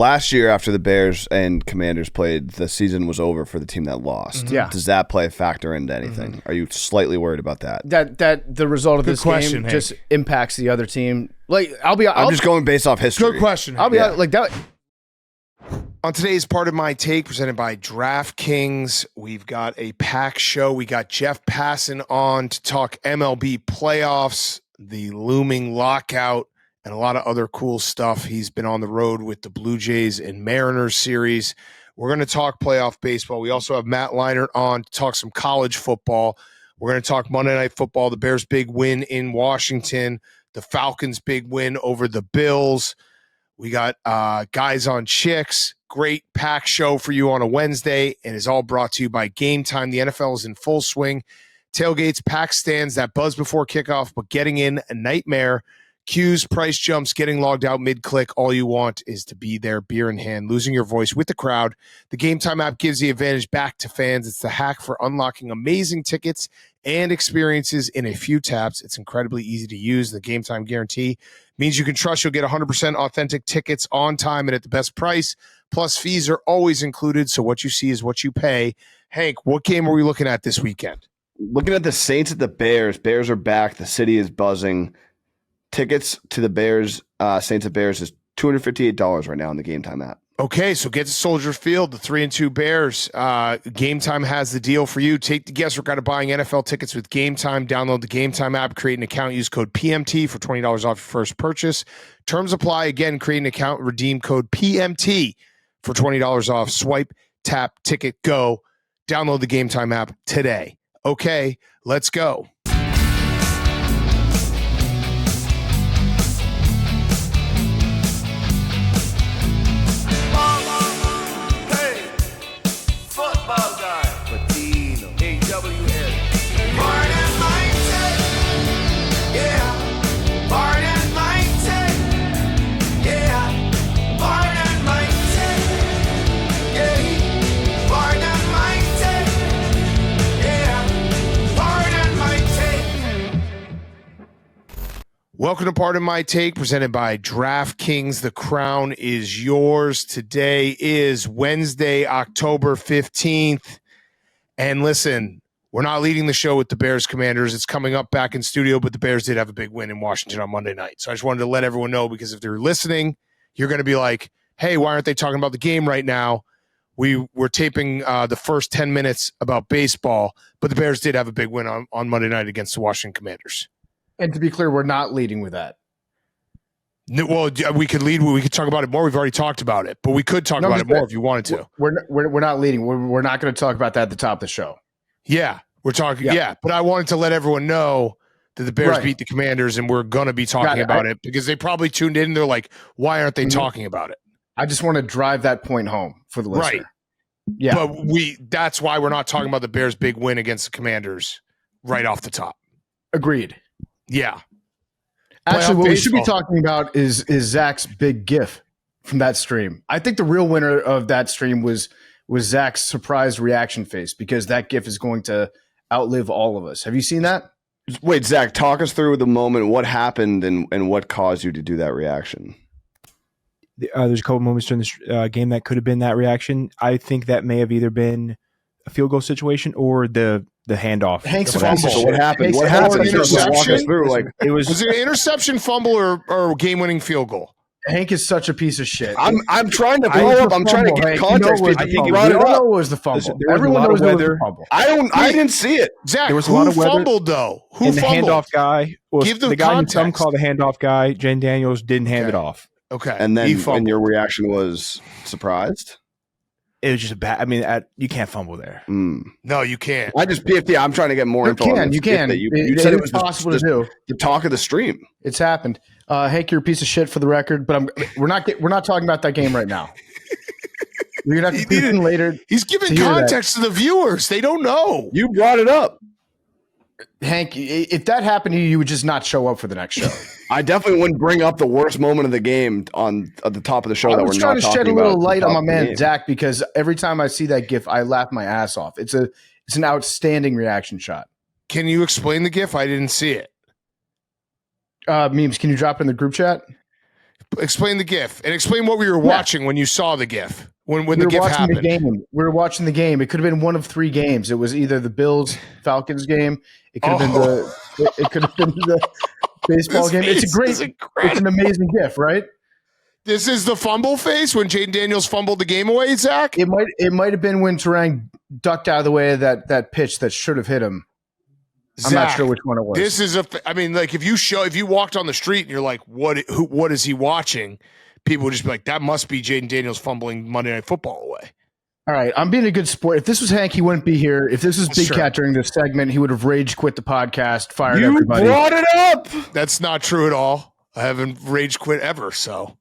last year after the Bears and Commanders played, the season was over for the team that lost. Yeah. Does that play a factor into anything? Are you slightly worried about that? That the result of this game Hank. just impacts the other team. Like I'm just going based off history. Good question. I'll be like that. On today's Part of My Take, presented by DraftKings, we've got a packed show. We got Jeff Passan on to talk MLB playoffs, the looming lockout, and a lot of other cool stuff. He's been on the road with the Blue Jays and Mariners series. We're going to talk playoff baseball. We also have Matt Leinart on to talk some college football. We're going to talk Monday Night Football, the Bears' big win in Washington, the Falcons' big win over the Bills. We got Guys on Chicks. Great pack show for you on a Wednesday, and is all brought to you by Game Time. The NFL is in full swing. Tailgates, pack stands, that buzz before kickoff, but getting in a nightmare. Queues, price jumps, getting logged out mid-click. All you want is to be there, beer in hand, losing your voice with the crowd. The Game Time app gives the advantage back to fans. It's the hack for unlocking amazing tickets and experiences in a few taps. It's incredibly easy to use. The Game Time guarantee means you can trust you'll get 100% authentic tickets on time and at the best price. Plus, fees are always included, so what you see is what you pay. Hank, what game are we looking at this weekend? Looking at the Saints at the Bears. Bears are back. The city is buzzing. Tickets to the Bears, Saints at Bears is $258 right now in the Game Time app. Okay, so get to Soldier Field, the 3-2 Bears. Game Time has the deal for you. Take the guesswork out of buying NFL tickets with Game Time. Download the Game Time app, create an account, use code PMT for $20 off your first purchase. Terms apply. Again, create an account, redeem code PMT for $20 off. Swipe, tap, ticket, go. Download the Game Time app today. Okay, let's go. Welcome to Part of My Take, presented by DraftKings. The crown is yours. Today is Wednesday, October 15th. And listen, we're not leading the show with the Bears Commanders. It's coming up back in studio, but the Bears did have a big win in Washington on Monday night. So I just wanted to let everyone know, because if they're listening, you're going to be like, hey, why aren't they talking about the game right now? We're taping the first 10 minutes about baseball, but the Bears did have a big win on Monday night against the Washington Commanders. And to be clear, we're not leading with that. No, well, we could lead. We could talk about it more. We've already talked about it, but we could talk about it more if you wanted to. We're not leading. We're not going to talk about that at the top of the show. Yeah, we're talking. Yeah, but I wanted to let everyone know that the Bears beat the Commanders, and we're going to be talking about it because they probably tuned in. And they're like, "Why aren't they talking about it?" I just want to drive that point home for the listener. Right. Yeah, but that's why we're not talking about the Bears' big win against the Commanders right off the top. Agreed. Yeah. Actually, what we should be talking about is Zach's big gif from that stream. I think the real winner of that stream was Zach's surprised reaction face, because that gif is going to outlive all of us. Have you seen that? Wait, Zach, talk us through the moment. What happened and what caused you to do that reaction? There's a couple moments during this game that could have been that reaction. I think that may have either been a field goal situation or the handoff. Hank's fumble. So what happened? What happened? Interception? It was it an interception, fumble, or game-winning field goal? Hank is such a piece of shit. I'm trying to blow up. I'm trying to get context. I think you brought it up. It was the fumble. Everyone knows it was the fumble. I didn't see it. Zach, there was a lot of weather. Fumbled though? Who and fumbled? The handoff guy. Well, Give them the guy context. some call the handoff guy. Jayden Daniels didn't hand it off. Okay, and then and your reaction was surprised. It was just a bad. I mean, you can't fumble there. No, you can't. I just PFT. I'm trying to get more info. You can. You said it was possible to do. The talk of the stream. It's happened. Hank, you're a piece of shit for the record, but we're not talking about that game right now. We're gonna have to tune in later. He's giving context to the viewers. They don't know. You brought it up. Hank, if that happened to you, you would just not show up for the next show. I definitely wouldn't bring up the worst moment of the game at the top of the show. I was trying to shed a little light on my man Zach, because every time I see that GIF, I laugh my ass off. It's an outstanding reaction shot. Can you explain the GIF? I didn't see it. Memes, can you drop it in the group chat? Explain the GIF and explain what we were watching when you saw the GIF. When the GIF happened. We were watching the game. It could have been one of 3 games. It was either the Bills Falcons game. It could have been the baseball game. It's an amazing GIF, right? This is the fumble face when Jayden Daniels fumbled the game away, Zach? It might have been when Terang ducked out of the way of that pitch that should have hit him. I'm not sure which one it was. This is if you walked on the street and you're like, what is he watching? People would just be like, that must be Jayden Daniels fumbling Monday Night Football away. All right, I'm being a good sport. If this was Hank, he wouldn't be here. If this was Big Cat during this segment, he would have rage quit the podcast, fired everybody. You brought it up. That's not true at all. I haven't rage quit ever, so.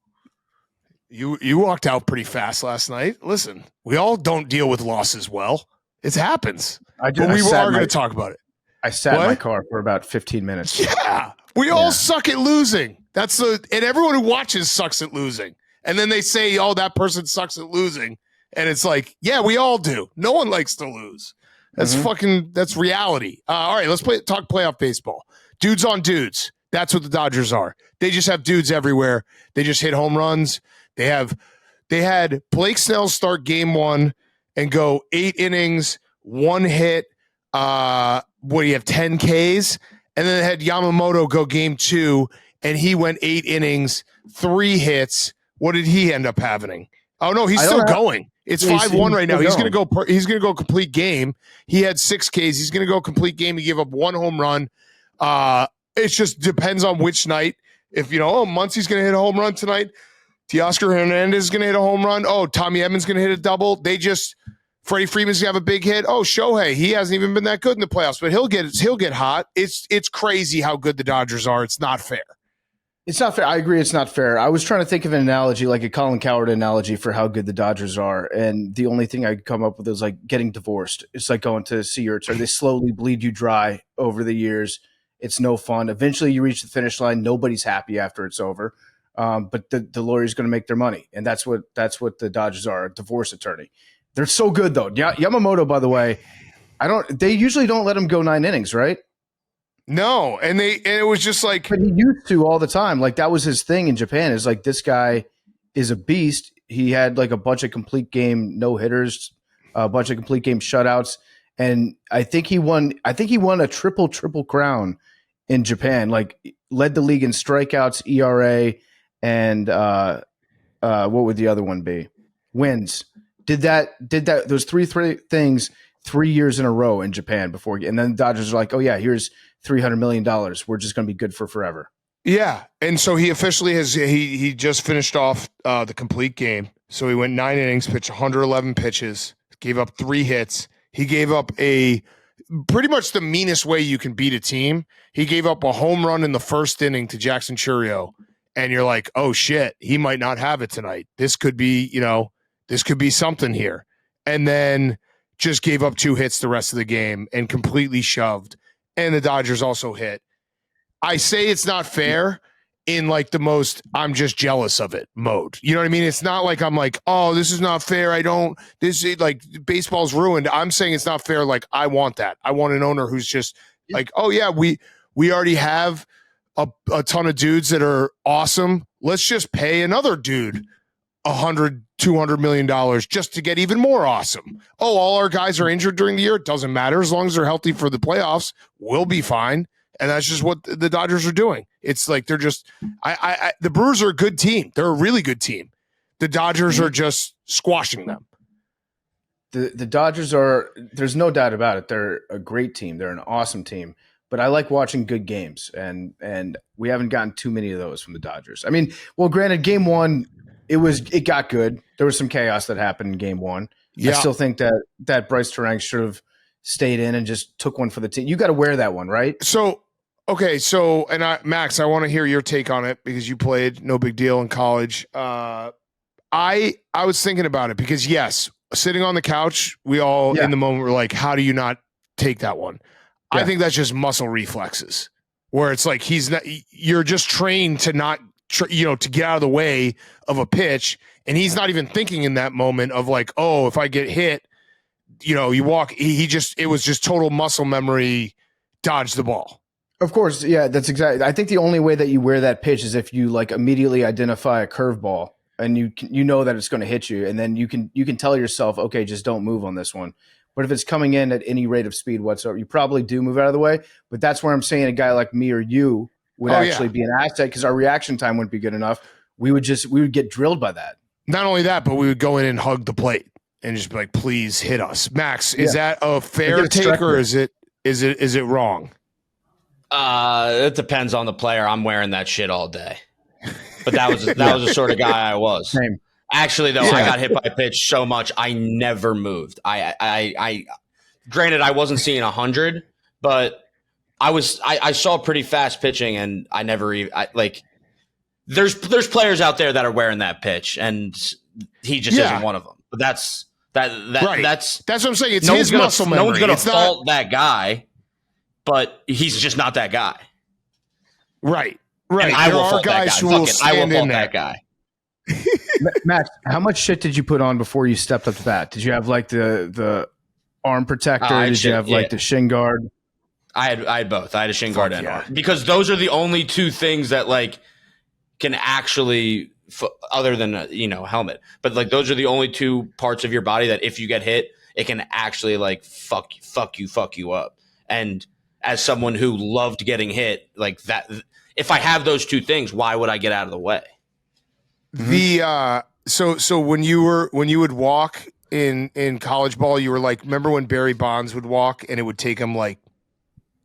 You walked out pretty fast last night. Listen, we all don't deal with losses well. It happens. But we are going to talk about it. I sat in my car for about 15 minutes. Yeah. We all suck at losing. And everyone who watches sucks at losing. And then they say, oh, that person sucks at losing. And it's like, yeah, we all do. No one likes to lose. That's that's reality. All right, let's talk playoff baseball. Dudes on dudes. That's what the Dodgers are. They just have dudes everywhere. They just hit home runs. They had Blake Snell start game 1 and go 8 innings, 1 hit. What do you have? 10 Ks, and then they had Yamamoto go game 2, and he went 8 innings, 3 hits. What did he end up having? Oh no, he's still going. It's 5-1 right now. He's gonna go. He's gonna go complete game. He had 6 Ks. He's gonna go complete game. He gave up 1 home run. It just depends on which night. If Muncy's gonna hit a home run tonight. Teoscar Hernandez is going to hit a home run. Oh, Tommy Edmonds going to hit a double. Freddie Freeman's going to have a big hit. Oh, Shohei, he hasn't even been that good in the playoffs, but he'll get hot. It's crazy how good the Dodgers are. It's not fair. It's not fair. I agree. It's not fair. I was trying to think of an analogy, like a Colin Cowherd analogy for how good the Dodgers are. And the only thing I could come up with was like getting divorced. It's like going to see your attorney. They slowly bleed you dry over the years. It's no fun. Eventually you reach the finish line. Nobody's happy after it's over. But the lawyer's going to make their money, and that's what the Dodgers are, a divorce attorney. They're so good though. Yamamoto, by the way, they usually don't let him go 9 innings, right? No, and it was just like, but he used to all the time. Like that was his thing in Japan. Is like, this guy is a beast. He had like a bunch of complete game no hitters, a bunch of complete game shutouts, and I think he won a triple crown in Japan. Like led the league in strikeouts, ERA. And what would the other one be? Wins. Did those three things 3 years in a row in Japan before, and then the Dodgers are like, oh yeah, here's $300 million. We're just going to be good for forever. Yeah, and so he officially he just finished off the complete game. So he went 9 innings, pitched 111 pitches, gave up 3 hits. He gave up pretty much the meanest way you can beat a team. He gave up a home run in the first inning to Jackson Chourio. And you're like, oh shit, he might not have it tonight. This could be something here. And then just gave up 2 hits the rest of the game and completely shoved. And the Dodgers also hit. I say it's not fair in like the most I'm just jealous of it mode. You know what I mean? It's not like I'm like, oh, this is not fair. This is like baseball's ruined. I'm saying it's not fair. Like I want that. I want an owner who's just like, oh yeah, we already have a ton of dudes that are awesome. Let's just pay another dude $100-200 million just to get even more awesome. Oh, all our guys are injured during the year. It doesn't matter. As long as they're healthy for the playoffs, we'll be fine. And that's just what the Dodgers are doing. It's like they're just the Brewers are a good team. They're a really good team. The Dodgers are just squashing them. The Dodgers there's no doubt about it. They're a great team. They're an awesome team. But I like watching good games, and we haven't gotten too many of those from the Dodgers. I mean, well, granted, game 1, it got good. There was some chaos that happened in game 1. Yeah. I still think that Bryce Terang should have stayed in and just took one for the team. You got to wear that one, right? So, okay, Max, I want to hear your take on it because you played, no big deal, in college. I was thinking about it because, yes, sitting on the couch, we all in the moment were like, how do you not take that one? Yeah. I think that's just muscle reflexes where it's like you're just trained to not, to get out of the way of a pitch. And he's not even thinking in that moment of like, oh, if I get hit, you walk, it was just total muscle memory, dodge the ball. Of course, yeah, that's exactly. I think the only way that you wear that pitch is if you like immediately identify a curveball and you know that it's going to hit you, and then you can tell yourself, okay, just don't move on this one. But if it's coming in at any rate of speed whatsoever, you probably do move out of the way. But that's where I'm saying a guy like me or you would actually be an asset because our reaction time wouldn't be good enough. We would get drilled by that. Not only that, but we would go in and hug the plate and just be like, please hit us. Max, is that a fair take or is it wrong? It depends on the player. I'm wearing that shit all day. But that was the sort of guy I was. Same. Actually, though, I got hit by a pitch so much I never moved. I granted I wasn't seeing 100, but I saw pretty fast pitching, and I never even there's players out there that are wearing that pitch, and he just isn't one of them. But that's what I'm saying. It's his muscle memory. No one's gonna fault that guy, but he's just not that guy. Right. And I will fault that guy. I will fault that guy. Max, how much shit did you put on before you stepped up to bat? Did you have like the arm protector? Did you have like the shin guard? I had both. I had a shin guard and arm because those are the only two things that like can actually, other than a helmet, but like those are the only two parts of your body that if you get hit, it can actually like fuck you up. And as someone who loved getting hit, like that, if I have those two things, why would I get out of the way? The so when you would walk in college ball, you were like, remember when Barry Bonds would walk and it would take him like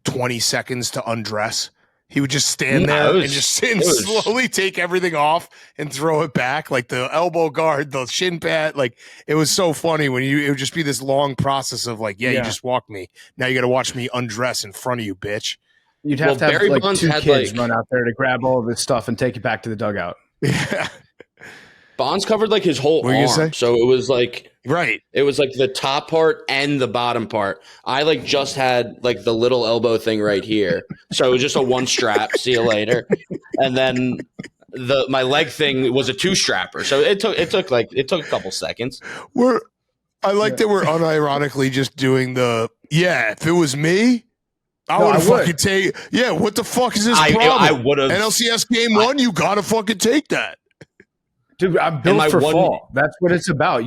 20 seconds to undress? He would just stand there and just slowly take everything off and throw it back, like the elbow guard, the shin pad. Like it was so funny when it would just be this long process of like, you just walked me. Now you got to watch me undress in front of you, bitch. You'd have to have Barry like Bonds two kids run out there to grab all of this stuff and take it back to the dugout. Yeah. Bonds covered like his whole arm, so it was like It was like the top part and the bottom part. I like just had like the little elbow thing right here, so it was just a one strap. See you later. And then my leg thing was a two strapper, so it took a couple seconds. I like that we're unironically just doing the if it was me. I would fucking take. Yeah, what the fuck is this problem? I would have NLCS game 1. You gotta fucking take that. Dude, I'm built for fall. That's what it's about.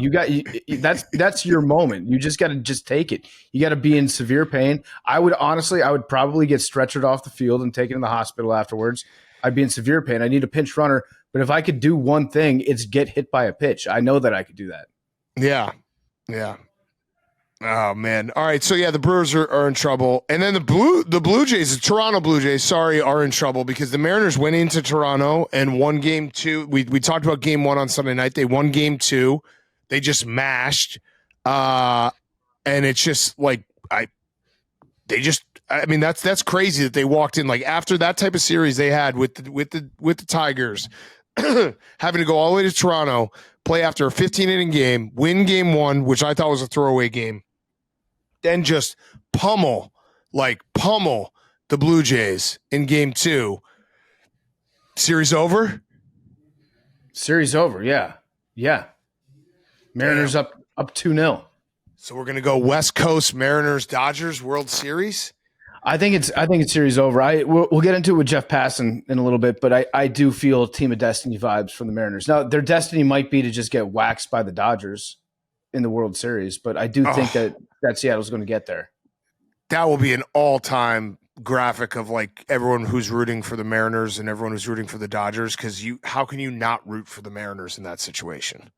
That's your moment. You just got to take it. You got to be in severe pain. I would probably get stretchered off the field and taken to the hospital afterwards. I'd be in severe pain. I need a pinch runner. But if I could do one thing, it's get hit by a pitch. I know that I could do that. Yeah. Yeah. Oh, man. All right. So, the Brewers are in trouble. And then the Blue Jays, the Toronto Blue Jays, are in trouble because the Mariners went into Toronto and won game 2. We talked about game 1 on Sunday night. They won game 2. They just mashed. And it's just like, that's crazy that they walked in like after that type of series they had with the Tigers having to go all the way to Toronto, play after a 15-inning game, win game 1, which I thought was a throwaway game. Then just pummel the Blue Jays in game 2. Series over? Series over, yeah. Yeah. Mariners up 2-0. So we're going to go West Coast Mariners Dodgers World Series? I think it's series over. We'll get into it with Jeff Passan in a little bit, but I do feel Team of Destiny vibes from the Mariners. Now, their destiny might be to just get waxed by the Dodgers in the World Series, but I do think that Seattle's going to get there. That will be an all-time graphic of like everyone who's rooting for the Mariners and everyone who's rooting for the Dodgers, because how can you not root for the Mariners in that situation?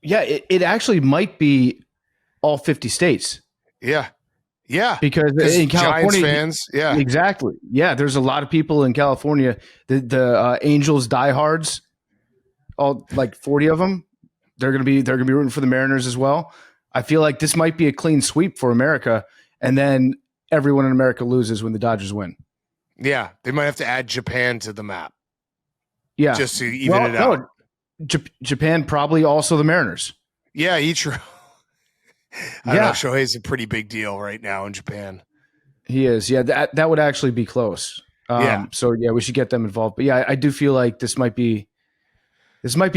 Yeah, it actually might be all 50 states. Yeah. Yeah. Because in California, Giants fans, exactly. Yeah, there's a lot of people in California, the Angels diehards, all like 40 of them. They're gonna be rooting for the Mariners as well. I feel like this might be a clean sweep for America, and then everyone in America loses when the Dodgers win. Yeah, they might have to add Japan to the map. Yeah, just to even it out. No, Japan probably also the Mariners. Yeah, Ichiro. I don't know. Shohei's a pretty big deal right now in Japan. He is. Yeah, that would actually be close. So we should get them involved. But yeah, I do feel like this might be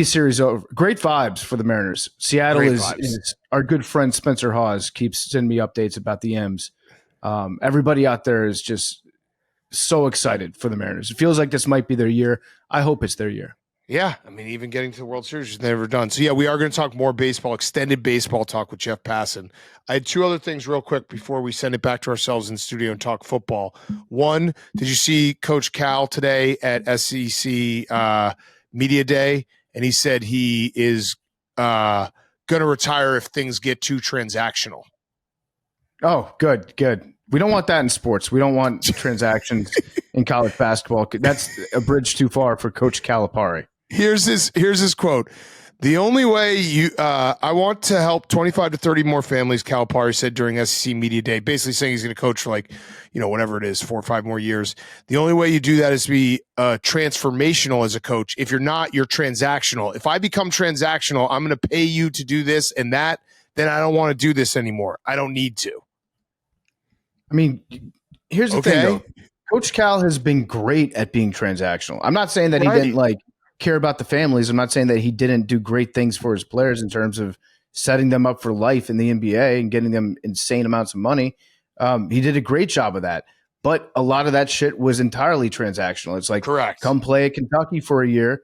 series over. Great vibes for the Mariners. Seattle is our good friend Spencer Hawes keeps sending me updates about the M's. Everybody out there is just so excited for the Mariners. It feels like this might be their year. I hope it's their year. Yeah, I mean, even getting to the World Series is never done. So, yeah, we are going to talk more baseball, extended baseball talk with Jeff Passan. I had two other things real quick before we send it back to ourselves in the studio and talk football. One, did you see Coach Cal today at SEC Media Day? And he said he is going to retire if things get too transactional. Oh, good. We don't want that in sports. We don't want transactions in college basketball. That's a bridge too far for Coach Calipari. Here's his quote. The only way I want to help 25 to 30 more families, Calipari said during SEC Media Day, basically saying he's going to coach for whatever it is, 4 or 5 more years. The only way you do that is to be transformational as a coach. If you're not, you're transactional. If I become transactional, I'm going to pay you to do this and that, then I don't want to do this anymore. I don't need to. I mean, here's the thing, though. Coach Cal has been great at being transactional. I'm not saying that he didn't care about the families. I'm not saying that he didn't do great things for his players in terms of setting them up for life in the NBA and getting them insane amounts of money. He did a great job of that. But a lot of that shit was entirely transactional. It's like, correct, come play at Kentucky for a year,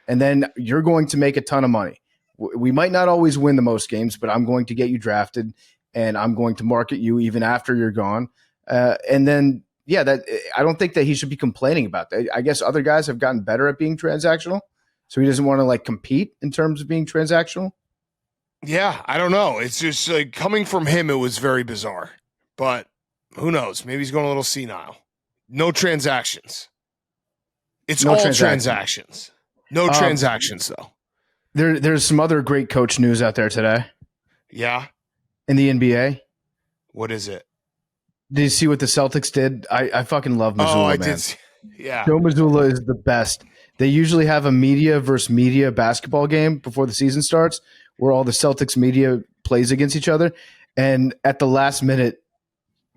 and then you're going to make a ton of money. We might not always win the most games, but I'm going to get you drafted, and I'm going to market you even after you're gone. And then, that I don't think that he should be complaining about that. I guess other guys have gotten better at being transactional, so he doesn't want to compete in terms of being transactional. Yeah, I don't know. It's just coming from him, it was very bizarre. But who knows? Maybe he's going a little senile. No transactions. It's all transactions. No transactions, though. There's some other great coach news out there today. Yeah. In the NBA. What is it? Did you see what the Celtics did? I fucking love Missoula, man. Did. Yeah. Joe Missoula is the best. They usually have a media versus media basketball game before the season starts where all the Celtics media plays against each other. And at the last minute,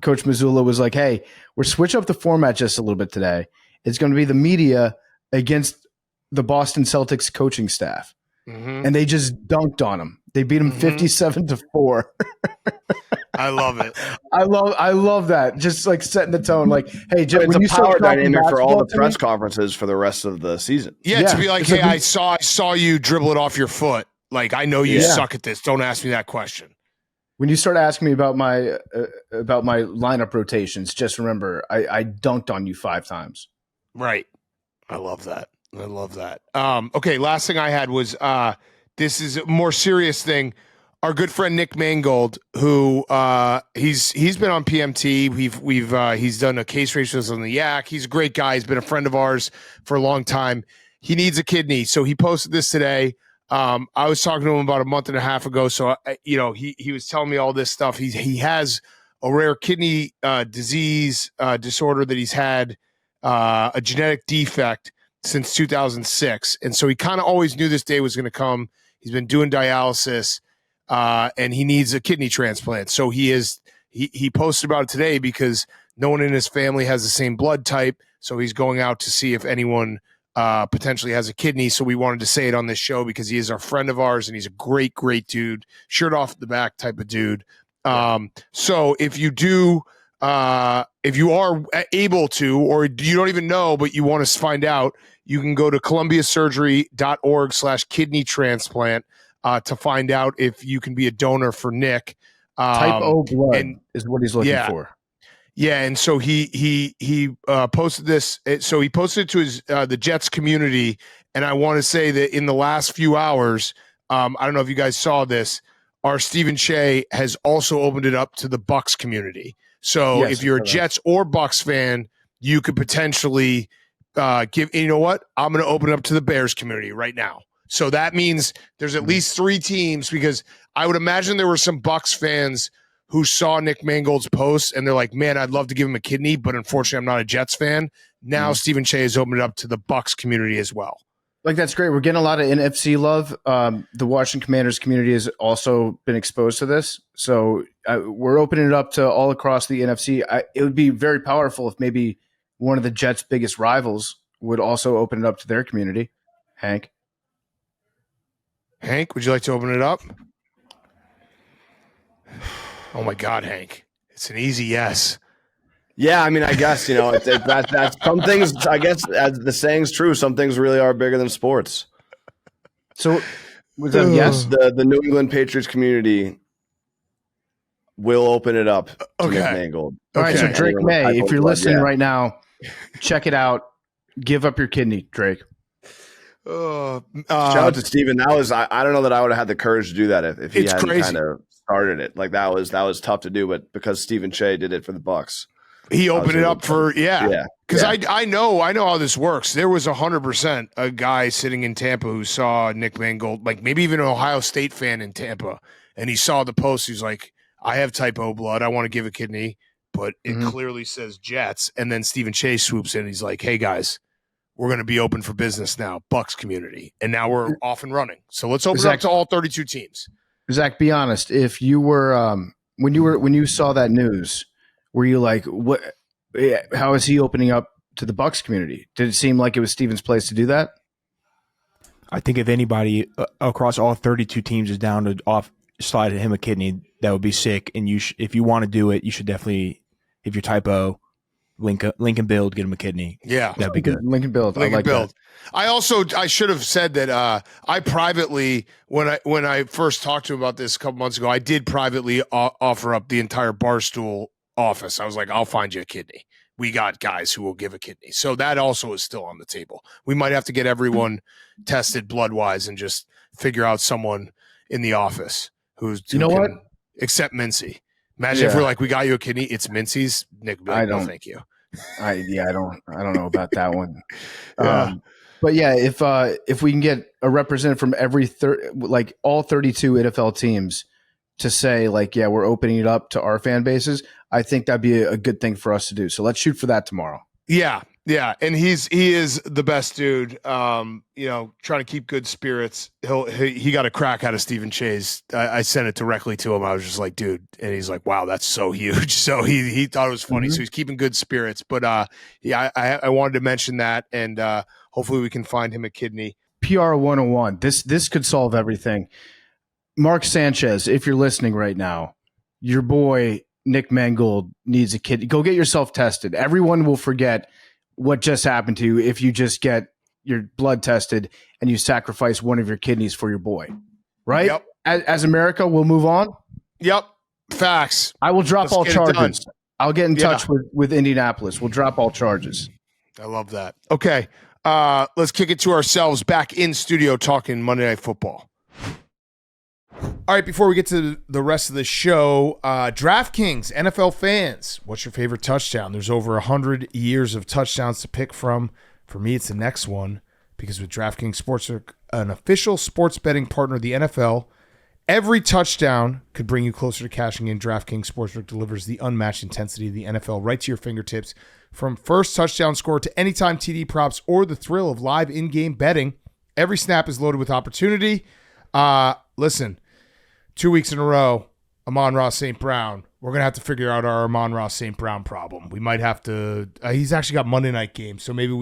Coach Missoula was like, hey, we're switching up the format just a little bit today. It's going to be the media against the Boston Celtics coaching staff. Mm-hmm. And they just dunked on him. They beat him 57-4. I love it. I love that. Just setting the tone. Hey, Jeff, it's a power dynamic for all the press conferences for the rest of the season. Yeah, to be like, hey, I saw you dribble it off your foot. I know you suck at this. Don't ask me that question. When you start asking me about my lineup rotations, just remember I dunked on you 5 times. Right. I love that. Okay, last thing I had was this is a more serious thing. Our good friend Nick Mangold, who he's been on PMT. He's done a case ratios on the Yak. He's a great guy. He's been a friend of ours for a long time. He needs a kidney, so he posted this today. I was talking to him about a month and a half ago. So he was telling me all this stuff. He has a rare kidney disease disorder that he's had a genetic defect since 2006, and so he kind of always knew this day was going to come. He's been doing dialysis. And he needs a kidney transplant. So he posted about it today because no one in his family has the same blood type. So he's going out to see if anyone potentially has a kidney. So we wanted to say it on this show because he is our friend of ours and he's a great, great dude, shirt off the back type of dude. So if you are able to, or you don't even know, but you want to find out, you can go to columbiasurgery.org/kidney transplant. To find out if you can be a donor for Nick. Type O blood is what he's looking for. Yeah, and so he posted this. So he posted it to his the Jets community, and I want to say that in the last few hours, I don't know if you guys saw this. Our Stephen Shea has also opened it up to the Bucks community. So if you're a Jets or Bucks fan, you could potentially give. You know what? I'm going to open it up to the Bears community right now. So that means there's at least 3 teams, because I would imagine there were some Bucks fans who saw Nick Mangold's post and they're like, man, I'd love to give him a kidney, but unfortunately I'm not a Jets fan. Now Stephen Shea has opened it up to the Bucks community as well. That's great. We're getting a lot of NFC love. The Washington Commanders community has also been exposed to this. So we're opening it up to all across the NFC. It would be very powerful if maybe one of the Jets' biggest rivals would also open it up to their community. Hank, would you like to open it up? Oh, my God, Hank. It's an easy yes. Yeah, I mean, I guess, that's some things, I guess, as the saying's true, some things really are bigger than sports. So, yes, the New England Patriots community will open it up to Nick Mangold. All right, so Drake May, if you're listening right now, check it out. Give up your kidney, Drake. Shout out to Steven. That was I don't know that I would have had the courage to do that if he hadn't kind of started it. Like that was tough to do, but because Stephen Shea did it for the Bucks. He opened it up for because I know how this works. There was 100% a guy sitting in Tampa who saw Nick Mangold, like maybe even an Ohio State fan in Tampa, and he saw the post. He's like, "I have type O blood. I want to give a kidney, but it clearly says Jets." And then Stephen Shea swoops in. And he's like, "Hey guys, we're going to be open for business now, Bucks community, and now we're off and running. So let's open it up to all 32 teams." Zach, be honest. If you were when you saw that news, were you like, what? How is he opening up to the Bucks community? Did it seem like it was Steven's place to do that? I think if anybody across all 32 teams is down to slide him a kidney, that would be sick. And if you want to do it, you should definitely, if you're type O, Lincoln Build, get him a kidney. Yeah, that'd be good. Lincoln Build. Lincoln I like Build. That. I should have said that I privately, when I first talked to him about this a couple months ago, I did privately offer up the entire Barstool office. I was like, I'll find you a kidney. We got guys who will give a kidney. So that also is still on the table. We might have to get everyone tested blood-wise and just figure out someone in the office who what? Except Mincy. Imagine if we're like, we got you a kidney, it's Mincy's. Nick, no, thank you. I don't know about that one. But yeah, if we can get a representative from every all 32 NFL teams to say like, yeah, we're opening it up to our fan bases, I think that'd be a good thing for us to do. So let's shoot for that tomorrow. Yeah. And he is the best dude. Trying to keep good spirits. He got a crack out of Stephen Shea's. I sent it directly to him. I was just like, dude, and he's like, wow, that's so huge. So he thought it was funny. So he's keeping good spirits. But I wanted to mention that, and hopefully we can find him a kidney. PR 101. This could solve everything. Mark Sanchez, if you're listening right now, your boy Nick Mangold needs a kidney. Go get yourself tested. Everyone will forget what just happened to you if you just get your blood tested and you sacrifice one of your kidneys for your boy. Right? Yep. As America, we'll move on. Yep. Facts. I will drop all charges. I'll get in touch with Indianapolis. We'll drop all charges. I love that. Okay. Let's kick it to ourselves back in studio talking Monday Night Football. All right, before we get to the rest of the show, DraftKings, NFL fans, what's your favorite touchdown? There's over 100 years of touchdowns to pick from. For me, it's the next one, because with DraftKings Sportsbook, an official sports betting partner of the NFL, every touchdown could bring you closer to cashing in. DraftKings Sportsbook delivers the unmatched intensity of the NFL right to your fingertips. From first touchdown score to anytime TD props or the thrill of live in-game betting, every snap is loaded with opportunity. Listen, 2 weeks in a row, Amon-Ra St. Brown. We're going to have to figure out our Amon-Ra St. Brown problem. We might have to he's actually got Monday night games, so maybe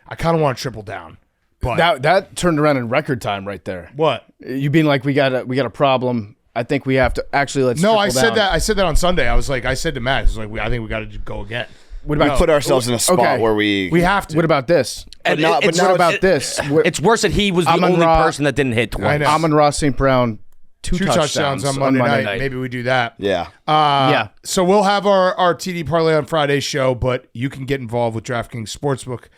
I kind of want to triple down. But that turned around in record time right there. What? You being like, we got a problem. I think we have to actually I said that on Sunday. I said to Matt, I was like, I think we got to go again. What about put ourselves in a spot where we have to? What about this? What about this? It's worse that he was the only person that didn't hit twice. Amon-Ra St. Brown, two touchdowns on Monday night. Maybe we do that. Yeah. So we'll have our TD parlay on Friday's show, but you can get involved with DraftKings Sportsbook.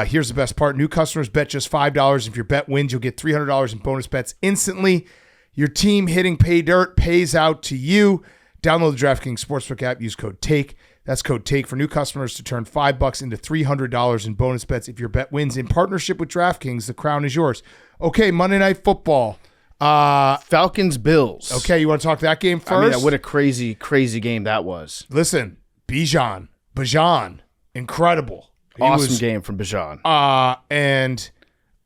Here's the best part. New customers bet just $5. If your bet wins, you'll get $300 in bonus bets instantly. Your team hitting pay dirt pays out to you. Download the DraftKings Sportsbook app. Use code TAKE. That's code TAKE for new customers to turn $5 into $300 in bonus bets. If your bet wins in partnership with DraftKings, the crown is yours. Okay, Monday Night Football. Falcons Bills. Okay, you want to talk that game first? I mean, what a crazy game that was. Listen, Bijan, incredible. Awesome game from Bijan. And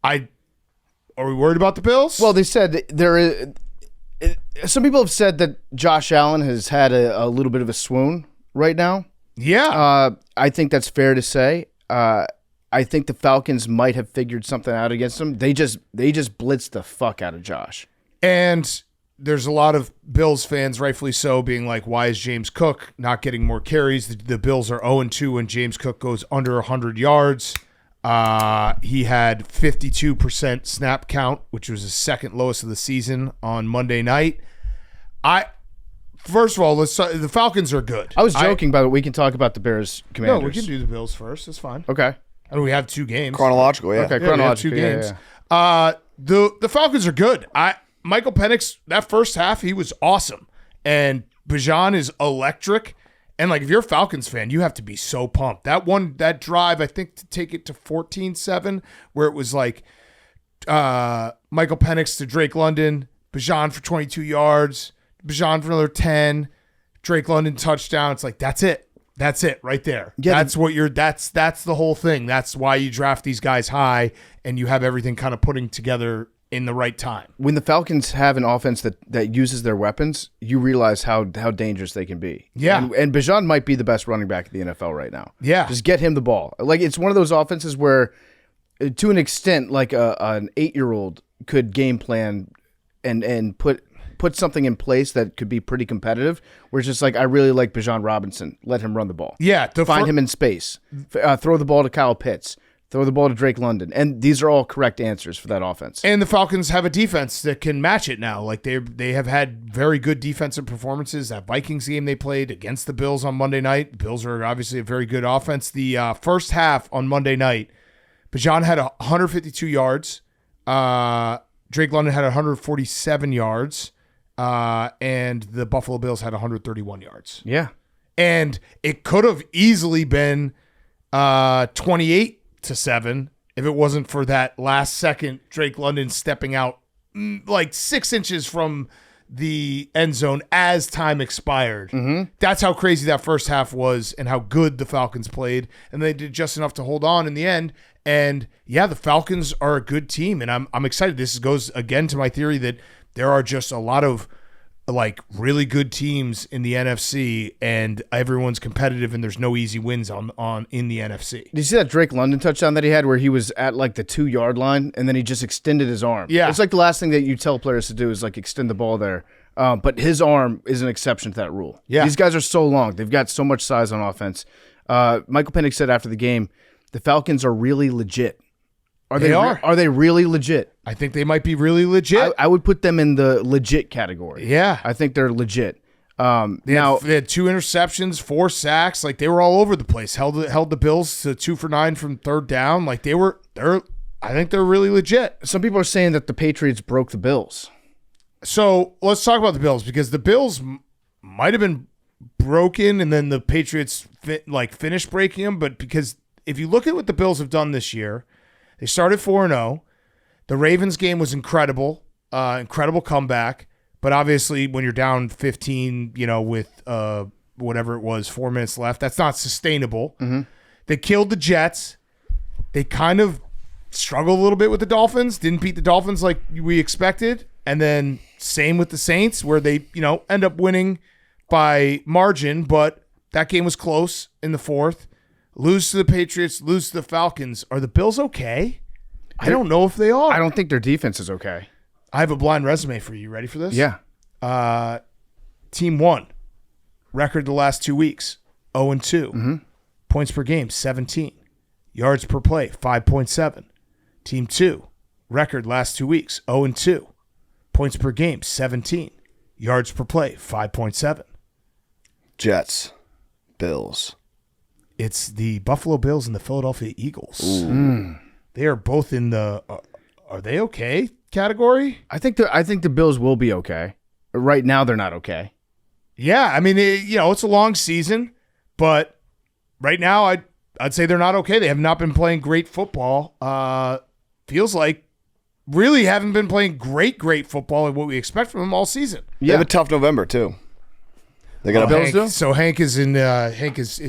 are we worried about the Bills? Well, they said there is. Some people have said that Josh Allen has had a little bit of a swoon right now. Yeah. I think that's fair to say. I think the Falcons might have figured something out against him. They just blitzed the fuck out of Josh. And there's a lot of Bills fans, rightfully so, being like, why is James Cook not getting more carries? The Bills are 0-2 when James Cook goes under 100 yards. He had 52% snap count, which was his second lowest of the season on Monday night. First of all, the Falcons are good. I was joking, but we can talk about the Bears Commanders. No, we can do the Bills first. That's fine. Okay. I mean, we have 2 games. Chronological, yeah. Okay, Yeah, we have 2 games. The Falcons are good. Michael Penix, that first half, he was awesome. And Bijan is electric. And, like, if you're a Falcons fan, you have to be so pumped. That drive, I think, to take it to 14-7, where it was like Michael Penix to Drake London, Bijan for 22 yards, Bijan for another 10, Drake London touchdown. It's like, that's it. That's it right there. Yeah, that's the whole thing. That's why you draft these guys high and you have everything kind of putting together in the right time. When the Falcons have an offense that uses their weapons, you realize how dangerous they can be. Yeah. And Bijan might be the best running back in the NFL right now. Yeah. Just get him the ball. Like, it's one of those offenses where, to an extent, like an 8-year-old could game plan and put something in place that could be pretty competitive, where it's just like, I really like Bijan Robinson. Let him run the ball. Yeah. Find him in space. Throw the ball to Kyle Pitts. Throw the ball to Drake London. And these are all correct answers for that offense. And the Falcons have a defense that can match it now. Like, they have had very good defensive performances. That Vikings game they played against the Bills on Monday night. The Bills are obviously a very good offense. The first half on Monday night, Bijan had 152 yards. Drake London had 147 yards. And the Buffalo Bills had 131 yards. Yeah. And it could have easily been 28-7 if it wasn't for that last second Drake London stepping out like 6 inches from the end zone as time expired. Mm-hmm. That's how crazy that first half was and how good the Falcons played. And they did just enough to hold on in the end. And yeah, the Falcons are a good team. And I'm excited. This goes again to my theory that there are just a lot of like really good teams in the NFC, and everyone's competitive, and there's no easy wins on in the NFC. Did you see that Drake London touchdown that he had where he was at like the 2-yard line and then he just extended his arm? Yeah. It's like the last thing that you tell players to do is like extend the ball there. But his arm is an exception to that rule. Yeah. These guys are so long. They've got so much size on offense. Michael Penix said after the game, the Falcons are really legit. Are they really legit? I think they might be really legit. I would put them in the legit category. Yeah. I think they're legit. They had 2 interceptions, 4 sacks. Like, they were all over the place. Held the Bills to 2 for 9 from third down. Like, I think they're really legit. Some people are saying that the Patriots broke the Bills. So let's talk about the Bills, because the Bills might have been broken and then the Patriots finished breaking them. But because if you look at what the Bills have done this year, they started 4-0. The Ravens game was incredible, incredible comeback. But obviously, when you're down 15, with whatever it was, 4 minutes left, that's not sustainable. Mm-hmm. They killed the Jets. They kind of struggled a little bit with the Dolphins. Didn't beat the Dolphins like we expected. And then same with the Saints, where they end up winning by margin, but that game was close in the fourth. Lose to the Patriots, lose to the Falcons. Are the Bills okay? I don't know if they are. I don't think their defense is okay. I have a blind resume for you. Ready for this? Yeah. Team 1, record the last 2 weeks, 0-2. Mm-hmm. Points per game, 17. Yards per play, 5.7. Team 2, record last 2 weeks, 0-2. Points per game, 17. Yards per play, 5.7. Jets, Bills. It's the Buffalo Bills and the Philadelphia Eagles. Mm. They are both in the are they okay category? I think the Bills will be okay. Right now, they're not okay. Yeah, I mean, it's a long season, but right now, I'd say they're not okay. They have not been playing great football. Feels like really haven't been playing great football and what we expect from them all season. Yeah. They have a tough November too. They got Bills do? So Hank is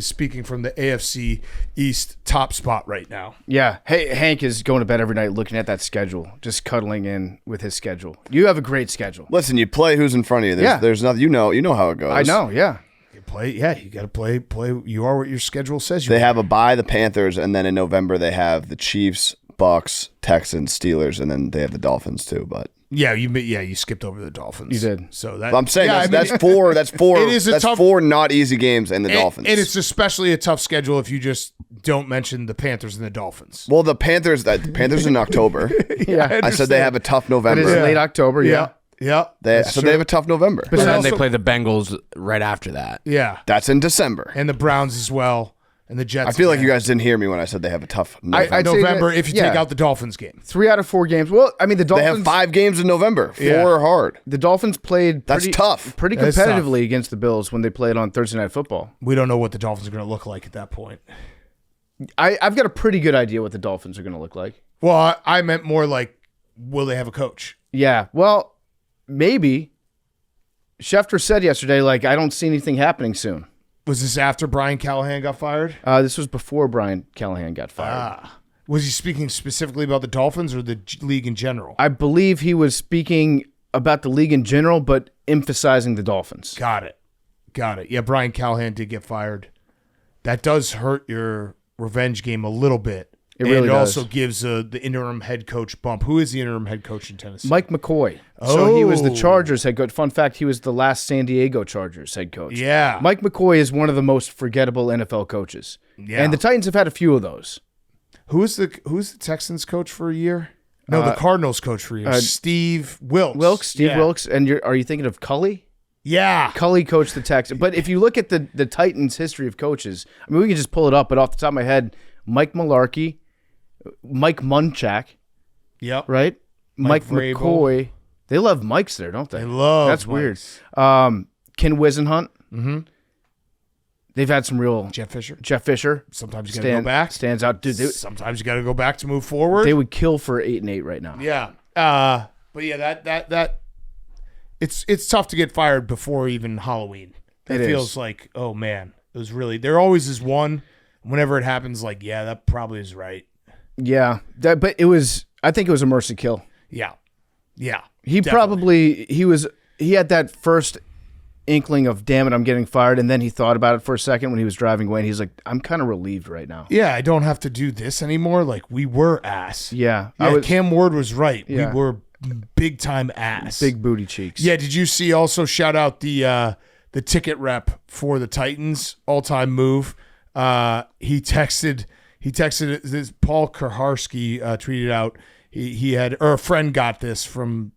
speaking from the AFC East top spot right now. Yeah. Hey, Hank is going to bed every night looking at that schedule, just cuddling in with his schedule. You have a great schedule. Listen, you play who's in front of you. There's nothing. You know how it goes. I know. Yeah. You play. Yeah, you got to play. You are what your schedule says. They have a bye, the Panthers, and then in November they have the Chiefs, Bucks, Texans, Steelers, and then they have the Dolphins too. But You skipped over the Dolphins. You did. So that I'm saying that's four. That's four. It is four not easy games in the Dolphins. And it's especially a tough schedule if you just don't mention the Panthers and the Dolphins. Well, the Panthers in October. I said they have a tough November. It is late October. Yeah. They have a tough November. But then they play the Bengals right after that. Yeah. That's in December. And the Browns as well. And the Jets. I feel like you guys didn't hear me when I said they have a tough November. November if you take out the Dolphins game. 3 out of 4 games. Well, I mean, the Dolphins. They have 5 games in November. 4 are hard. The Dolphins played pretty competitively against the Bills when they played on Thursday Night Football. We don't know what the Dolphins are going to look like at that point. I've got a pretty good idea what the Dolphins are going to look like. Well, I meant more like, will they have a coach? Yeah. Well, maybe. Schefter said yesterday, I don't see anything happening soon. Was this after Brian Callahan got fired? This was before Brian Callahan got fired. Was he speaking specifically about the Dolphins or the league in general? I believe he was speaking about the league in general, but emphasizing the Dolphins. Got it. Yeah, Brian Callahan did get fired. That does hurt your revenge game a little bit. It really does. Also gives the interim head coach bump. Who is the interim head coach in Tennessee? Mike McCoy. So he was the Chargers head coach. Fun fact, he was the last San Diego Chargers head coach. Yeah. Mike McCoy is one of the most forgettable NFL coaches. Yeah. And the Titans have had a few of those. Who's the Texans coach for a year? No, the Cardinals coach for a year. Steve Wilkes. Steve Wilkes. And are you thinking of Culley? Yeah. Culley coached the Texans. But if you look at the Titans' history of coaches, I mean, we can just pull it up, but off the top of my head, Mike Mularkey, Mike Munchak. Yep. Right? Mike McCoy. They love Mikes there, don't they? They love That's Mikes. Weird. Ken Wisenhunt. Mm-hmm. They've had some real... Jeff Fisher. Sometimes you got to go back. Stands out. Dude, sometimes you got to go back to move forward. They would kill for 8-8 right now. Yeah. But yeah, that it's tough to get fired before even Halloween. It feels like, oh man, it was really... There always is one. Whenever it happens, that probably is right. Yeah, but it was. I think it was a mercy kill. Yeah. He had that first inkling of, damn it, I'm getting fired, and then he thought about it for a second when he was driving away, and he's like, I'm kind of relieved right now. Yeah, I don't have to do this anymore. We were ass. Yeah, Cam Ward was right. Yeah. We were big time ass. Big booty cheeks. Yeah. Did you see? Also, shout out the ticket rep for the Titans, all time move. He texted this. Paul Kaharski tweeted out he had, or a friend got this from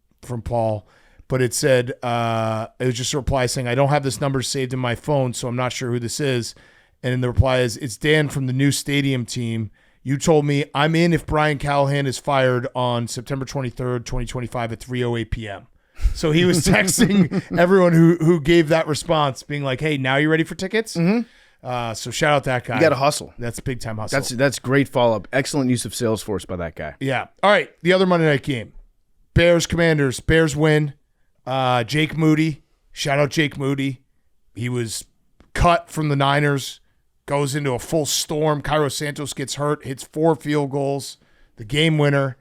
Paul, but it said it was just a reply saying, I don't have this number saved in my phone, so I'm not sure who this is. And then the reply is, it's Dan from the new stadium team. You told me I'm in if Brian Callahan is fired on September 23rd, 2025 at 3:08 p.m. So he was texting everyone who gave that response, being like, hey, now you ready for tickets? Mm-hmm. So shout out that guy. You got to hustle. That's big time hustle. That's great follow-up. Excellent use of Salesforce by that guy. Yeah. All right. The other Monday night game, Bears Commanders. Bears win. Jake Moody. Shout out Jake Moody. He was cut from the Niners. Goes into a full storm. Cairo Santos gets hurt. Hits 4 field goals. The game winner.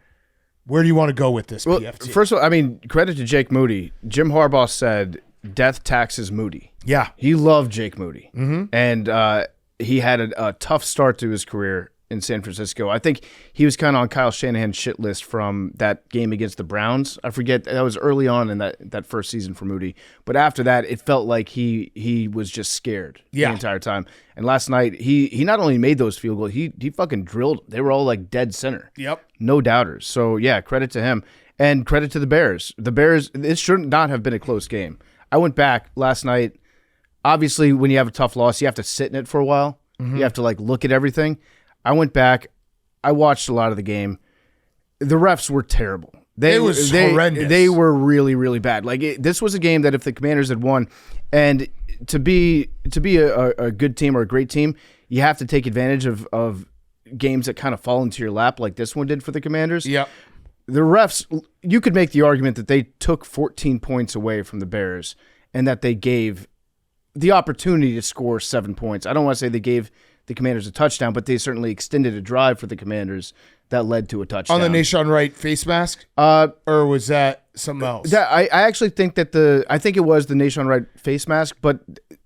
Where do you want to go with this, PFT? First of all, I mean, credit to Jake Moody. Jim Harbaugh said death taxes Moody. Yeah. He loved Jake Moody. Mm-hmm. And he had a tough start to his career in San Francisco. I think he was kind of on Kyle Shanahan's shit list from that game against the Browns. I forget, that was early on in that first season for Moody. But after that, it felt like he was just scared the entire time. And last night, he not only made those field goals, he fucking drilled. They were all dead center. Yep. No doubters. So, yeah, credit to him. And credit to the Bears. The Bears, it should not have been a close game. I went back last night. Obviously, when you have a tough loss, you have to sit in it for a while. Mm-hmm. You have to look at everything. I went back. I watched a lot of the game. The refs were terrible. It was horrendous. They were really, really bad. This was a game that if the Commanders had won, and to be a good team or a great team, you have to take advantage of games that kind of fall into your lap, like this one did for the Commanders. Yep. The refs, you could make the argument that they took 14 points away from the Bears and that they gave the opportunity to score 7 points. I don't want to say they gave the Commanders a touchdown, but they certainly extended a drive for the Commanders that led to a touchdown. On the Nashon Wright face mask? Or was that something else? I actually think that I think it was the Nashon Wright face mask, but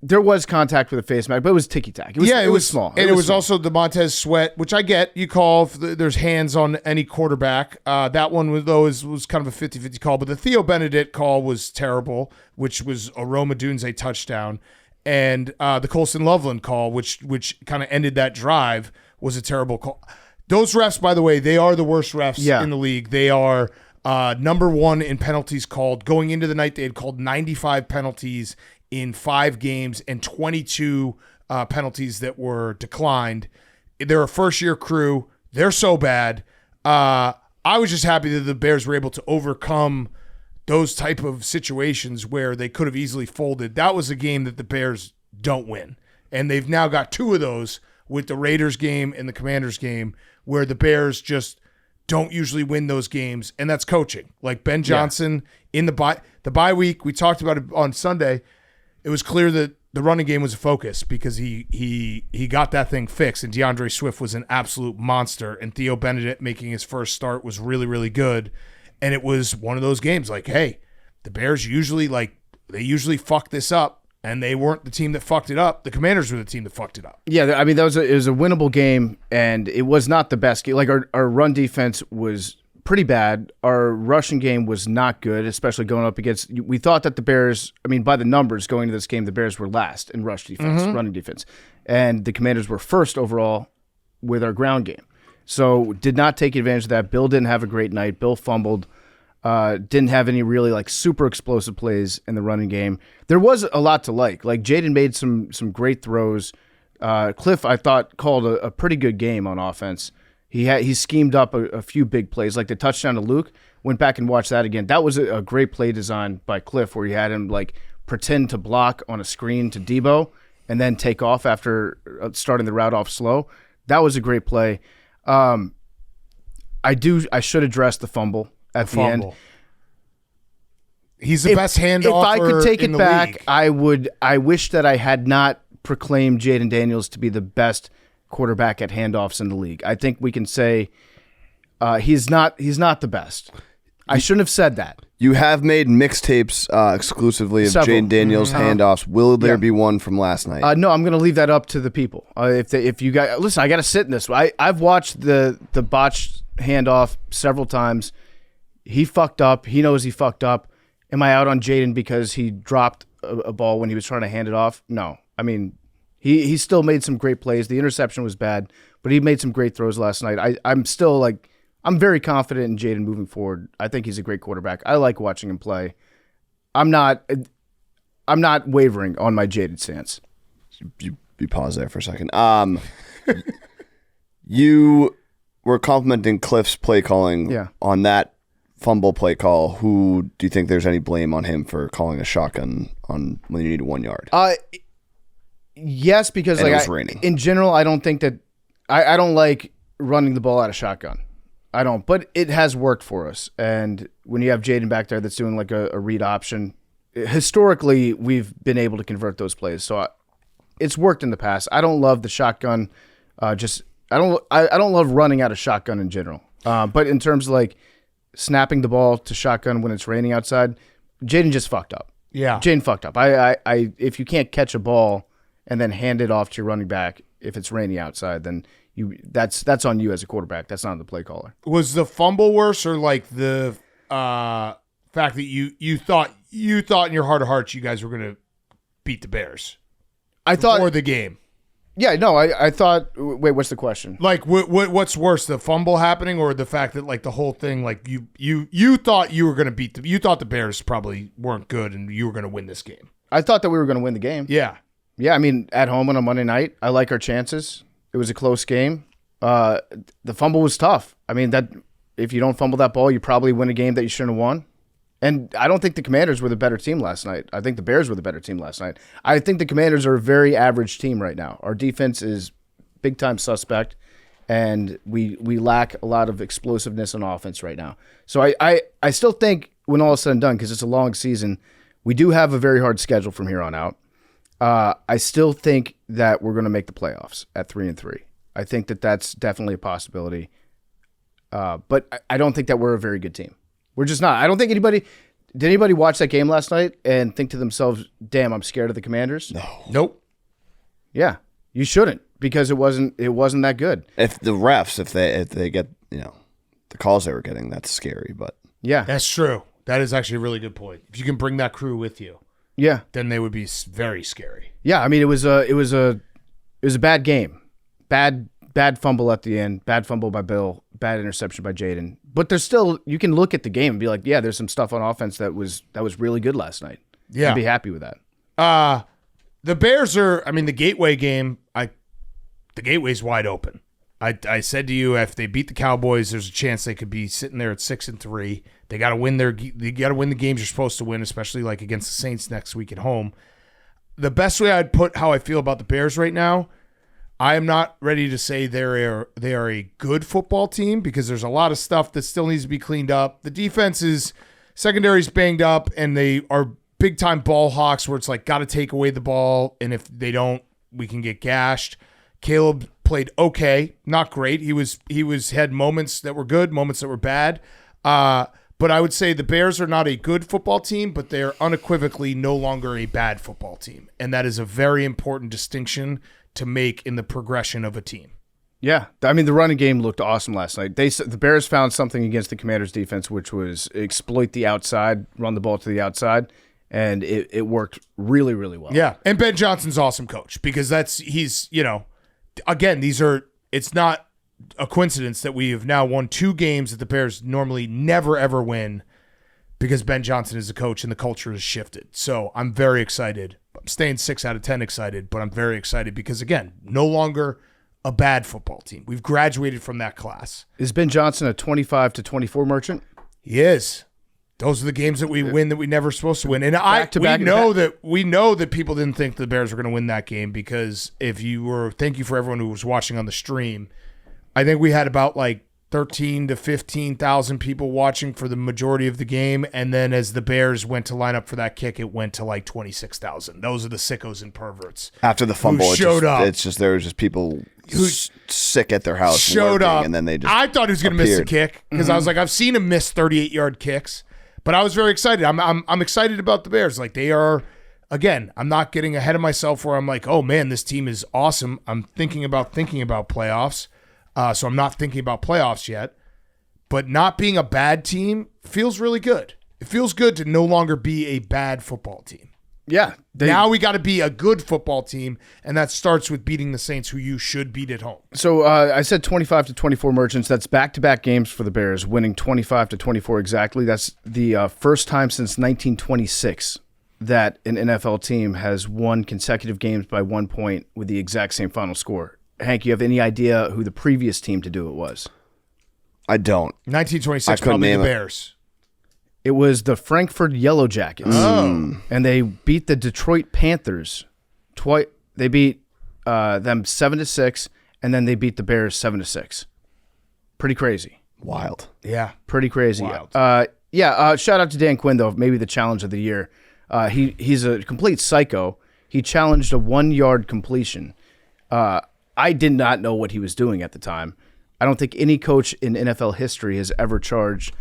there was contact with the face mask, but it was ticky-tack. It was small. And it was also the Montez Sweat, which I get. You call if there's hands on any quarterback. That one, was kind of a 50-50 call, but the Theo Benedict call was terrible, which was a Roma Dunze touchdown. And the Colson Loveland call, which kind of ended that drive, was a terrible call. Those refs, by the way, they are the worst refs in the league. They are number one in penalties called. Going into the night, they had called 95 penalties in 5 games and 22 penalties that were declined. They're a first-year crew. They're so bad. I was just happy that the Bears were able to overcome those type of situations where they could have easily folded. That was a game that the Bears don't win. And they've now got 2 of those with the Raiders game and the Commanders game where the Bears just don't usually win those games, and that's coaching. Like Ben Johnson in the bye week, we talked about it on Sunday. It was clear that the running game was a focus because he got that thing fixed, and DeAndre Swift was an absolute monster, and Theo Benedict making his first start was really, really good. And it was one of those games like, hey, the Bears usually fuck this up, and they weren't the team that fucked it up. The Commanders were the team that fucked it up. Yeah, I mean, it was a winnable game, and it was not the best game. Like, our run defense was pretty bad. Our rushing game was not good, especially going up against – we thought that the Bears – I mean, by the numbers going into this game, the Bears were last in rush defense, running defense. And the Commanders were first overall with our ground game. So did not take advantage of that. Bill didn't have a great night. Bill fumbled. Didn't have any really like super explosive plays in the running game. There was a lot to like. Like Jayden made some great throws. Cliff, I thought, called a pretty good game on offense. He schemed up a few big plays, like the touchdown to Luke. Went back and watched that again. That was a great play design by Cliff, where he had him like pretend to block on a screen to Debo and then take off after starting the route off slow. That was a great play. I should address the fumble at the end. He's the best handoff. If I could take it back, league. I would. I wish that I had not proclaimed Jayden Daniels to be the best quarterback at handoffs in the league. I think we can say he's not the best. I shouldn't have said that. You have made mixtapes exclusively of Jayden Daniels handoffs. Will there be one from last night? No, I'm going to leave that up to the people. If you guys listen, I got to sit in this. I've watched the botched handoff several times. He fucked up. He knows he fucked up. Am I out on Jayden because he dropped a ball when he was trying to hand it off? No. I mean, he still made some great plays. The interception was bad, but he made some great throws last night. I'm still like, I'm very confident in Jayden moving forward. I think he's a great quarterback. I like watching him play. I'm not wavering on my Jayden stance. You pause there for a second. You were complimenting Cliff's play calling on that fumble play call. Who do you think there's any blame on him for calling a shotgun on when you need 1 yard? Yes, because and like it was raining. In general, I don't think that I don't like running the ball out of shotgun. I don't, but it has worked for us. And when you have Jayden back there that's doing like a read option, historically we've been able to convert those plays. So it's worked in the past. I don't love the shotgun. I don't love running out of shotgun in general. But in terms of like snapping the ball to shotgun when it's raining outside, Jayden just fucked up. Yeah, Jayden fucked up. I if you can't catch a ball and then hand it off to your running back if it's raining outside, then that's on you as a quarterback. That's not on the play caller. Was the fumble worse, or like the fact that you thought in your heart of hearts you guys were going to beat the Bears? I thought before the game. Yeah, no, I thought. Wait, what's the question? Like, what's worse, the fumble happening, or the fact that like the whole thing, like you thought you were going to beat you thought the Bears probably weren't good, and you were going to win this game. I thought that we were going to win the game. Yeah. I mean, at home on a Monday night, I like our chances. It was a close game. The fumble was tough. I mean, that if you don't fumble that ball, you probably win a game that you shouldn't have won. And I don't think the Commanders were the better team last night. I think the Bears were the better team last night. I think the Commanders are a very average team right now. Our defense is big-time suspect, and we lack a lot of explosiveness on offense right now. So I still think when all is said and done, because it's a long season, we do have a very hard schedule from here on out. I still think that we're going to make the playoffs at 3-3. I think that that's definitely a possibility. But I don't think that we're a very good team. We're just not. I don't think anybody – did anybody watch that game last night and think to themselves, damn, I'm scared of the Commanders? No. Nope. Yeah, you shouldn't because it wasn't that good. If the refs, if they get, the calls they were getting, that's scary. But yeah, that's true. That is actually a really good point. If you can bring that crew with you, yeah, then they would be very scary. Yeah, I mean it was a bad game, bad fumble at the end, bad fumble by Bill, bad interception by Jayden. But there's still, you can look at the game and be like, yeah, there's some stuff on offense that was really good last night. Yeah, I'd be happy with that. The Bears are, the Gateway game, the Gateway's wide open. I said to you, if they beat the Cowboys, there's a chance they could be sitting there at 6-3. They got to win the games you're supposed to win, especially like against the Saints next week at home. The best way I'd put how I feel about the Bears right now, I am not ready to say they are a good football team because there's a lot of stuff that still needs to be cleaned up. The defense secondary's banged up, and they are big-time ball hawks where it's like got to take away the ball, and if they don't, we can get gashed. Caleb played okay, not great. He had moments that were good, moments that were bad. But I would say the Bears are not a good football team, but they're unequivocally no longer a bad football team, and that is a very important distinction to make in the progression of a team. Yeah, I mean the running game looked awesome last night. The Bears found something against the Commanders' defense, which was exploit the outside, run the ball to the outside. And it worked really, really well. Yeah, and Ben Johnson's awesome coach because again, it's not a coincidence that we have now won 2 games that the Bears normally never, ever win because Ben Johnson is the coach and the culture has shifted. So I'm very excited. I'm staying 6 out of 10 excited, but I'm very excited because, again, no longer a bad football team. We've graduated from that class. Is Ben Johnson a 25-24 merchant? He is. Those are the games that we win that we never supposed to win. And we know that people didn't think the Bears were going to win that game because thank you for everyone who was watching on the stream. I think we had about like 13 to 15,000 people watching for the majority of the game. And then as the Bears went to line up for that kick, it went to like 26,000. Those are the sickos and perverts. After the fumble, up. There was just people sick at their house. Showed up. And then they just I thought he was going to miss the kick because I was like, I've seen him miss 38-yard kicks. But I was very excited. I'm excited about the Bears. Like they are, again, I'm not getting ahead of myself where I'm like, oh man, this team is awesome. I'm thinking about playoffs. So I'm not thinking about playoffs yet. But not being a bad team feels really good. It feels good to no longer be a bad football team. Yeah. Now we got to be a good football team, and that starts with beating the Saints, who you should beat at home. So I said 25-24 merchants. That's back-to-back games for the Bears, winning 25-24 exactly. That's the first time since 1926 that an NFL team has won consecutive games by 1 point with the exact same final score. Hank, you have any idea who the previous team to do it was? I don't. 1926, probably the Bears. It was the Frankfurt Yellow Jackets. Oh. And they beat the Detroit Panthers twice. They beat them 7-6, and then they beat the Bears 7-6. Pretty crazy. Wild. Yeah. Pretty crazy. Wild. Shout out to Dan Quinn, though, maybe the challenge of the year. He's a complete psycho. He challenged a 1-yard completion. I did not know what he was doing at the time. I don't think any coach in NFL history has ever charged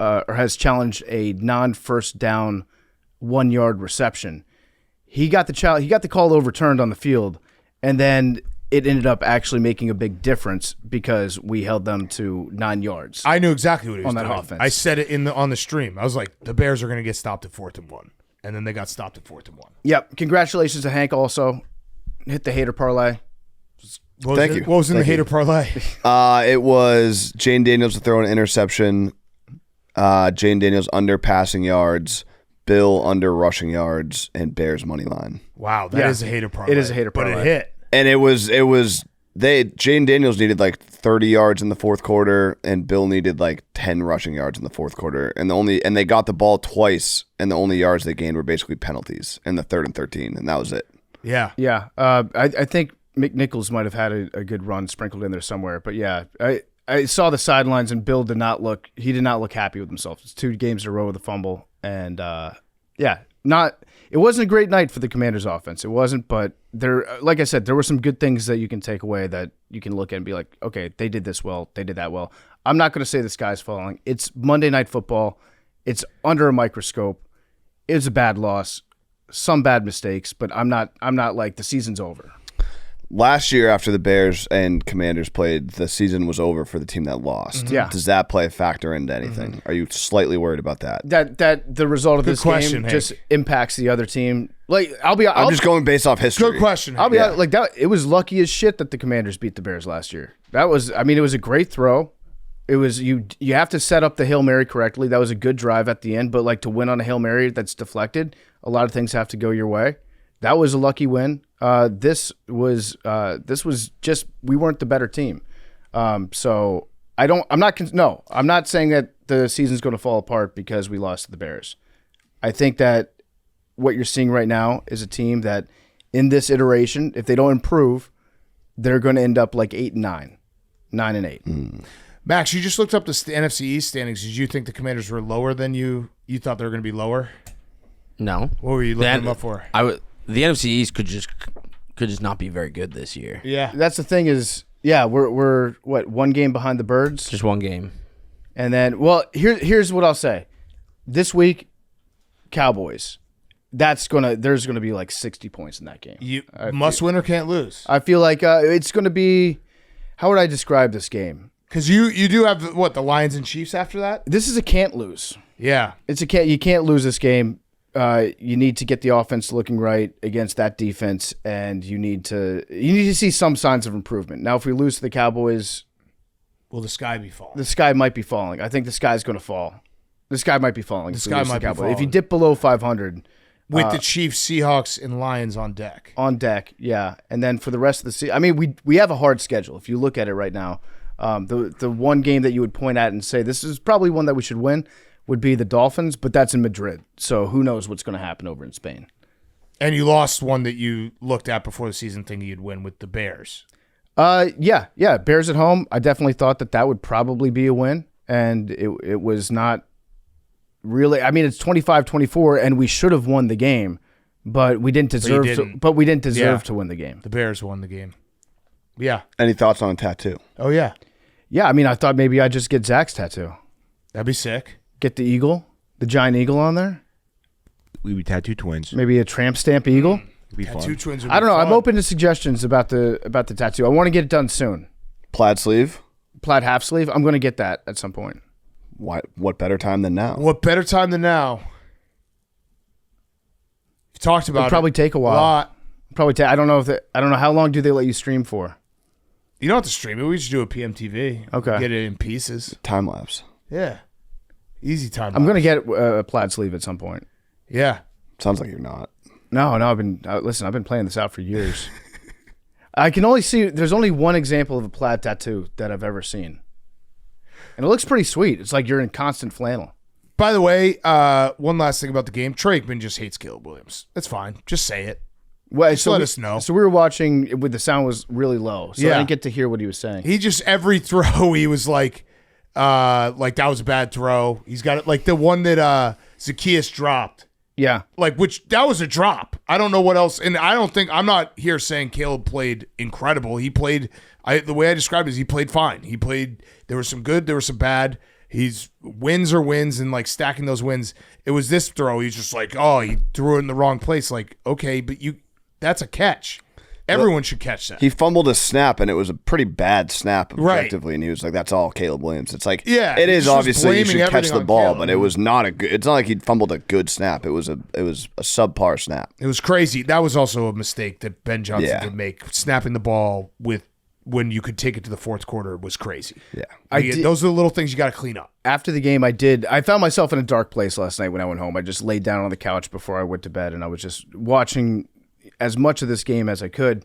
or has challenged a non-first down 1-yard reception. He got the call overturned on the field, and then it ended up actually making a big difference because we held them to 9 yards. I knew exactly what he was on that doing. offense. I said it on the stream. I was like, the Bears are going to get stopped at 4th and 1, and then they got stopped at 4th and 1. Yep. Congratulations to Hank. Also, hit the hater parlay. Thank you. What was in the hater parlay? It was Jayden Daniels to throw an interception. Jayden Daniels under passing yards, Bill under rushing yards, and Bears money line. Wow, that is a hater parlay. It is a hater parlay. But it hit. And Jayden Daniels needed like 30 yards in the fourth quarter, and Bill needed like 10 rushing yards in the fourth quarter. And they got the ball twice, and the only yards they gained were basically penalties in the 3rd and 13, and that was it. Yeah. Yeah. I think McNichols might have had a good run sprinkled in there somewhere. But yeah, I saw the sidelines, and Bill did not look happy with himself. It's 2 games in a row with a fumble. And it wasn't a great night for the Commanders offense. It wasn't, but like I said, there were some good things that you can take away that you can look at and be like, okay, they did this well, they did that well. I'm not going to say the sky's falling. It's Monday Night Football. It's under a microscope. It was a bad loss, some bad mistakes, but I'm not like the season's over. Last year, after the Bears and Commanders played, the season was over for the team that lost. Yeah. Does that play a factor into anything? Are you slightly worried about that? That the result of Good this question, game Hank. just impacts the other team. Like I'm just going based off history. Good question. I'll be honest, like that. It was lucky as shit that the Commanders beat the Bears last year. It was a great throw. It was you have to set up the Hail Mary correctly. That was a good drive at the end, but like to win on a Hail Mary that's deflected, a lot of things have to go your way. That was a lucky win. This was just we weren't the better team. So I'm not saying that the season's going to fall apart because we lost to the Bears. I think that what you're seeing right now is a team that in this iteration, if they don't improve, they're going to end up like 8-9, 9-8. Max, you just looked up the NFC East standings. Did you think the Commanders were lower than you thought they were going to be lower? No. What were you looking them up for? The NFC East could just not be very good this year. Yeah. That's the thing is, yeah, we're what, one game behind the Birds? Just one game. And then, well, here's what I'll say. This week, Cowboys. There's gonna be like 60 points in that game. You must win or can't lose. I feel like it's gonna be. How would I describe this game? Because you do have the Lions and Chiefs after that. This is a can't lose. Yeah, You can't lose this game. You need to get the offense looking right against that defense, and you need to see some signs of improvement. Now, if we lose to the Cowboys, will the sky be falling? the sky might be falling. I think the sky's going to fall. The sky might be falling. The sky might be falling. If you dip below 500, with the Chiefs, Seahawks, and Lions on deck. on deck, yeah. And then for the rest of the season, I mean, we have a hard schedule. If you look at it right now, the one game that you would point at and say this is probably one that we should win would be the Dolphins, but that's in Madrid. So who knows what's going to happen over in Spain. And you lost one that you looked at before the season thinking you'd win with the Bears. Yeah. Bears at home. I definitely thought that would probably be a win, and it was not really. I mean, it's 25-24, and we should have won the game, but we didn't deserve to win the game. The Bears won the game. Yeah. Any thoughts on a tattoo? Oh, yeah. Yeah, I mean, I thought maybe I'd just get Zach's tattoo. That'd be sick. Get the eagle, the giant eagle on there. We be tattoo twins. Maybe a tramp stamp eagle. It'd be Tattoo fun. twins would be I don't know. fun. I'm open to suggestions about the tattoo. I want to get it done soon. Plaid sleeve? Plaid half sleeve. I'm going to get that at some point. What better time than now? What better time than now? You've talked about It'll probably take a while. I don't know how long do they let you stream for? You don't have to stream it. We just do a PMTV. Okay. Get it in pieces. Time lapse. Yeah. Easy time. I'm going to get a plaid sleeve at some point. Yeah. Sounds like you're not. No, I've been playing this out for years. I can only see, there's only one example of a plaid tattoo that I've ever seen. And it looks pretty sweet. It's like you're in constant flannel. By the way, one last thing about the game. Troy Aikman just hates Caleb Williams. That's fine. Just say it. Well, Just let us know. So we were watching with the sound was really low. So I Yeah. didn't get to hear what he was saying. He just, every throw, he was like that was a bad throw. He's got it like the one that Zacchaeus dropped. Yeah. Like, which that was a drop. I don't know what else. And I'm not here saying Caleb played incredible. He played, the way I described it is he played fine. There was some good, there was some bad. He's wins are wins and like stacking those wins. It was this throw. He's just like, oh, he threw it in the wrong place. Like, okay, but that's a catch. Everyone should catch that. He fumbled a snap, and it was a pretty bad snap objectively, Right. And he was like, that's all Caleb Williams. It's like, Yeah, it he's is just obviously you blaming should catch everything the on ball, Caleb. but it was not it's not like he fumbled a good snap. It was a subpar snap. It was crazy. That was also a mistake that Ben Johnson did make. Snapping the ball when you could take it to the fourth quarter was crazy. Yeah. Those are the little things you got to clean up. After the game, I found myself in a dark place last night when I went home. I just laid down on the couch before I went to bed, and I was just watching as much of this game as I could,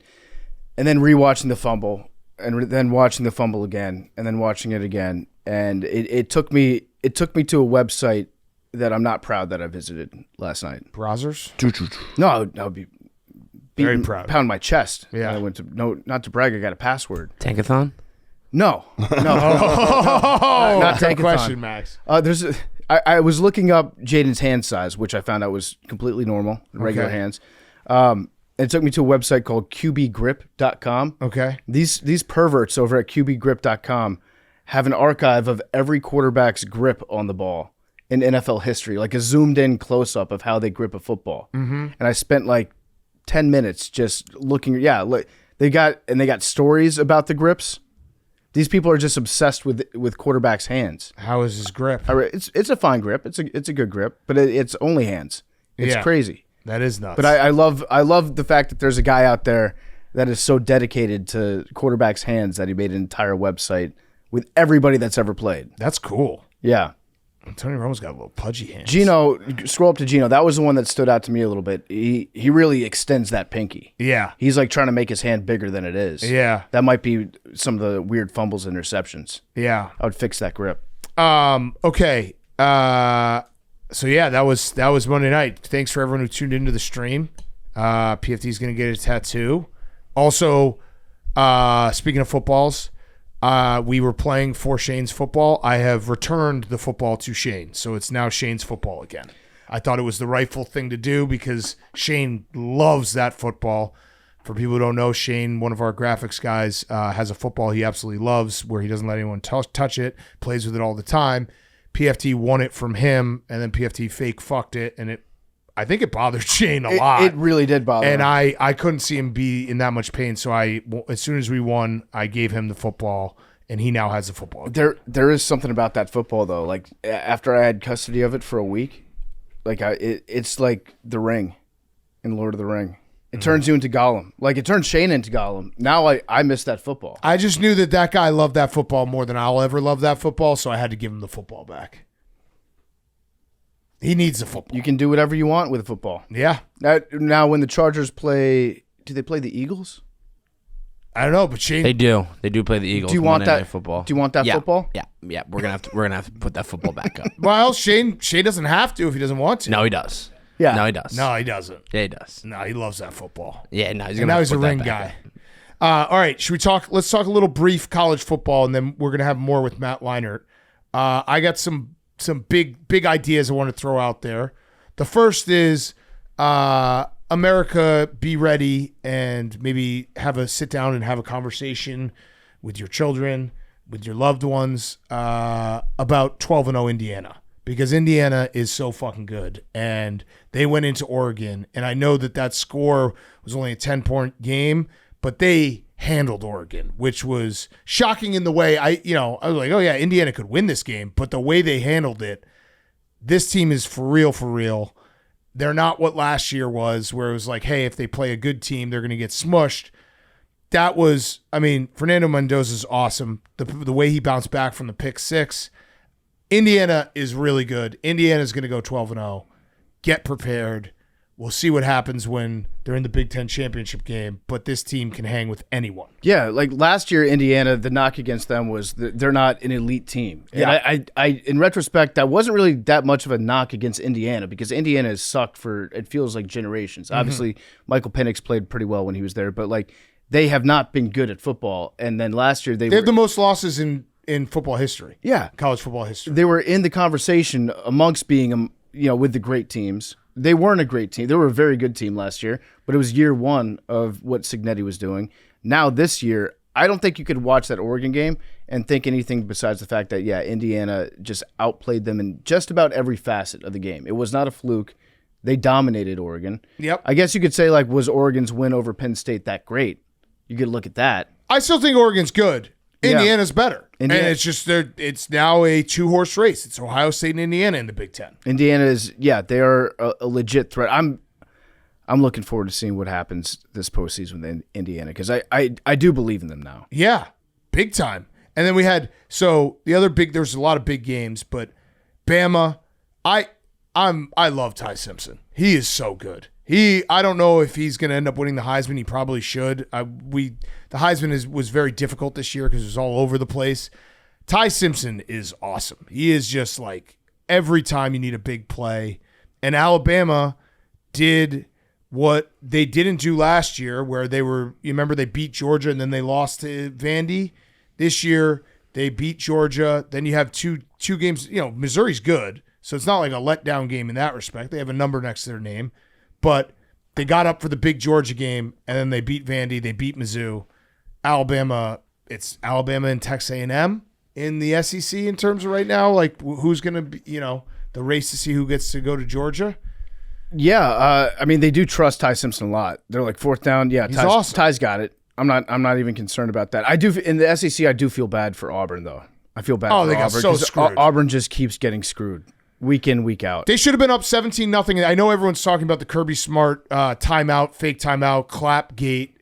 and then rewatching the fumble, and then watching the fumble again, and then watching it again. And it took me to a website that I'm not proud that I visited last night. Browsers? No, I would be Very beating, proud. pound my chest. Yeah. I went to not to brag. I got a password. Tankathon? No, Oh, not good Tankathon. question, Max. I was looking up Jayden's hand size, which I found out was completely normal, regular hands. It took me to a website called qbgrip.com. Okay. These perverts over at qbgrip.com have an archive of every quarterback's grip on the ball in NFL history, like a zoomed in close up of how they grip a football. Mm-hmm. And I spent like 10 minutes just looking. Yeah, they got stories about the grips. These people are just obsessed with quarterbacks' hands. How is his grip? It's a fine grip. It's a good grip, but it's only hands. It's crazy. That is nuts. But I love the fact that there's a guy out there that is so dedicated to quarterbacks' hands that he made an entire website with everybody that's ever played. That's cool. Yeah. Tony Romo's got a little pudgy hands. Gino, scroll up to Gino. That was the one that stood out to me a little bit. He really extends that pinky. Yeah. He's like trying to make his hand bigger than it is. Yeah. That might be some of the weird fumbles, interceptions. Yeah. I would fix that grip. Okay. So yeah, that was Monday night. Thanks for everyone who tuned into the stream. PFT is going to get a tattoo. Also, speaking of footballs, we were playing for Shane's football. I have returned the football to Shane, so it's now Shane's football again. I thought it was the rightful thing to do because Shane loves that football. For people who don't know, Shane, one of our graphics guys, has a football he absolutely loves where he doesn't let anyone touch it, plays with it all the time. PFT won it from him, and then PFT fake fucked it, and I think it bothered Shane a lot. It really did bother him. And I couldn't see him be in that much pain, so as soon as we won, I gave him the football, and he now has the football. There is something about that football, though. Like, after I had custody of it for a week, like it's like the ring in Lord of the Ring. It turns you into Gollum. Like, it turns Shane into Gollum. Now I miss that football. I just knew that guy loved that football more than I'll ever love that football, so I had to give him the football back. He needs the football. You can do whatever you want with a football. Yeah. Now when the Chargers play, do they play the Eagles? I don't know, but Shane. They do. They do play the Eagles. Do you want that football? Do you want that football? Yeah. We're gonna have to put that football back up. Well, Shane doesn't have to if he doesn't want to. No, he does. Yeah. No, he does. No, he doesn't. Yeah, he does. No, he loves that football. Yeah, no, he's and gonna. Now he's a ring guy. All right, should we talk? Let's talk a little brief college football, and then we're gonna have more with Matt Leinart. I got some big ideas I want to throw out there. The first is America, be ready and maybe have a sit down and have a conversation with your children, with your loved ones about 12-0 Indiana. Because Indiana is so fucking good, and they went into Oregon, and I know that score was only a 10-point game, but they handled Oregon, which was shocking in the way I was like, oh yeah, Indiana could win this game, but the way they handled it, this team is for real. They're not what last year was, where it was like, hey, if they play a good team, they're going to get smushed. That was, Fernando Mendoza's awesome. The way he bounced back from the pick six. Indiana is really good. Indiana's going to go 12-0. Get prepared. We'll see what happens when they're in the Big Ten championship game, but this team can hang with anyone. Yeah, like last year, Indiana, the knock against them was they're not an elite team. Yeah. And I in retrospect, that wasn't really that much of a knock against Indiana because Indiana has sucked for, it feels like, generations. Mm-hmm. Obviously, Michael Penix played pretty well when he was there, but like they have not been good at football. And then last year, they have the most losses in football history. Yeah. College football history. They were in the conversation amongst being, with the great teams. They weren't a great team. They were a very good team last year, but it was year one of what Cignetti was doing. Now this year, I don't think you could watch that Oregon game and think anything besides the fact that, Indiana just outplayed them in just about every facet of the game. It was not a fluke. They dominated Oregon. Yep. I guess you could say, like, was Oregon's win over Penn State that great? You could look at that. I still think Oregon's good. Indiana's better. And it's just it's now a two-horse race. It's Ohio State and Indiana in the Big Ten. Indiana is, they are a legit threat. I'm looking forward to seeing what happens this postseason with Indiana because I do believe in them now. Yeah, big time. And then we had there's a lot of big games, but Bama, I love Ty Simpson. He is so good. I don't know if he's going to end up winning the Heisman. He probably should. The Heisman was very difficult this year because it was all over the place. Ty Simpson is awesome. He is just like every time you need a big play. And Alabama did what they didn't do last year where you remember they beat Georgia and then they lost to Vandy. This year they beat Georgia. Then you have two games. Missouri's good. So it's not like a letdown game in that respect. They have a number next to their name. But they got up for the big Georgia game, and then they beat Vandy. They beat Mizzou. Alabama, it's Alabama and Texas A&M in the SEC in terms of right now. Like, who's going to be, the race to see who gets to go to Georgia? Yeah, I mean, they do trust Ty Simpson a lot. They're like, fourth down. Yeah, He's awesome. Ty's got it. I'm not even concerned about that. I do in the SEC. I do feel bad for Auburn though. I feel bad. For they Auburn got so screwed. Auburn just keeps getting screwed week in, week out. They should have been up 17-0. I know everyone's talking about the Kirby Smart timeout, fake timeout, clap gate.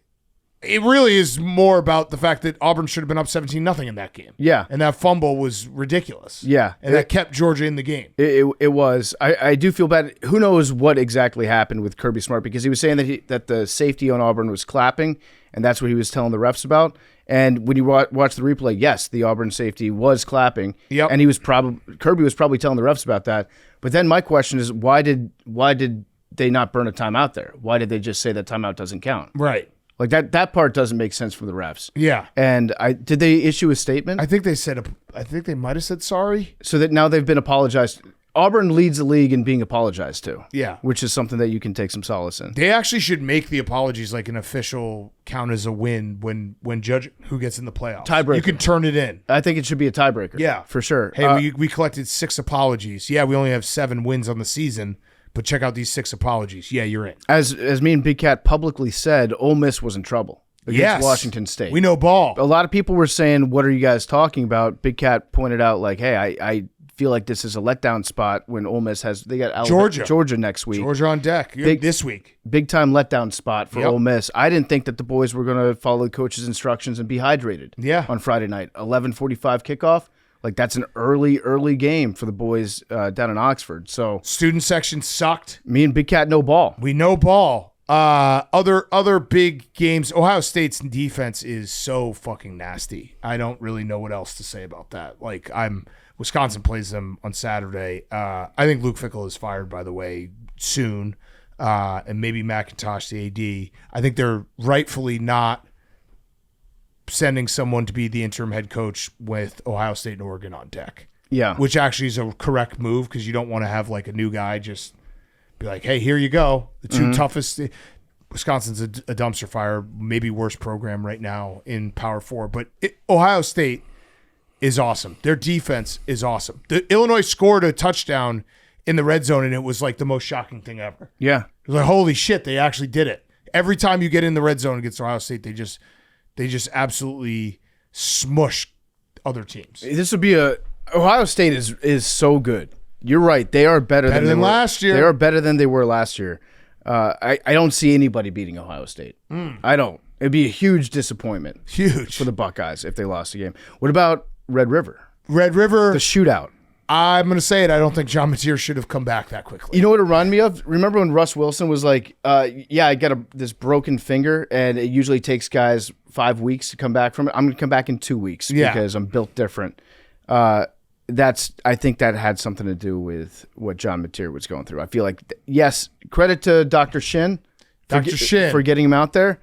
It really is more about the fact that Auburn should have been up 17-0 in that game. Yeah. And that fumble was ridiculous. Yeah. And that kept Georgia in the game. It was. I do feel bad. Who knows what exactly happened with Kirby Smart, because he was saying that the safety on Auburn was clapping, and that's what he was telling the refs about. And when you watch the replay, yes, the Auburn safety was clapping. Yep. And Kirby was probably telling the refs about that. But then my question is, why did they not burn a timeout there? Why did they just say that timeout doesn't count? Right. Like that part doesn't make sense from the refs. Yeah. And did they issue a statement? I think they might have said sorry. So that now they've been apologized. Auburn leads the league in being apologized to. Yeah. Which is something that you can take some solace in. They actually should make the apologies like an official count as a win when judge who gets in the playoffs. Tiebreaker. You can turn it in. I think it should be a tiebreaker. Yeah. For sure. Hey, we collected 6 apologies. Yeah, we only have 7 wins on the season, but check out these 6 apologies. Yeah, you're in. As me and Big Cat publicly said, Ole Miss was in trouble against Yes. Washington State. We know ball. A lot of people were saying, what are you guys talking about? Big Cat pointed out, like, hey, I feel like this is a letdown spot when Ole Miss they got Georgia next week. Georgia on deck this week. Big time letdown spot for Yep. Ole Miss. I didn't think that the boys were going to follow the coach's instructions and be hydrated. Yeah. On Friday night, 11:45 kickoff. Like, that's an early game for the boys down in Oxford. So Student section sucked. me and Big Cat no ball. We know ball. Other big games. Ohio State's defense is so fucking nasty. I don't really know what else to say about that. Like, Wisconsin plays them on Saturday. I think Luke Fickell is fired, by the way, soon, and maybe McIntosh, the AD. I think they're rightfully not sending someone to be the interim head coach with Ohio State and Oregon on deck. Yeah. Which actually is a correct move, because you don't want to have like a new guy just be like, hey, here you go. The 2 toughest. Wisconsin's a dumpster fire, maybe worst program right now in Power 4. But Ohio State is awesome. Their defense is awesome. Illinois scored a touchdown in the red zone, and it was like the most shocking thing ever. Yeah. It was like, holy shit, they actually did it. Every time you get in the red zone against Ohio State, they just absolutely smush other teams. This would be Ohio State is so good. You're right. They are better than last year. They are better than they were last year. I don't see anybody beating Ohio State. I don't. It'd be a huge disappointment. Huge. For the Buckeyes if they lost the game. What about Red River? Red River. The shootout. I'm going to say it. I don't think John Mateer should have come back that quickly. You know what it reminded me of? Remember when Russ Wilson was like, yeah, I got this broken finger, and it usually takes guys 5 weeks to come back from it. I'm going to come back in 2 weeks because I'm built different. I think that had something to do with what John Mateer was going through. I feel like, yes, credit to Dr. Shin for getting him out there,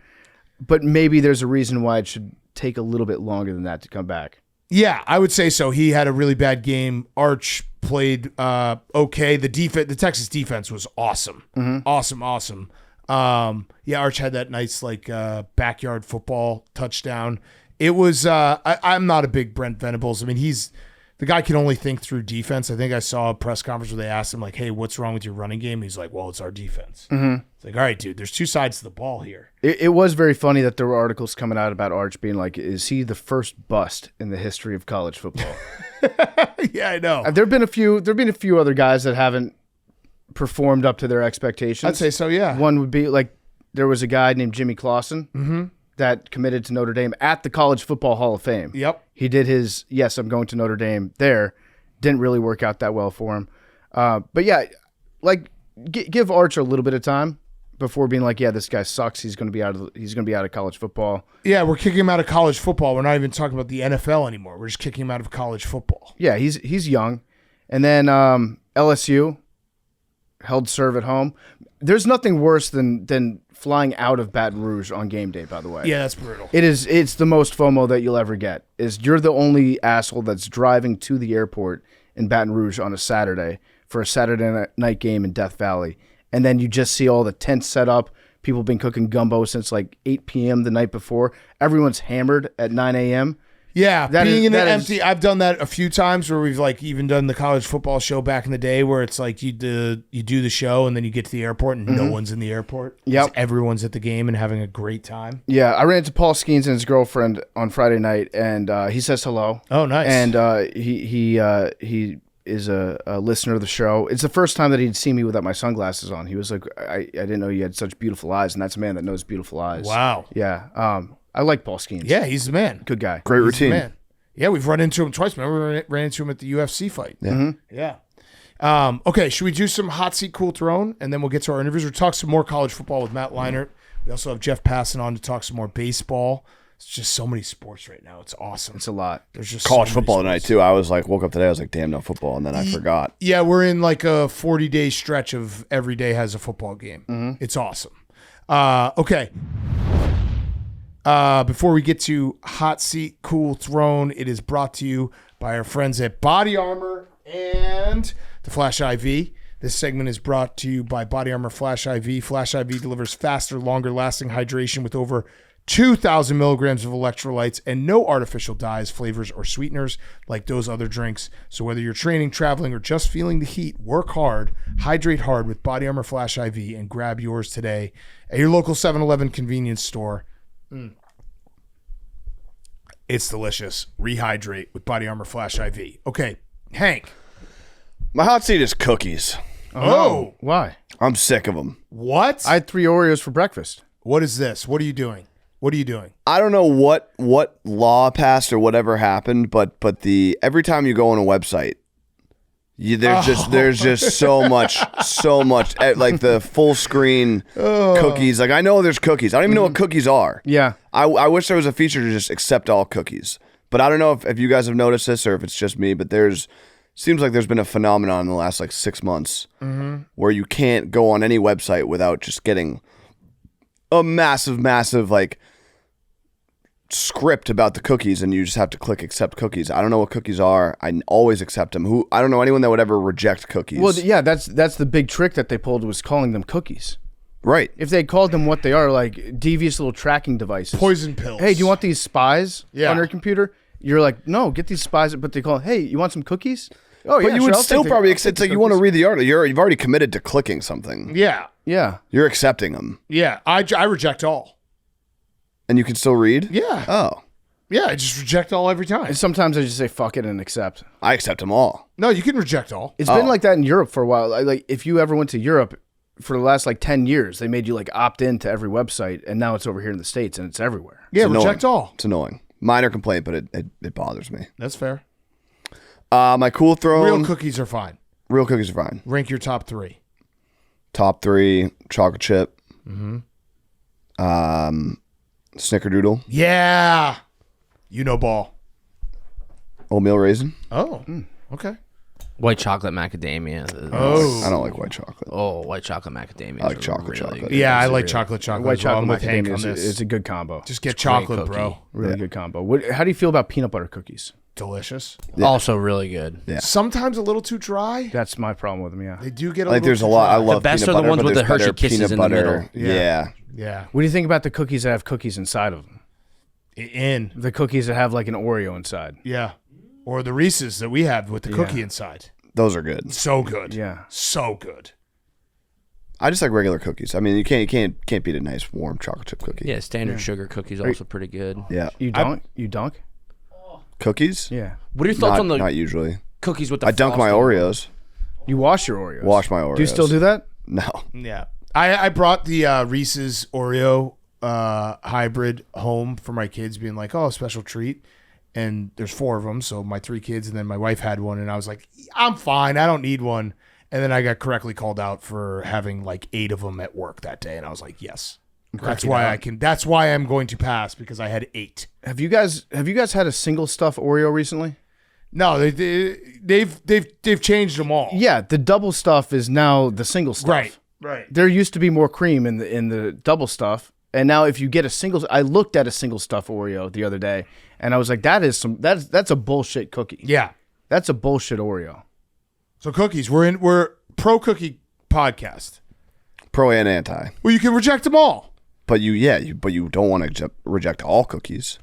but maybe there's a reason why it should take a little bit longer than that to come back. Yeah, I would say so. He had a really bad game. Arch played okay. The Texas defense was awesome. Awesome. Arch had that nice backyard football touchdown. It was I'm not a big Brent Venables. I mean, the guy can only think through defense. I think I saw a press conference where they asked him, like, hey, what's wrong with your running game? He's like, well, it's our defense. It's like, all right, dude, there's 2 sides to the ball here. It was very funny that there were articles coming out about Arch being like, is he the first bust in the history of college football? Yeah, I know. There've been a few other guys that haven't performed up to their expectations. I'd say so, yeah. One would be like, there was a guy named Jimmy Clausen that committed to Notre Dame at the College Football Hall of Fame. Yep. He did his, yes, I'm going to Notre Dame there. Didn't really work out that well for him. But yeah, like give Arch a little bit of time before being like, yeah, this guy sucks. He's going to be out of college football. Yeah, we're kicking him out of college football. We're not even talking about the NFL anymore. We're just kicking him out of college football. Yeah, he's young. And then LSU held serve at home. There's nothing worse than flying out of Baton Rouge on game day, by the way. Yeah, that's brutal. It's the most FOMO that you'll ever get. Is you're the only asshole that's driving to the airport in Baton Rouge on a Saturday for a Saturday night game in Death Valley. And then you just see all the tents set up. People have been cooking gumbo since like 8 p.m. the night before. Everyone's hammered at 9 a.m. Yeah, being in an empty. I've done that a few times where we've like even done the college football show back in the day where it's like you do the show and then you get to the airport and no one's in the airport. Yep. Everyone's at the game and having a great time. Yeah, I ran into Paul Skeens and his girlfriend on Friday night, and he says hello. Oh, nice. And he is a listener of the show. It's the first time that he'd seen me without my sunglasses on. He was like, I didn't know you had such beautiful eyes, and that's a man that knows beautiful eyes. Wow. Yeah. I like Paul Skeens. Yeah, he's the man. Good guy. Great He's the routine. man. Yeah, we've run into him twice. Remember, we ran into him at the UFC fight. Yeah. Yeah. Okay, should we do some hot seat, cool throne, and then we'll get to our interviews. We'll talk some more college football with Matt Leinart. We also have Jeff Passan on to talk some more baseball. It's just so many sports right now. It's awesome. It's a lot. There's just College so many football tonight sports. too. I was like, woke up today. I was like, damn, no football, and then I forgot. Yeah, we're in like a 40-day stretch of every day has a football game. It's awesome. Okay. Before we get to hot seat, cool throne, it is brought to you by our friends at Body Armor and the Flash IV. This segment is brought to you by Body Armor Flash IV. Flash IV delivers faster, longer lasting hydration with over 2,000 milligrams of electrolytes and no artificial dyes, flavors, or sweeteners like those other drinks. So whether you're training, traveling, or just feeling the heat, work hard, hydrate hard with Body Armor Flash IV and grab yours today at your local 7-Eleven convenience store. It's delicious. Rehydrate with Body Armor Flash IV. Okay, Hank. My hot seat is cookies. Oh. Why? I'm sick of them. What? I had 3 Oreos for breakfast. What is this? What are you doing? What are you doing? I don't know what law passed or whatever happened, but every time you go on a website, there's just so much like the full screen cookies. Like I know there's cookies. I don't even know what cookies are. Yeah. I wish there was a feature to just accept all cookies. But I don't know if you guys have noticed this or if it's just me, but seems like there's been a phenomenon in the last like 6 months where you can't go on any website without just getting a massive like script about the cookies, and you just have to click accept cookies. I don't know what cookies are. I always accept them. I don't know anyone that would ever reject cookies. Well, yeah, that's the big trick that they pulled was calling them cookies. Right. If they called them what they are, like devious little tracking devices. Poison pills. Hey, do you want these spies Yeah. on your computer? You're like, no, get these spies. But they call, hey, you want some cookies? Oh, yeah, But you sure, would I'll still take probably I'll accept. take Like the you want to cookies. read the article. You've already committed to clicking something. Yeah. Yeah. You're accepting them, Yeah. I reject all. and you can still read. Yeah. Oh, Yeah. I just reject all every time. And sometimes I just say fuck it and accept. I accept them all. No, you can reject all. It's been like that in Europe for a while. Like if you ever went to Europe for the last like 10 years, they made you like opt in to every website, and now it's over here in the States and it's everywhere. Yeah, It's reject annoying. all. It's annoying. Minor complaint, but it bothers me. That's fair. My cool throne. Real cookies are fine. Real cookies are fine. Rank your top 3. Top 3: chocolate chip. Snickerdoodle. Yeah. You know ball. Oatmeal raisin. Oh. Okay. White chocolate macadamia. Oh. I don't like white chocolate. White chocolate macadamia. I like chocolate chocolate. Yeah, I like chocolate chocolate. White as well. I'm chocolate with Hank on macadamia this. is a good combo. Just get It's a great chocolate, bro. cookie. Really good combo. How do you feel about peanut butter cookies? Delicious. Also really good. Yeah. Sometimes a little too dry. That's my problem with them, yeah. They do get a Like little there's a too lot. I dry. love best peanut are the butter, ones but with the there's Hershey better Kisses peanut in the butter. middle. Yeah. Yeah. What do you think about the cookies that have cookies inside of them? In. The cookies that have like an Oreo inside. Yeah. Or the Reese's that we have with the cookie inside. Those are good. So good. Yeah. So good. I just like regular cookies. I mean, you can't beat a nice warm chocolate chip cookie. Yeah, standard sugar cookies also pretty good. Yeah. You dunk? Cookies? Yeah. What are your thoughts on the Not usually. cookies with the I dunk my frosting? Oreos. You wash your Oreos. Wash my Oreos. Do you still do that? No. Yeah. I brought the Reese's Oreo hybrid home for my kids, being like, oh, special treat. And there's 4 of them. So my 3 kids, and then my wife had one. And I was like, I'm fine. I don't need one. And then I got correctly called out for having like 8 of them at work that day. And I was like, yes. That's why I'm going to pass, because I had 8. Have you guys had a single stuff Oreo recently? No, they've changed them all. Yeah, the double stuff is now the single stuff. Right. There used to be more cream in the double stuff, and now if you get a single, I looked at a single stuff Oreo the other day, and I was like, that's a bullshit cookie. Yeah. That's a bullshit Oreo. So cookies, we're pro cookie podcast. Pro and anti. Well, you can reject them all. But you don't want to reject all cookies.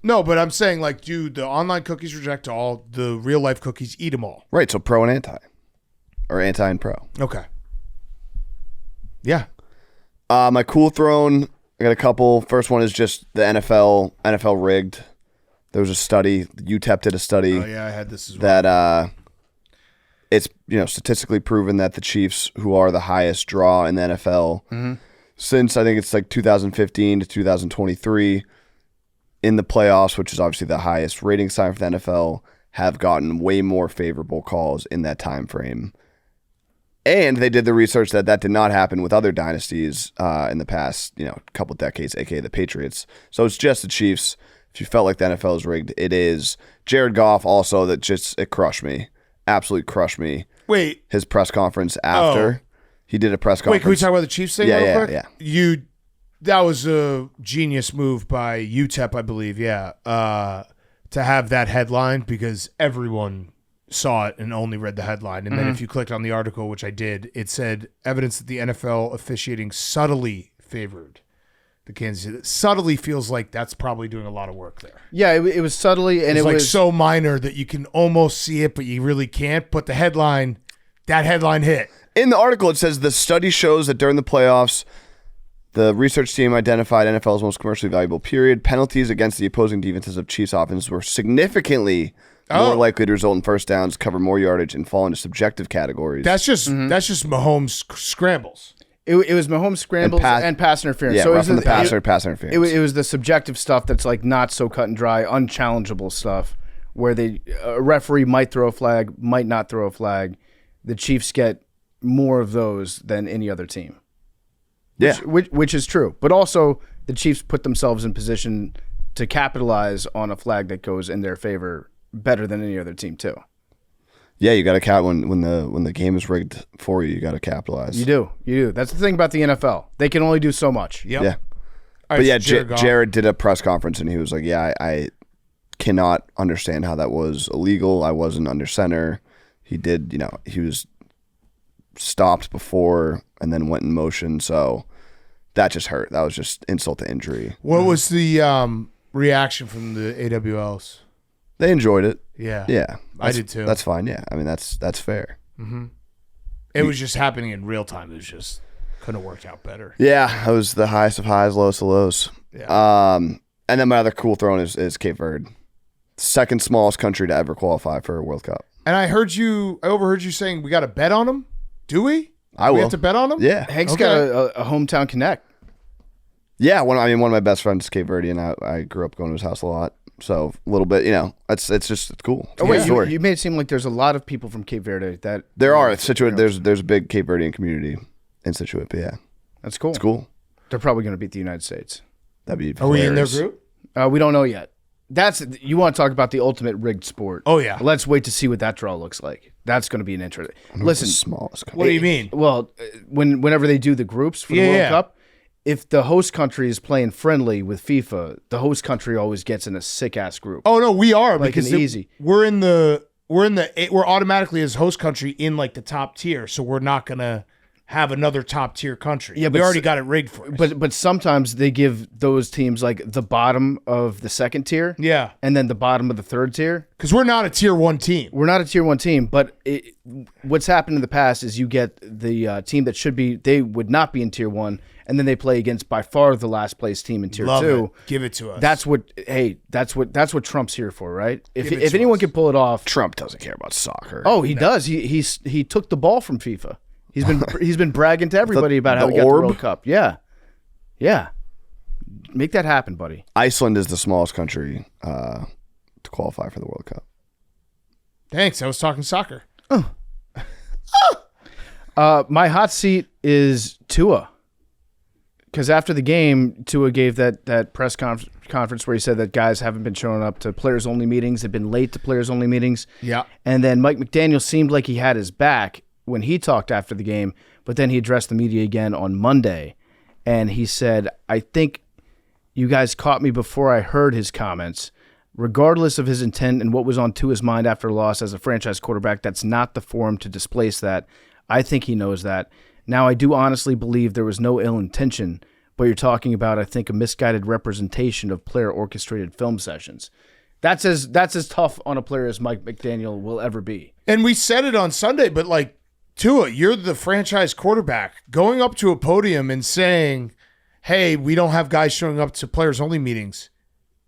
No, but I'm saying, like, do the online cookies reject all? The real life cookies eat them all? Right. So pro and anti, or anti and pro. Okay. Yeah. My cool throne. I got a couple. First one is just the NFL rigged. There was a study. UTEP did a study. Oh yeah, I had this as well. That it's statistically proven that the Chiefs, who are the highest draw in the NFL since I think it's like 2015 to 2023 in the playoffs, which is obviously the highest rating sign for the NFL, have gotten way more favorable calls in that time frame. And they did the research that did not happen with other dynasties in the past, couple decades, aka the Patriots. So it's just the Chiefs. If you felt like the NFL is rigged, it is. Jared Goff also, it crushed me. Absolutely crushed me. Wait. His press conference after. He did a press conference. Wait, can we talk about the Chiefs thing real quick? Yeah. That was a genius move by UTEP, I believe, to have that headline because everyone saw it and only read the headline. And then if you clicked on the article, which I did, it said evidence that the NFL officiating subtly favored the Kansas City. Subtly feels like that's probably doing a lot of work there. Yeah, it was subtly, and it was was so minor that you can almost see it, but you really can't. But that headline hit. In the article, it says the study shows that during the playoffs, the research team identified NFL's most commercially valuable period. Penalties against the opposing defenses of Chiefs offense were significantly more likely to result in first downs, cover more yardage, and fall into subjective categories. That's just Mahomes scrambles. It was Mahomes scrambles and pass interference. Yeah, so roughing the passer, pass interference. It was the subjective stuff that's like not so cut and dry, unchallengeable stuff where a referee might throw a flag, might not throw a flag. The Chiefs get more of those than any other team. Which is true. But also the Chiefs put themselves in position to capitalize on a flag that goes in their favor better than any other team too. Yeah, you got to count when the game is rigged for you. You got to capitalize. You do. That's the thing about the NFL. They can only do so much. Yep. Yeah. But yeah, Jared did a press conference and he was like, "Yeah, I cannot understand how that was illegal. I wasn't under center. He did, he was stopped before and then went in motion. So that just hurt. That was just insult to injury." What was the reaction from the AWLs? They enjoyed it. Yeah. I did too. That's fine. Yeah. I mean, that's fair. Mm-hmm. It was just happening in real time. It was just couldn't have worked out better. Yeah. It was the highest of highs, lowest of lows. Yeah. And then my other cool throne is Cape Verde. Second smallest country to ever qualify for a World Cup. And I overheard you saying we got to bet on them. Do we? I will. We have to bet on them? Yeah. Hank's got a hometown connect. Yeah. One of my best friends is Cape Verde, and I grew up going to his house a lot. So a little bit, it's cool. It's you made it seem like there's a lot of people from Cape Verde that there are. Situate, there's a big Cape Verdean community in Situate, but yeah. That's cool. It's cool. They're probably going to beat the United States. That'd be Are we in their group? We don't know yet. You want to talk about the ultimate rigged sport. Oh, yeah. Let's wait to see what that draw looks like. That's going to be an interesting. Listen, smallest country. What do you mean? Well, whenever they do the groups for the World Cup, if the host country is playing friendly with FIFA, the host country always gets in a sick ass group. Oh no, we are like because we're automatically as host country in like the top tier, so we're not gonna have another top tier country. Yeah, we already got it rigged for us. But sometimes they give those teams like the bottom of the second tier, and then the bottom of the third tier. Because we're not a tier 1 team. We're not a tier 1 team, but what's happened in the past is you get the team that they would not be in tier 1. And then they play against by far the last place team in tier 2. It. Give it to us. That's what Trump's here for, right? If anyone can pull it off, Trump doesn't care about soccer. Oh, he does. He took the ball from FIFA. He's been bragging to everybody about how he got the World Cup. Yeah. Make that happen, buddy. Iceland is the smallest country to qualify for the World Cup. Thanks. I was talking soccer. My hot seat is Tua. Because after the game, Tua gave that press conference where he said that guys haven't been showing up to players-only meetings. They've been late to players-only meetings. Yeah. And then Mike McDaniel seemed like he had his back when he talked after the game, but then he addressed the media again on Monday. And he said, I think you guys caught me before I heard his comments. Regardless of his intent and what was on Tua's mind after a loss as a franchise quarterback, that's not the forum to displace that. I think he knows that. Now, I do honestly believe there was no ill intention, but you're talking about, I think, a misguided representation of player-orchestrated film sessions. That's as tough on a player as Mike McDaniel will ever be. And we said it on Sunday, but like, Tua, you're the franchise quarterback. Going up to a podium and saying, hey, we don't have guys showing up to players-only meetings.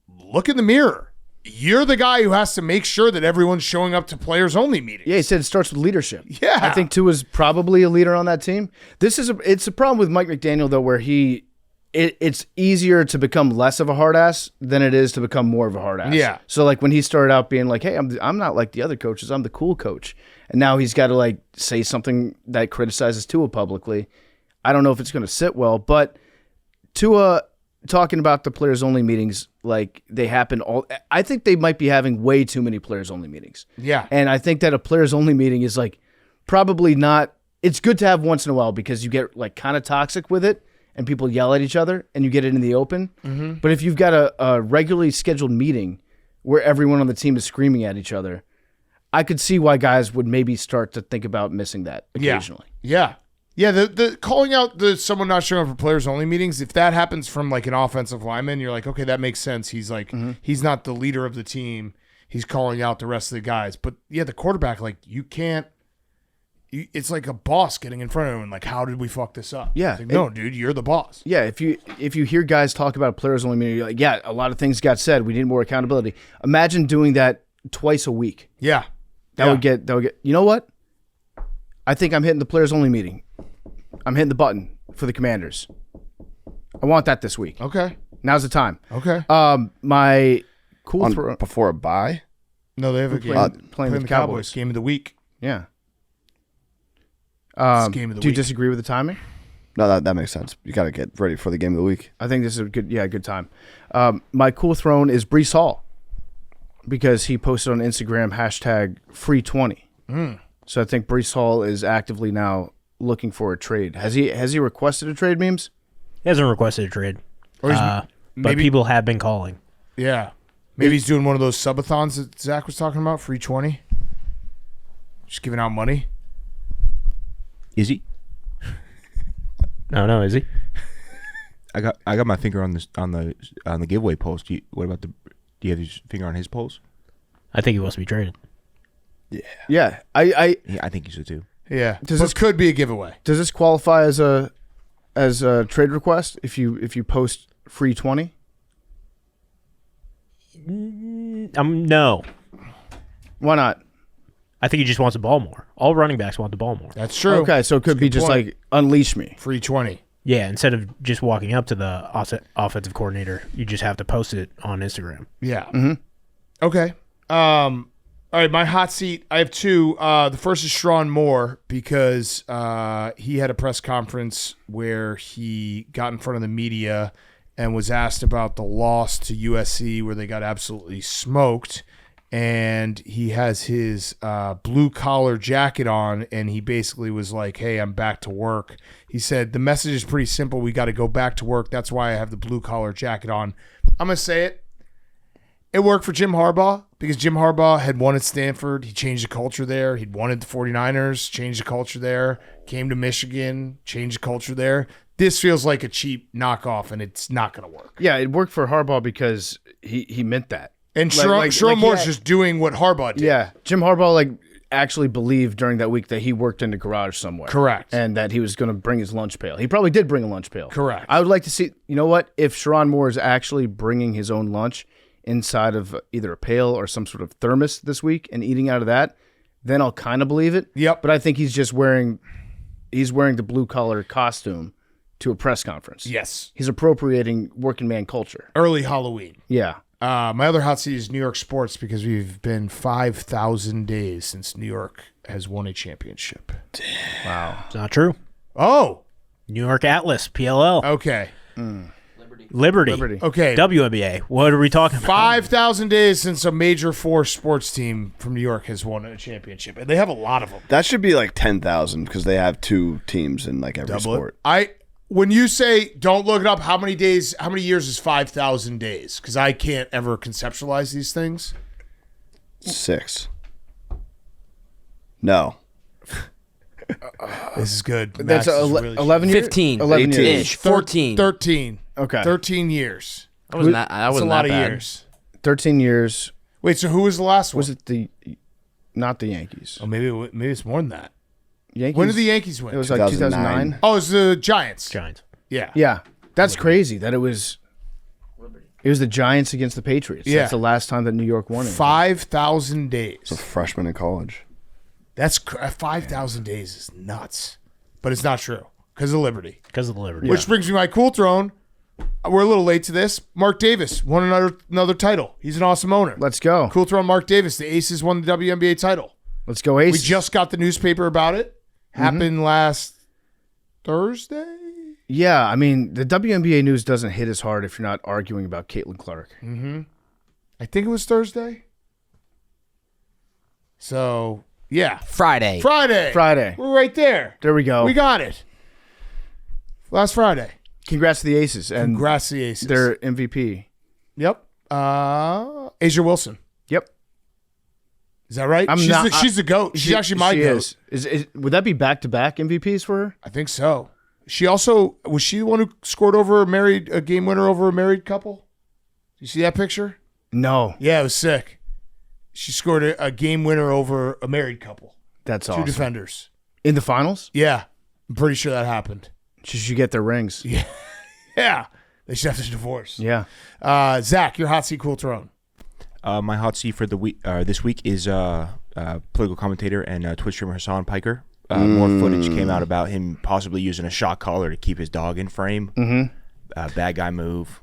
Look in the mirror. You're the guy who has to make sure that everyone's showing up to players-only meetings. Yeah, he said it starts with leadership. Yeah. I think Tua's probably a leader on that team. It's a problem with Mike McDaniel, though, where it's easier to become less of a hard ass than it is to become more of a hard ass. Yeah. So like when he started out being like, hey, I'm not like the other coaches, I'm the cool coach. And now he's got to like say something that criticizes Tua publicly. I don't know if it's going to sit well, but Tua talking about the players only meetings, like they happen I think they might be having way too many players only meetings. Yeah. And I think that a players only meeting is like probably not, it's good to have once in a while because you get like kind of toxic with it and people yell at each other and you get it in the open. Mm-hmm. But if you've got a regularly scheduled meeting where everyone on the team is screaming at each other, I could see why guys would maybe start to think about missing that occasionally. Yeah. Yeah, the calling out someone not showing up for players only meetings, if that happens from like an offensive lineman, you're like, okay, that makes sense. He's like, he's not the leader of the team. He's calling out the rest of the guys. But yeah, the quarterback, like you can't. It's like a boss getting in front of him and like, how did we fuck this up? Yeah, like, no, dude, you're the boss. Yeah, if you hear guys talk about players only meeting, you're like, yeah, a lot of things got said. We need more accountability. Imagine doing that twice a week. Yeah, that would get. You know what? I think I'm hitting the players only meeting. I'm hitting the button for the Commanders. I want that this week. Okay. Now's the time. Okay. My cool before a bye? No, they have a game playing the Cowboys. Game of the week. Yeah. Game of the do you week. disagree with the timing? No, that makes sense. You got to get ready for the game of the week. I think this is a good time. My cool throne is Breece Hall because he posted on Instagram #free20. So I think Breece Hall is actively now looking for a trade. Has he requested a trade, Memes? He hasn't requested a trade, but people have been calling. Yeah. Maybe he's doing one of those subathons that Zach was talking about, free 20. Just giving out money. Is he? No, is he? I got my finger on the giveaway post. Do you have your finger on his post? I think he wants to be traded. Yeah. I think he should too. Yeah. This could be a giveaway. Does this qualify as a trade request if you post free 20? No. Why not? I think he just wants the ball more. All running backs want the ball more. That's true. Okay, so it could be just like unleash me. Free 20. Yeah, instead of just walking up to the offensive coordinator, you just have to post it on Instagram. Yeah. Mm-hmm. Okay. All right, my hot seat, I have two. The first is Sharon Moore because he had a press conference where he got in front of the media and was asked about the loss to USC where they got absolutely smoked. And he has his blue-collar jacket on, and he basically was like, hey, I'm back to work. He said, the message is pretty simple. We got to go back to work. That's why I have the blue-collar jacket on. I'm going to say it. It worked for Jim Harbaugh because Jim Harbaugh had won at Stanford. He changed the culture there. He'd won at the 49ers, changed the culture there, came to Michigan, changed the culture there. This feels like a cheap knockoff, and it's not going to work. Yeah, it worked for Harbaugh because he meant that. And Sharon Moore's just doing what Harbaugh did. Yeah, Jim Harbaugh actually believed during that week that he worked in the garage somewhere. Correct. And that he was going to bring his lunch pail. He probably did bring a lunch pail. Correct. I would like to see, you know what, if Sharon Moore is actually bringing his own lunch inside of either a pail or some sort of thermos this week and eating out of that, then I'll kind of believe it. Yep. But I think he's just wearing the blue-collar costume to a press conference. Yes. He's appropriating working man culture. Early Halloween. Yeah. My other hot seat is New York sports because we've been 5,000 days since New York has won a championship. Damn. Wow. It's not true. Oh. New York Atlas, PLL. Okay. Liberty. Okay. WNBA. What are we talking about? 5,000 days since a major four sports team from New York has won a championship. And they have a lot of them. That should be like 10,000 because they have two teams in like every sport. when you say don't look it up, how many years is 5,000 days? Because I can't ever conceptualize these things. 6. No. This is good. That's really 11 years? 15. 11 years. Ish. 14. 13. Okay. 13 years. That wasn't that That's a wasn't lot that of bad. years. 13 years. Wait, so who was the last one? Was it not the Yankees? Oh, maybe it's more than that. Yankees. When did the Yankees win? It was like 2009. Oh, it was the Giants. Giants. Yeah. Yeah. That's crazy that it was the Giants against the Patriots. Yeah. That's the last time that New York won it. 5,000 days. It's a freshman in college. That's 5,000 days is nuts. But it's not true because of Liberty. Because of the Liberty. Which brings me to my cool throne. We're a little late to this. Mark Davis won another title. He's an awesome owner. Let's go. Cool throne, Mark Davis. The Aces won the WNBA title. Let's go Aces. We just got the newspaper about it. Happened last Thursday. Yeah, I mean, the WNBA news doesn't hit as hard if you're not arguing about Caitlin Clark. I think it was Thursday. So, yeah. Friday. Friday. We're right there. There we go. We got it. Last Friday. Congrats to the Aces and Congrats to the Aces. their MVP. Yep. Asia Wilson. Yep. Is that right? She's the GOAT. She's actually my GOAT. Would that be back-to-back MVPs for her? I think so. She also was she the one who scored over a game winner over a married couple? You see that picture? No. Yeah, it was sick. She scored a game winner over a married couple. That's Two awesome. defenders. In the finals? Yeah, I'm pretty sure that happened. She should get their rings. Yeah, they should have to divorce. Yeah. Zach, your hot seat, cool throne. My hot seat for the week this week is political commentator and Twitch streamer Hassan Piker. More footage came out about him possibly using a shock collar to keep his dog in frame. Bad guy move.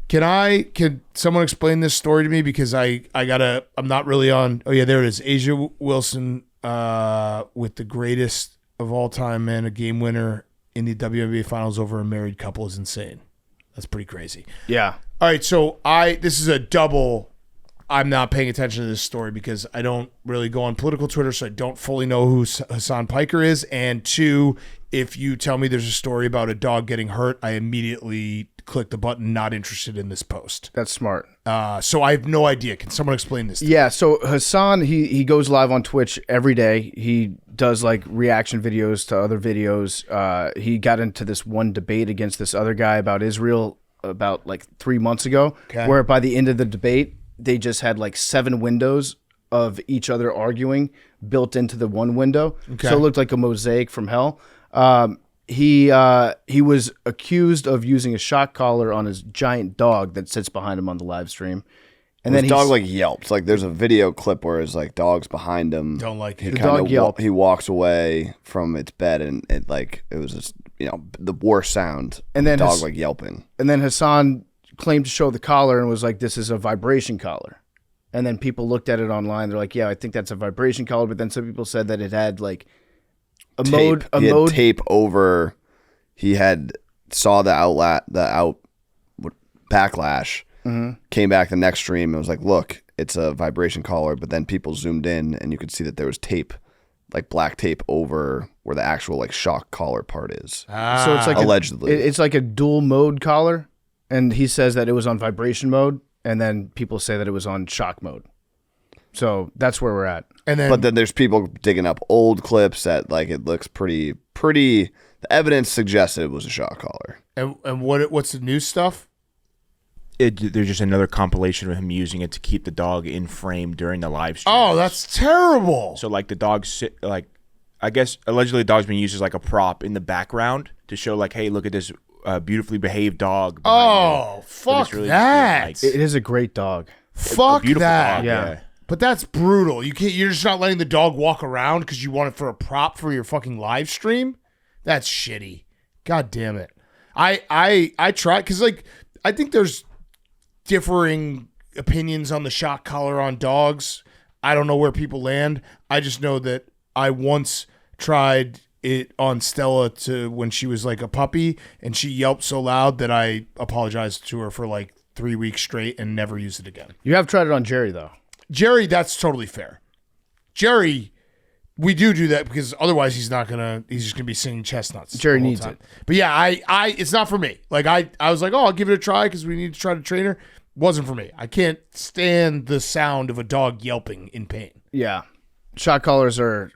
Can someone explain this story to me? Because I'm not really on. Oh yeah, there it is. Asia Wilson with the greatest of all time, man, a game winner in the WNBA finals over a married couple is insane. That's pretty crazy. Yeah. All right, so this is a double. I'm not paying attention to this story because I don't really go on political Twitter, so I don't fully know who Hassan Piker is. And 2, if you tell me there's a story about a dog getting hurt, I immediately click the button, not interested in this post. That's smart. So I have no idea. Can someone explain this to me? Yeah, so Hassan, he goes live on Twitch every day. He does like reaction videos to other videos. He got into this one debate against this other guy about Israel about like 3 months ago, where by the end of the debate, they just had like 7 windows of each other arguing built into the one window. Okay. So it looked like a mosaic from hell. He was accused of using a shock collar on his giant dog that sits behind him on the live stream. And then his dog like yelps. Like there's a video clip where his like dog's behind him. Don't like it. The dog yelped. He walks away from its bed and it was just, the worst sound. And then the dog like yelping. And then Hassan claimed to show the collar and was like, this is a vibration collar. And then people looked at it online. They're like, yeah, I think that's a vibration collar. But then some people said that it had like a tape. mode. He had tape over. He saw the backlash, came back the next stream and was like, look, it's a vibration collar. But then people zoomed in and you could see that there was tape, like black tape over where the actual like shock collar part is. So it's like allegedly. It's like a dual mode collar. And he says that it was on vibration mode, and then people say that it was on shock mode. So that's where we're at. But then there's people digging up old clips that like it looks pretty. The evidence suggests it was a shock collar. And what's the new stuff? There's just another compilation of him using it to keep the dog in frame during the live stream. Oh, that's terrible. So like the dog I guess allegedly the dog's been used as like a prop in the background to show like, hey, look at this beautifully behaved dog. Oh, fuck really that! It is a great dog. Fuck that! Dog, yeah. But that's brutal. You're just not letting the dog walk around because you want it for a prop for your fucking live stream. That's shitty. God damn it. I try because like I think there's differing opinions on the shock collar on dogs. I don't know where people land. I just know that I once tried it on Stella when she was like a puppy and she yelped so loud that I apologized to her for like 3 weeks straight and never used it again. You have tried it on Jerry though. Jerry, that's totally fair. Jerry We do that because otherwise he's just gonna be singing chestnuts. Jerry needs it. But yeah, I it's not for me. Like I was like, oh, I'll give it a try because we need to try to train her. Wasn't for me. I can't stand the sound of a dog yelping in pain. Yeah. Shot callers are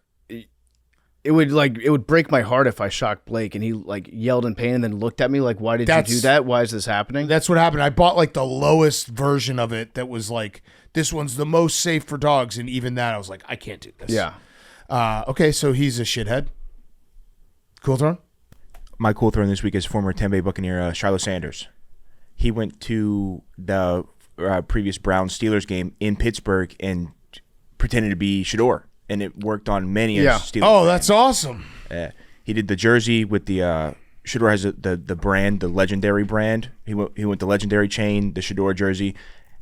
it would break my heart if I shocked Blake and he like yelled in pain and then looked at me like, why did you do that? Why is this happening? That's what happened. I bought like the lowest version of it that was like, this one's the most safe for dogs, and even that I was like, I can't do this. Yeah. Okay, so he's a shithead. Cool throw? My cool throw this week is former Tampa Bay Buccaneer Shiloh Sanders. He went to the previous Browns-Steelers game in Pittsburgh and pretended to be Shador, and it worked on many Steelers fans. That's awesome. He did the jersey with the Shador has the brand, the legendary brand. He went the legendary chain, the Shador jersey,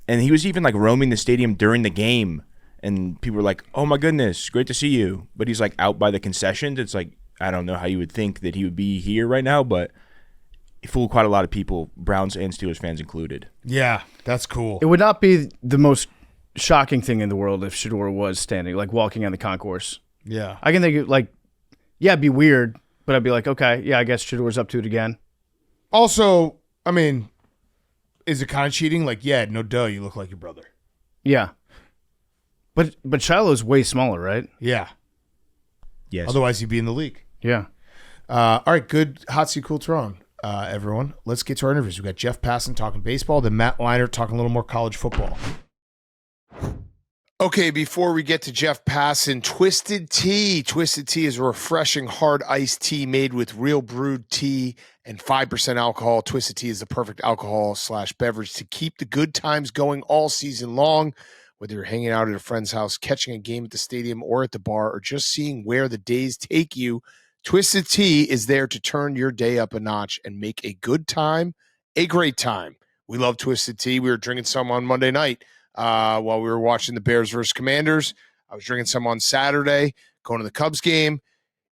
and he was even like roaming the stadium during the game, and people were like, "Oh my goodness, great to see you!" But he's like out by the concessions. It's like, I don't know how you would think that he would be here right now, but he fooled quite a lot of people, Browns and Steelers fans included. Yeah, that's cool. It would not be the most shocking thing in the world if Shador was standing, like walking on the concourse. Yeah. I can think of like, yeah, it'd be weird, but I'd be like, okay, yeah, I guess Shador's up to it again. Also, I mean, is it kind of cheating? Like, yeah, no duh, you look like your brother. Yeah. But Shiloh's way smaller, right? Yeah. Yes. Otherwise, he'd be in the league. Yeah. All right, good hot seat, cool throwing, everyone. Let's get to our interviews. We've got Jeff Passan talking baseball, then Matt Leinart talking a little more college football. Okay, before we get to Jeff Passan, Twisted Tea. Twisted Tea is a refreshing hard iced tea made with real brewed tea and 5% alcohol. Twisted Tea is the perfect alcohol/beverage to keep the good times going all season long. Whether you're hanging out at a friend's house, catching a game at the stadium or at the bar, or just seeing where the days take you, Twisted Tea is there to turn your day up a notch and make a good time a great time. We love Twisted Tea. We were drinking some on Monday night while we were watching the Bears versus Commanders. I was drinking some on Saturday, going to the Cubs game.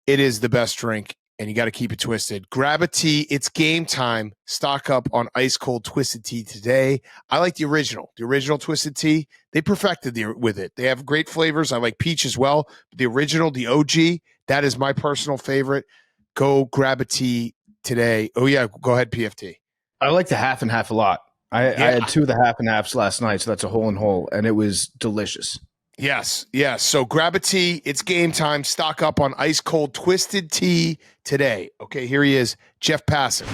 It is the best drink, and you got to keep it twisted. Grab a tea. It's game time. Stock up on ice-cold Twisted Tea today. I like the original Twisted Tea. They perfected with it. They have great flavors. I like peach as well. But the original, the OG, that is my personal favorite. Go grab a tea today. Oh, yeah. Go ahead, PFT. I like the half and half a lot. I had two of the half and halves last night, so that's a hole and hole, and it was delicious. Yes. So grab a tea. It's game time. Stock up on ice-cold Twisted Tea today. Okay, here he is, Jeff Passan.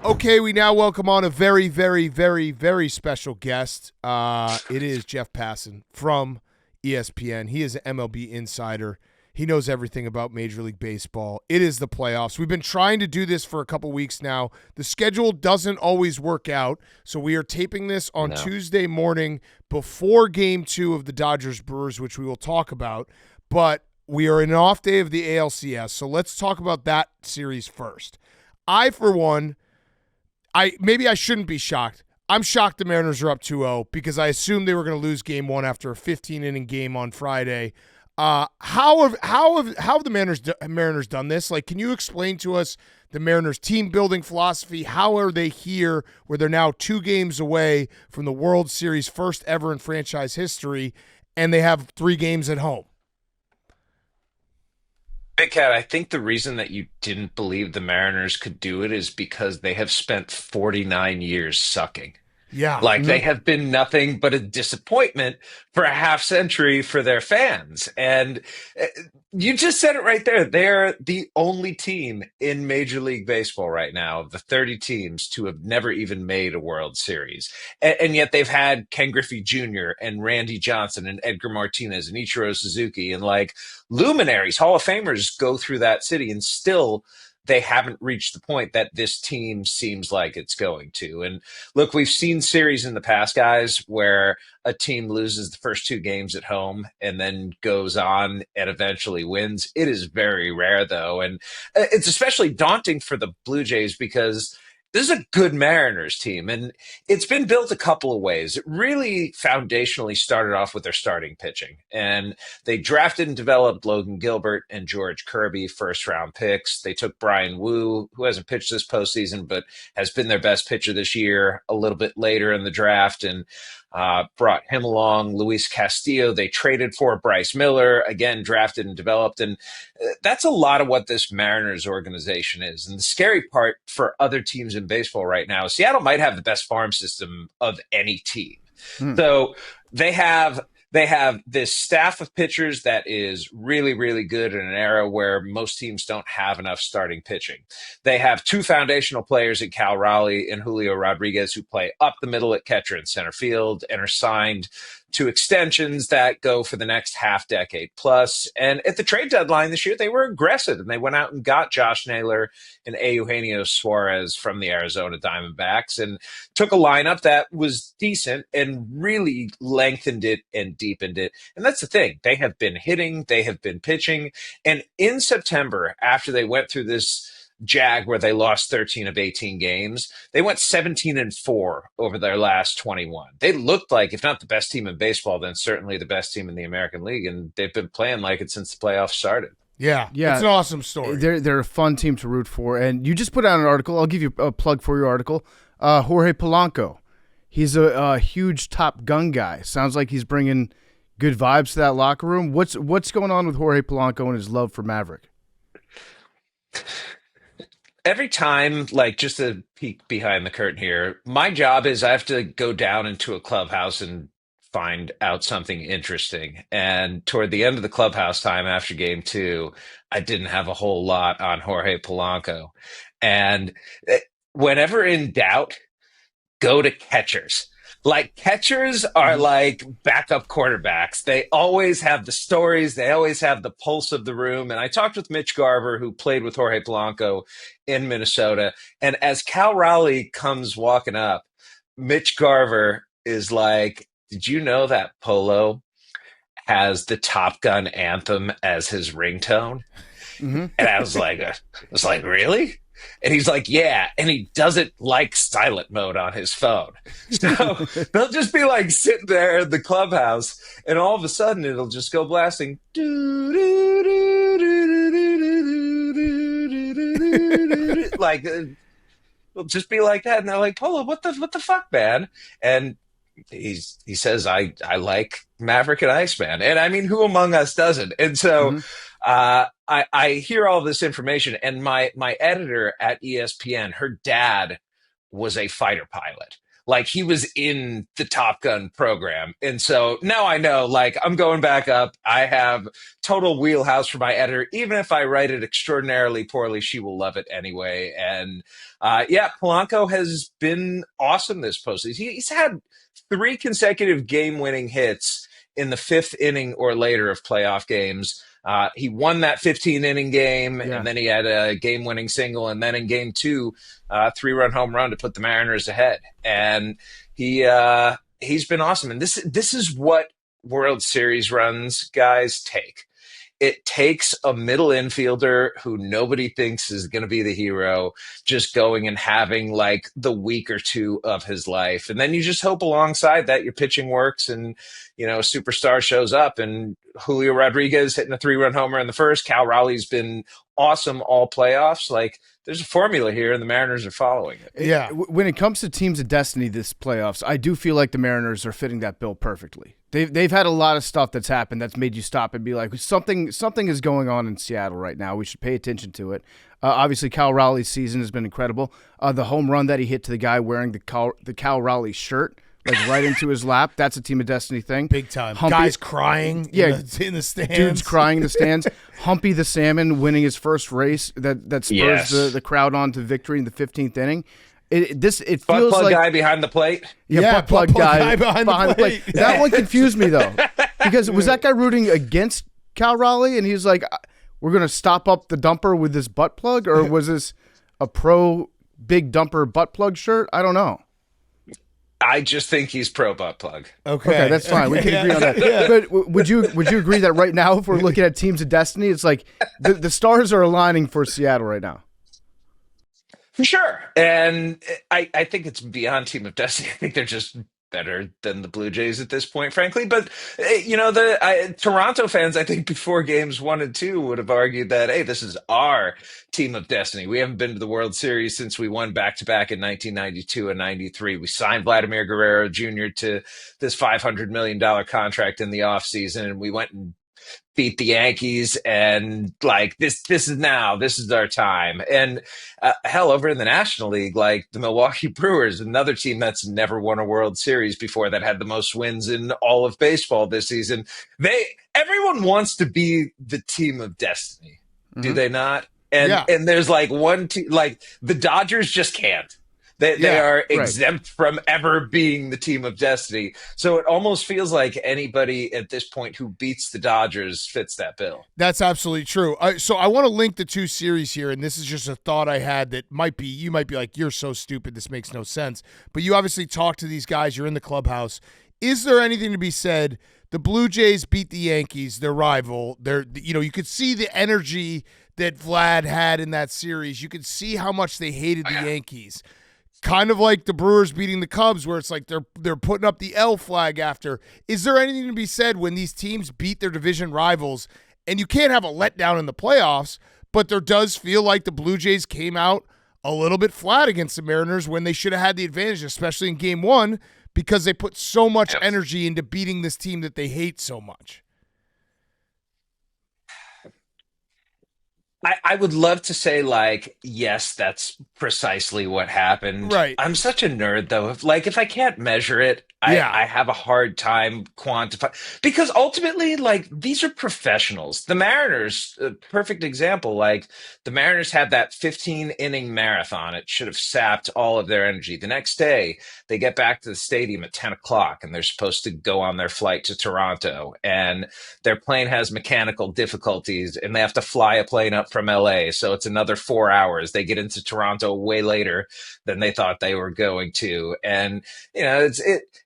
Okay, we now welcome on a very, very, very, very special guest. It is Jeff Passan from ESPN. He is an MLB Insider. He knows everything about Major League Baseball. It is the playoffs. We've been trying to do this for a couple weeks now. The schedule doesn't always work out, so we are taping this on Tuesday morning before Game 2 of the Dodgers-Brewers, which we will talk about. But we are in an off day of the ALCS, so let's talk about that series first. I, for one, maybe I shouldn't be shocked. I'm shocked the Mariners are up 2-0 because I assumed they were going to lose Game 1 after a 15-inning game on Friday. How have the Mariners done this? Like, can you explain to us the Mariners team building philosophy? How are they here where they're now 2 games away from the World Series first ever in franchise history, and they have 3 games at home? Big Cat, I think the reason that you didn't believe the Mariners could do it is because they have spent 49 years sucking. Yeah. Like they have been nothing but a disappointment for a half century for their fans. And you just said it right there. They're the only team in Major League Baseball right now, of the 30 teams, to have never even made a World Series. And yet they've had Ken Griffey Jr. and Randy Johnson and Edgar Martinez and Ichiro Suzuki and like luminaries, Hall of Famers go through that city, and still they haven't reached the point that this team seems like it's going to. And look, we've seen series in the past, guys, where a team loses the first 2 games at home and then goes on and eventually wins. It is very rare, though. And it's especially daunting for the Blue Jays because this is a good Mariners team, and it's been built a couple of ways. It really foundationally started off with their starting pitching, and they drafted and developed Logan Gilbert and George Kirby, first-round picks. They took Brian Wu, who hasn't pitched this postseason, but has been their best pitcher this year, a little bit later in the draft, and brought him along. Luis Castillo, they traded for Bryce Miller, again, drafted and developed. And that's a lot of what this Mariners organization is. And the scary part for other teams in baseball right now is Seattle might have the best farm system of any team. So they have this staff of pitchers that is really, really good in an era where most teams don't have enough starting pitching. They have two foundational players in Cal Raleigh and Julio Rodriguez who play up the middle at catcher and center field and are signed to extensions that go for the next half decade plus. And at the trade deadline this year, they were aggressive and they went out and got Josh Naylor and Eugenio Suarez from the Arizona Diamondbacks and took a lineup that was decent and really lengthened it and deepened it. And that's the thing. They have been hitting, they have been pitching. And in September, after they went through this jag where they lost 13 of 18 games, they went 17-4 over their last 21. They looked like, if not the best team in baseball, then certainly the best team in the American League, and they've been playing like it since the playoffs started. Yeah, it's an awesome story. They're a fun team to root for, and you just put out an article. I'll give you a plug for your article. Jorge Polanco, he's a huge Top Gun guy. Sounds like he's bringing good vibes to that locker room. What's going on with Jorge Polanco and his love for Maverick? Every time, like, just to peek behind the curtain here, my job is I have to go down into a clubhouse and find out something interesting. And toward the end of the clubhouse time after game 2, I didn't have a whole lot on Jorge Polanco. And whenever in doubt, go to catchers. Like, catchers are like backup quarterbacks. They always have the stories. They always have the pulse of the room. And I talked with Mitch Garver, who played with Jorge Polanco in Minnesota. And as Cal Raleigh comes walking up, Mitch Garver is like, did you know that Polo has the Top Gun anthem as his ringtone? Mm-hmm. And I was like, really? And he's like, yeah, and he doesn't like silent mode on his phone. So they'll just be like sitting there in the clubhouse, and all of a sudden it'll just go blasting. Like, it'll just be like that. And they're like, Polo, what the fuck, man? And he says, I like Maverick and Iceman. And I mean, who among us doesn't? And so I hear all this information, and my editor at ESPN, her dad was a fighter pilot. Like, he was in the Top Gun program. And so now I know, like, I'm going back up. I have total wheelhouse for my editor. Even if I write it extraordinarily poorly, she will love it anyway. And Polanco has been awesome this postseason. He's had 3 consecutive game-winning hits in the 5th inning or later of playoff games. He won that 15-inning game, and then he had a game-winning single, and then in game 2, 3-run home run to put the Mariners ahead. And he's been awesome. And this is what World Series runs, guys, take. It takes a middle infielder who nobody thinks is going to be the hero just going and having like the week or 2 of his life. And then you just hope alongside that your pitching works and, you know, a superstar shows up. And Julio Rodriguez hitting a 3-run homer in the first. Cal Raleigh's been awesome all playoffs. Like, there's a formula here, and the Mariners are following it. Yeah. When it comes to teams of destiny this playoffs, I do feel like the Mariners are fitting that bill perfectly. They've had a lot of stuff that's happened that's made you stop and be like, something is going on in Seattle right now. We should pay attention to it. Obviously, Cal Raleigh's season has been incredible. The home run that he hit to the guy wearing the Cal Raleigh shirt, like right into his lap, that's a team of destiny thing. Big time. Humpy, guys crying in the stands. Dudes crying in the stands. Humpy the Salmon winning his first race that spurs the crowd on to victory in the 15th inning. It feels like guy behind the plate. Yeah, butt plug guy behind the plate. That one confused me though, because was that guy rooting against Cal Raleigh, and he was like, "We're gonna stop up the dumper with this butt plug," or was this a pro big dumper butt plug shirt? I don't know. I just think he's pro butt plug. Okay, that's fine. We can agree on that. Yeah. But would you agree that right now, if we're looking at teams of destiny, it's like the stars are aligning for Seattle right now? For sure. And I think it's beyond team of destiny. I think they're just better than the Blue Jays at this point, frankly. But, Toronto fans, I think before games 1 and 2 would have argued that, hey, this is our team of destiny. We haven't been to the World Series since we won back-to-back in 1992 and 93. We signed Vladimir Guerrero Jr. to this $500 million contract in the offseason, and we went and beat the Yankees, and like this is our time. And hell, over in the National League, like the Milwaukee Brewers, another team that's never won a World Series before, that had the most wins in all of baseball this season. Everyone wants to be the team of destiny, do they not? And there's like one team, like the Dodgers just can't. They are exempt from ever being the team of destiny. So it almost feels like anybody at this point who beats the Dodgers fits that bill. That's absolutely true. So I want to link the two series here, and this is just a thought I had that you might be like, you're so stupid, this makes no sense. But you obviously talk to these guys, you're in the clubhouse. Is there anything to be said? The Blue Jays beat the Yankees, their rival. You could see the energy that Vlad had in that series. You could see how much they hated the Yankees. Kind of like the Brewers beating the Cubs, where it's like they're putting up the L flag after. Is there anything to be said when these teams beat their division rivals, and you can't have a letdown in the playoffs, but there does feel like the Blue Jays came out a little bit flat against the Mariners when they should have had the advantage, especially in Game 1, because they put so much energy into beating this team that they hate so much? I would love to say, like, yes, that's precisely what happened. Right. I'm such a nerd, though. If I can't measure it, I have a hard time quantifying. Because ultimately, like, these are professionals. The Mariners, a perfect example, like, the Mariners had that 15-inning marathon. It should have sapped all of their energy. The next day, they get back to the stadium at 10 o'clock, and they're supposed to go on their flight to Toronto. And their plane has mechanical difficulties, and they have to fly a plane up from LA. So it's another 4 hours. They get into Toronto way later than they thought they were going to. And,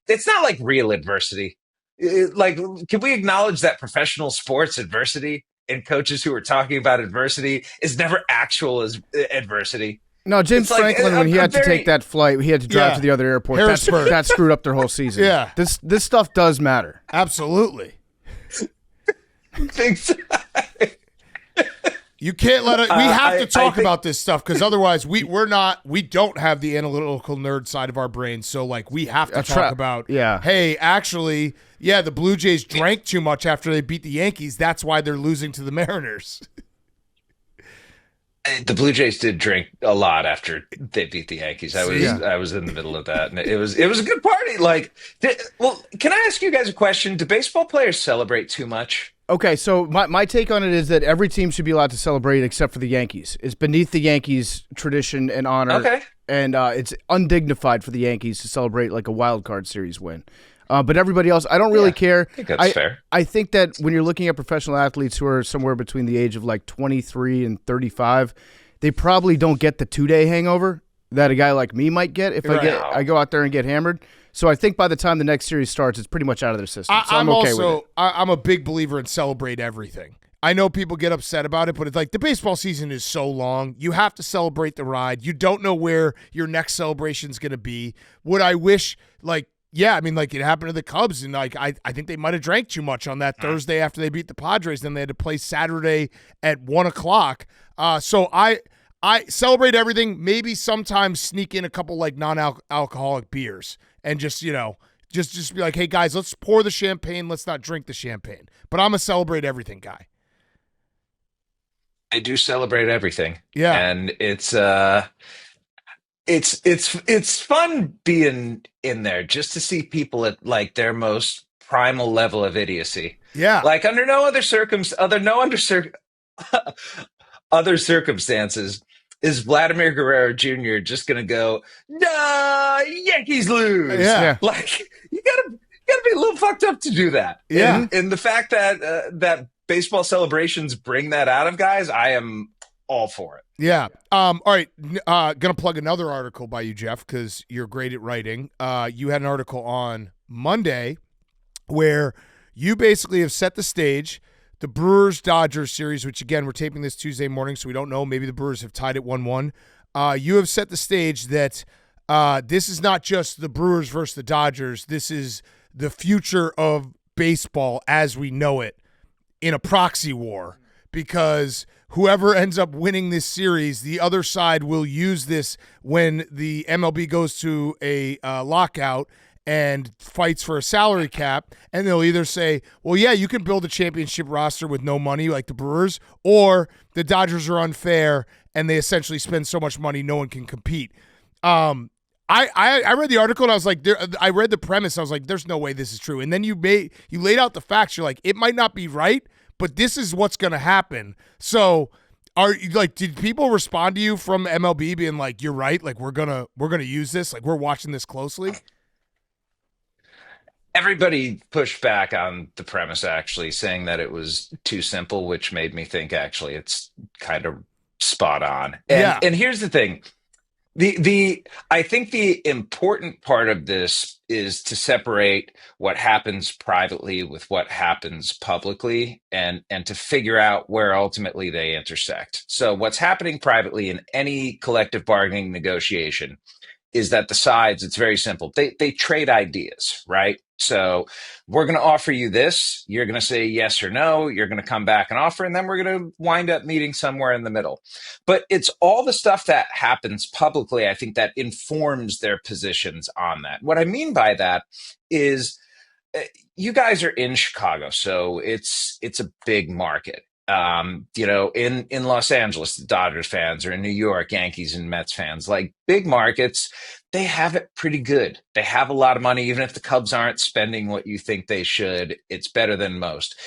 it's not like real adversity. Can we acknowledge that professional sports adversity and coaches who are talking about adversity is never actual adversity? No, James Franklin, when he had to take that flight, he had to drive to the other airport. That screwed up their whole season. Yeah. This stuff does matter. Absolutely. Thanks. You can't let it. We have to talk about this stuff, because otherwise we don't have the analytical nerd side of our brains. So like we have to talk about. Yeah. Hey, actually, the Blue Jays drank too much after they beat the Yankees. That's why they're losing to the Mariners. The Blue Jays did drink a lot after they beat the Yankees. I was in the middle of that, and it was a good party. Can I ask you guys a question? Do baseball players celebrate too much? Okay, so my take on it is that every team should be allowed to celebrate except for the Yankees. It's beneath the Yankees' tradition and honor. Okay. And it's undignified for the Yankees to celebrate like a wild card series win. But everybody else, I don't really care. I think that's fair. I think that when you're looking at professional athletes who are somewhere between the age of like 23 and 35, they probably don't get the 2-day hangover that a guy like me might get if I go out there and get hammered. So I think by the time the next series starts, it's pretty much out of their system. So I'm okay with it. I'm a big believer in celebrate everything. I know people get upset about it, but it's like the baseball season is so long. You have to celebrate the ride. You don't know where your next celebration is going to be. Would I wish, it happened to the Cubs, and I think they might have drank too much on that Thursday after they beat the Padres. Then they had to play Saturday at 1 o'clock. So I celebrate everything. Maybe sometimes sneak in a couple like non-alcoholic beers. And just be like, hey, guys, let's pour the champagne. Let's not drink the champagne. But I'm a celebrate everything guy. I do celebrate everything. Yeah. And it's fun being in there just to see people at like their most primal level of idiocy. Yeah. Like under no other circumstances is Vladimir Guerrero Jr. just going to go, nah, Yankees lose? Yeah. Like, you gotta be a little fucked up to do that. Yeah. And the fact that that baseball celebrations bring that out of guys, I am all for it. Yeah. All right. Gonna plug another article by you, Jeff, because you're great at writing. You had an article on Monday where you basically have set the stage. The Brewers-Dodgers series, which, again, we're taping this Tuesday morning, so we don't know. Maybe the Brewers have tied it 1-1. you have set the stage that this is not just the Brewers versus the Dodgers. This is the future of baseball as we know it in a proxy war, because whoever ends up winning this series, the other side will use this when the MLB goes to a lockout and fights for a salary cap, and they'll either say, well, yeah, you can build a championship roster with no money like the Brewers, or the Dodgers are unfair and they essentially spend so much money no one can compete. I read the article and I was like, I read the premise. I was like, there's no way this is true. And then you laid out the facts. You're like, it might not be right, but this is what's going to happen. So did people respond to you from MLB being like, you're right, like we're gonna use this, like we're watching this closely? Everybody pushed back on the premise, actually, saying that it was too simple, which made me think actually it's kind of spot on. And here's the thing. I think the important part of this is to separate what happens privately with what happens publicly, and to figure out where ultimately they intersect. So what's happening privately in any collective bargaining negotiation is that the sides, it's very simple. They trade ideas, right? So we're going to offer you this. You're going to say yes or no. You're going to come back and offer, and then we're going to wind up meeting somewhere in the middle. But it's all the stuff that happens publicly, I think, that informs their positions on that. What I mean by that is you guys are in Chicago, so it's a big market. In Los Angeles, the Dodgers fans, or in New York, Yankees and Mets fans, like big markets, they have it pretty good. They have a lot of money. Even if the Cubs aren't spending what you think they should, it's better than most.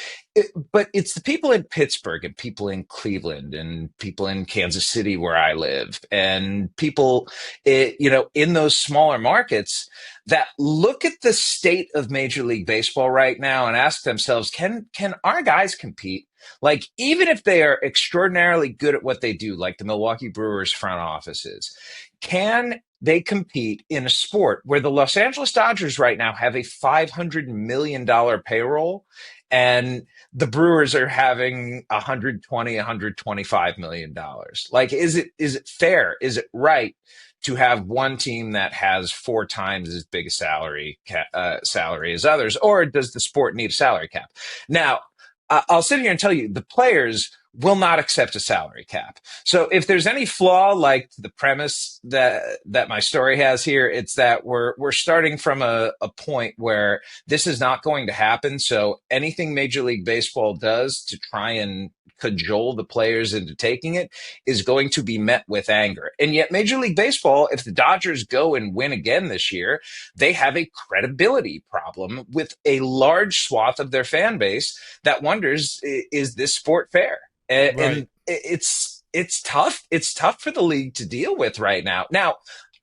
But it's the people in Pittsburgh and people in Cleveland and people in Kansas City where I live, and people, in those smaller markets that look at the state of Major League Baseball right now and ask themselves, can our guys compete? Like, even if they are extraordinarily good at what they do, like the Milwaukee Brewers front offices, can they compete in a sport where the Los Angeles Dodgers right now have a $500 million payroll and the Brewers are having $120, $125 million? Like, is it fair? Is it right to have one team that has 4 times as big a salary as others, or does the sport need a salary cap? Now, I'll sit here and tell you, the players will not accept a salary cap. So if there's any flaw, like the premise that my story has here, it's that we're starting from a point where this is not going to happen. So anything Major League Baseball does to try and cajole the players into taking it is going to be met with anger. And yet Major League Baseball, if the Dodgers go and win again this year, they have a credibility problem with a large swath of their fan base that wonders, is this sport fair? And it's tough. It's tough for the league to deal with right now. Now,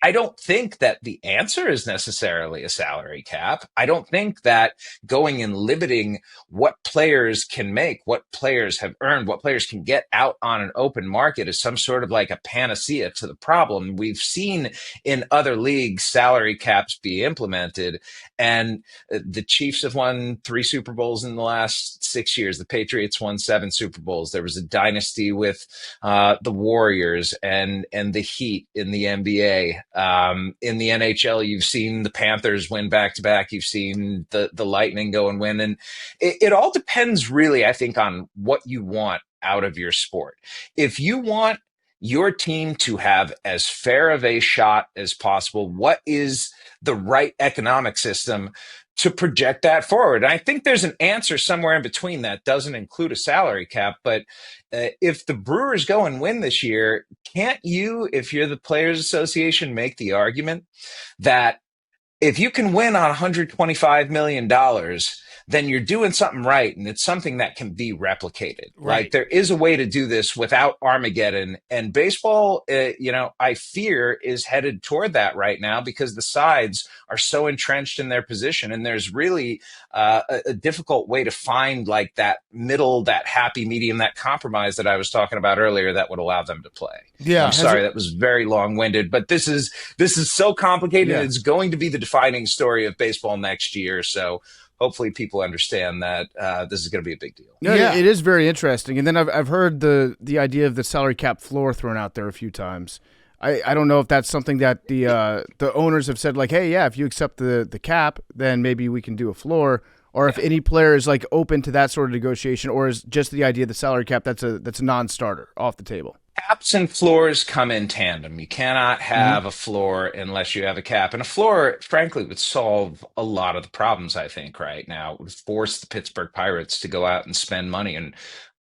I don't think that the answer is necessarily a salary cap. I don't think that going and limiting what players can make, what players have earned, what players can get out on an open market is some sort of like a panacea to the problem. We've seen in other leagues salary caps be implemented, and the Chiefs have won 3 Super Bowls in the last 6 years. The Patriots won 7 Super Bowls. There was a dynasty with the Warriors and the Heat in the NBA. In the NHL, you've seen the Panthers win back-to-back. You've seen the Lightning go and win. And it all depends, really, I think, on what you want out of your sport. If you want your team to have as fair of a shot as possible, what is the right economic system to project that forward? And I think there's an answer somewhere in between that doesn't include a salary cap. But if the Brewers go and win this year, can't you, if you're the Players Association, make the argument that if you can win on $125 million, then you're doing something right, and it's something that can be replicated. Right. Like, there is a way to do this without Armageddon, and baseball, I fear is headed toward that right now because the sides are so entrenched in their position, and there's really a difficult way to find like that middle, that happy medium, that compromise that I was talking about earlier that would allow them to play. Yeah, I'm sorry, that was very long-winded, but this is so complicated. Yeah. It's going to be the defining story of baseball next year. So hopefully people understand that this is going to be a big deal. No, it is very interesting. And then I've heard the idea of the salary cap floor thrown out there a few times. I don't know if that's something that the owners have said, like, hey, yeah, if you accept the cap, then maybe we can do a floor, or if any player is like open to that sort of negotiation, or is just the idea of the salary cap that's a non-starter off the table. Caps and floors come in tandem. You cannot have a floor unless you have a cap. And a floor, frankly, would solve a lot of the problems, I think, right now. It would force the Pittsburgh Pirates to go out and spend money and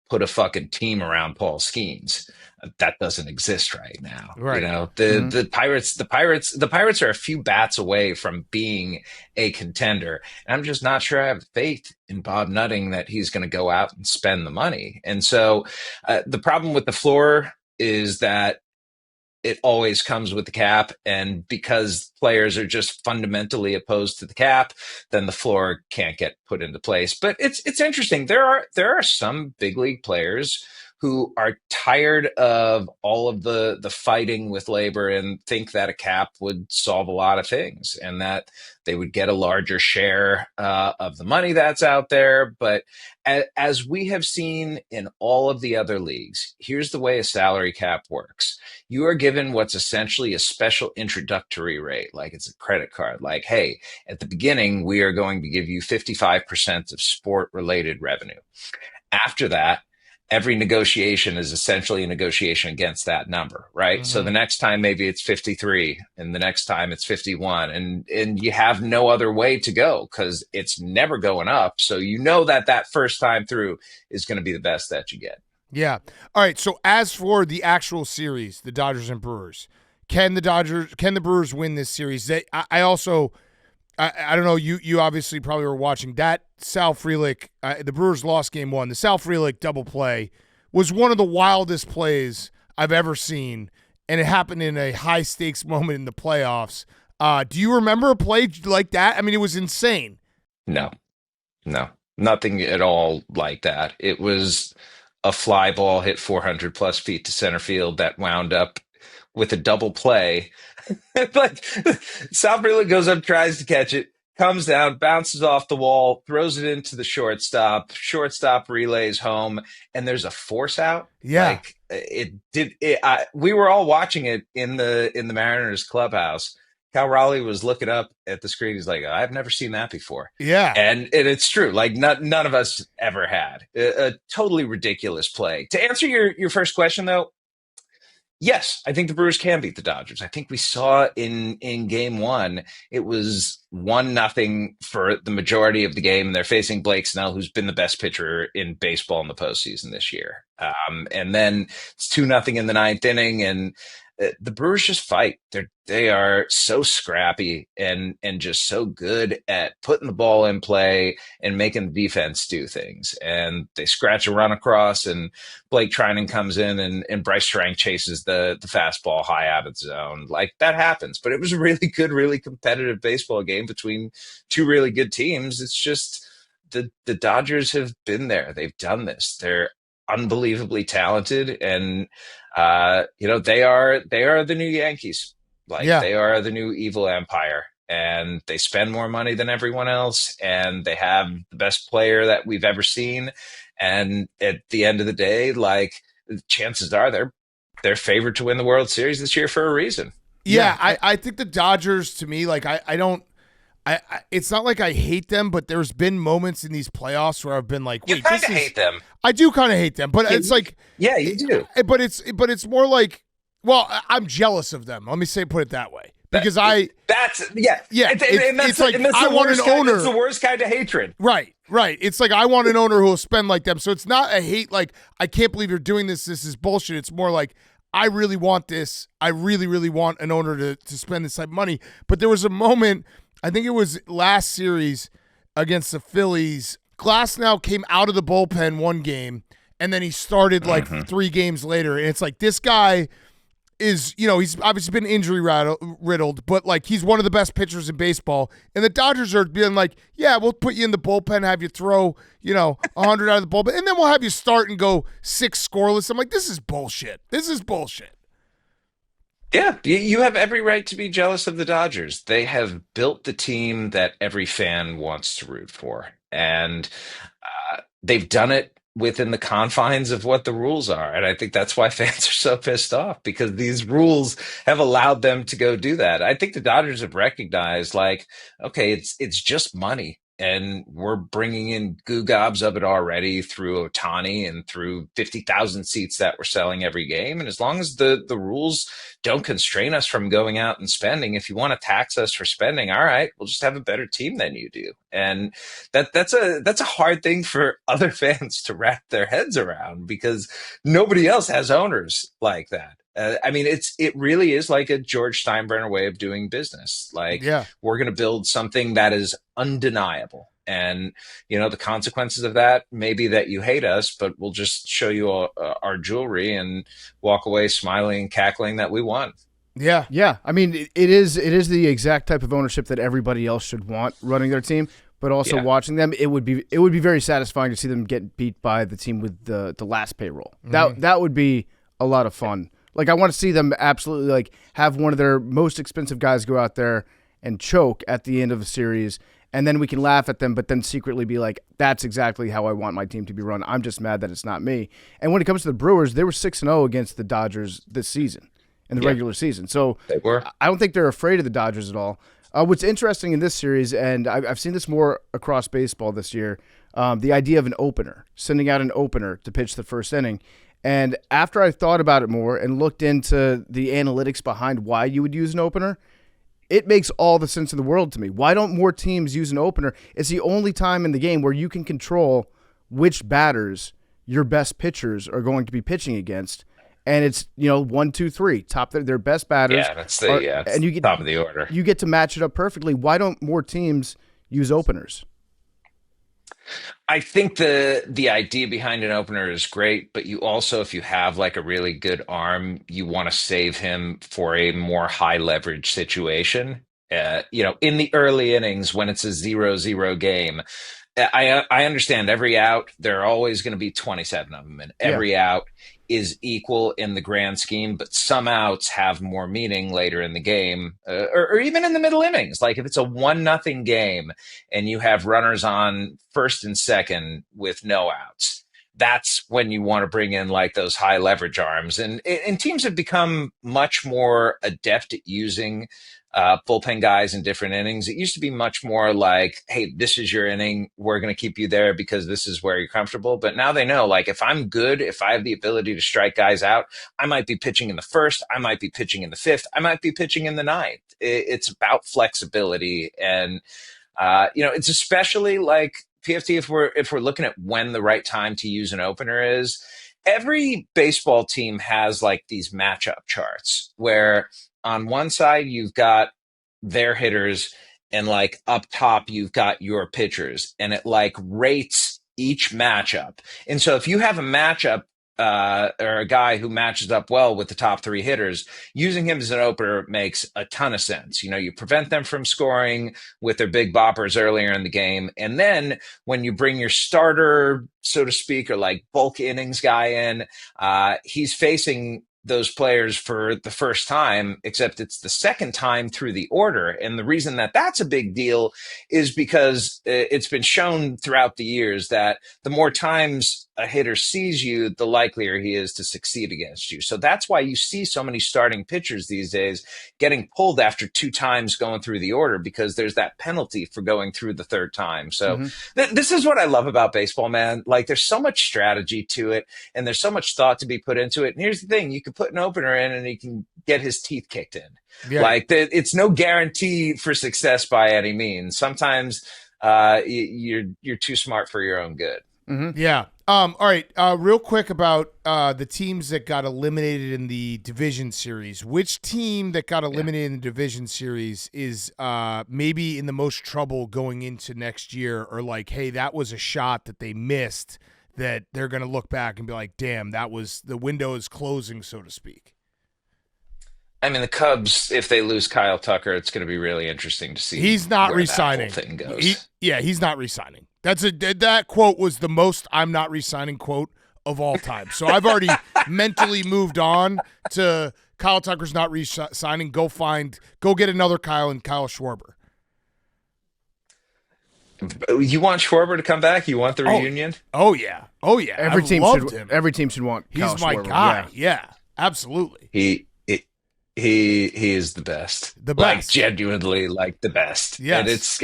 put a fucking team around Paul Skeens. That doesn't exist right now. Right. You know, the Pirates are a few bats away from being a contender. And I'm just not sure I have faith in Bob Nutting that he's going to go out and spend the money. And so the problem with the floor is that it always comes with the cap, and because players are just fundamentally opposed to the cap, then the floor can't get put into place. But it's interesting. There are some big league players who are tired of all of the fighting with labor and think that a cap would solve a lot of things and that they would get a larger share of the money that's out there. But as we have seen in all of the other leagues, here's the way a salary cap works. You are given what's essentially a special introductory rate, like it's a credit card. Like, hey, at the beginning, we are going to give you 55% of sport-related revenue. After that, every negotiation is essentially a negotiation against that number, right? Mm-hmm. So the next time maybe it's 53 and the next time it's 51 and you have no other way to go because it's never going up. So you know that first time through is going to be the best that you get. Yeah. All right. So as for the actual series, the Dodgers and Brewers, can the Brewers win this series? I don't know. You obviously probably were watching that Sal Frelick. The Brewers lost game 1. The Sal Frelick double play was one of the wildest plays I've ever seen, and it happened in a high stakes moment in the playoffs. Do you remember a play like that? I mean, it was insane. No, nothing at all like that. It was a fly ball hit 400 plus feet to center field that wound up with a double play. But Sal Frelick goes up, tries to catch it, comes down, bounces off the wall, throws it into the shortstop. Shortstop relays home, and there's a force out. Yeah, like we were all watching it in the Mariners clubhouse. Cal Raleigh was looking up at the screen. He's like, I've never seen that before. Yeah, and it's true. Like none of us ever had a totally ridiculous play. To answer your first question, though. Yes, I think the Brewers can beat the Dodgers. I think we saw in game 1, it was 1-0 for the majority of the game. They're facing Blake Snell, who's been the best pitcher in baseball in the postseason this year. And then it's 2-0 in the 9th inning, and the Brewers just fight. They are so scrappy and just so good at putting the ball in play and making the defense do things. And they scratch a run across, and Blake Trinan comes in, and Bryce Schrank chases the fastball high out of the zone. Like, that happens. But it was a really good, really competitive baseball game between two really good teams. It's just the Dodgers have been there. They've done this. They're unbelievably talented, and they are the new Yankees. They are the new evil empire, and they spend more money than everyone else, and they have the best player that we've ever seen. And at the end of the day, like, chances are they're favored to win the World Series this year for a reason. Yeah, I think the Dodgers, to me, like, I don't. It's not like I hate them, but there's been moments in these playoffs where I've been like, wait, you kind of hate them. I do kind of hate them, but it's like, yeah, you do. But it's more like, well, I'm jealous of them. Let me put it that way, because that's like I want an owner. It's the worst kind of hatred. Right. It's like I want an owner who will spend like them. So it's not a hate like I can't believe you're doing this. This is bullshit. It's more like I really want this. I really, really want an owner to spend this type of money. But there was a moment. I think it was last series against the Phillies. Glasnow came out of the bullpen one game, and then he started like 3 games later. And it's like, this guy is, he's obviously been injury riddled, but like he's one of the best pitchers in baseball. And the Dodgers are being like, yeah, we'll put you in the bullpen, have you throw, 100 out of the bullpen, and then we'll have you start and go 6 scoreless. I'm like, this is bullshit. Yeah, you have every right to be jealous of the Dodgers. They have built the team that every fan wants to root for. And they've done it within the confines of what the rules are. And I think that's why fans are so pissed off, because these rules have allowed them to go do that. I think the Dodgers have recognized, like, okay, it's just money. And we're bringing in goo gobs of it already through Ohtani and through 50,000 seats that we're selling every game. And as long as the rules don't constrain us from going out and spending, if you want to tax us for spending, all right, we'll just have a better team than you do. And that's a hard thing for other fans to wrap their heads around, because nobody else has owners like that. I mean, it really is like a George Steinbrenner way of doing business. Like, we're going to build something that is undeniable. And, the consequences of that may be that you hate us, but we'll just show you our jewelry and walk away smiling and cackling that we won. Yeah. Yeah. I mean, it is the exact type of ownership that everybody else should want running their team. But also watching them, it would be very satisfying to see them get beat by the team with the last payroll. That would be a lot of fun. Like, I want to see them absolutely, like, have one of their most expensive guys go out there and choke at the end of a series, and then we can laugh at them, but then secretly be like, that's exactly how I want my team to be run. I'm just mad that it's not me. And when it comes to the Brewers, they were 6-0 against the Dodgers this season, in the regular season. So they were. I don't think they're afraid of the Dodgers at all. What's interesting in this series, and I've seen this more across baseball this year, the idea of an opener, sending out an opener to pitch the first inning. And after I thought about it more and looked into the analytics behind why you would use an opener, it makes all the sense in the world to me. Why don't more teams use an opener? It's the only time in the game where you can control which batters your best pitchers are going to be pitching against. And it's, 1, 2, 3, their best batters. Yeah, that's and you get top of the order. You get to match it up perfectly. Why don't more teams use openers? I think the idea behind an opener is great, but you also, if you have like a really good arm, you want to save him for a more high leverage situation. In the early innings when it's a 0-0 game, I understand every out, there are always going to be 27 of them, and every out is equal in the grand scheme, but some outs have more meaning later in the game, or even in the middle innings. Like if it's a 1-0 game and you have runners on first and second with no outs, that's when you want to bring in like those high leverage arms. And teams have become much more adept at using bullpen guys in different innings. It used to be much more like, hey, this is your inning. We're going to keep you there because this is where you're comfortable. But now they know, like, if I'm good, if I have the ability to strike guys out, I might be pitching in the first. I might be pitching in the fifth. I might be pitching in the ninth. It's about flexibility. And, it's especially like PFT, if we're looking at when the right time to use an opener is, every baseball team has like these matchup charts where on one side, you've got their hitters, and like up top, you've got your pitchers, and it like rates each matchup. And so if you have a matchup or a guy who matches up well with the top three hitters, using him as an opener makes a ton of sense. You prevent them from scoring with their big boppers earlier in the game. And then when you bring your starter, so to speak, or like bulk innings guy in, he's facing those players for the first time, except it's the second time through the order. And the reason that that's a big deal is because it's been shown throughout the years that the more times a hitter sees you, the likelier he is to succeed against you. So that's why you see so many starting pitchers these days getting pulled after 2 times going through the order, because there's that penalty for going through the third time. So this is what I love about baseball, man. Like, there's so much strategy to it, and there's so much thought to be put into it. And here's the thing, you can put an opener in and he can get his teeth kicked in. Yeah. Like, it's no guarantee for success by any means. Sometimes you're too smart for your own good. Yeah. All right. Real quick about the teams that got eliminated in the division series. Which team that got eliminated in the division series is maybe in the most trouble going into next year, or like, hey, that was a shot that they missed that they're going to look back and be like, damn, the window is closing, so to speak? I mean, the Cubs, if they lose Kyle Tucker, it's going to be really interesting to see. He's not re-signing. That whole thing goes. He's not re-signing. That quote was the most "I'm not re-signing" quote of all time. So I've already mentally moved on to Kyle Tucker's not re-signing. Go get another Kyle and Kyle Schwarber. You want Schwarber to come back? You want the reunion? Oh yeah. Every team should want. He's Kyle my Schwarber. guy. Yeah, absolutely. He is the best. Like genuinely like the best. Yes.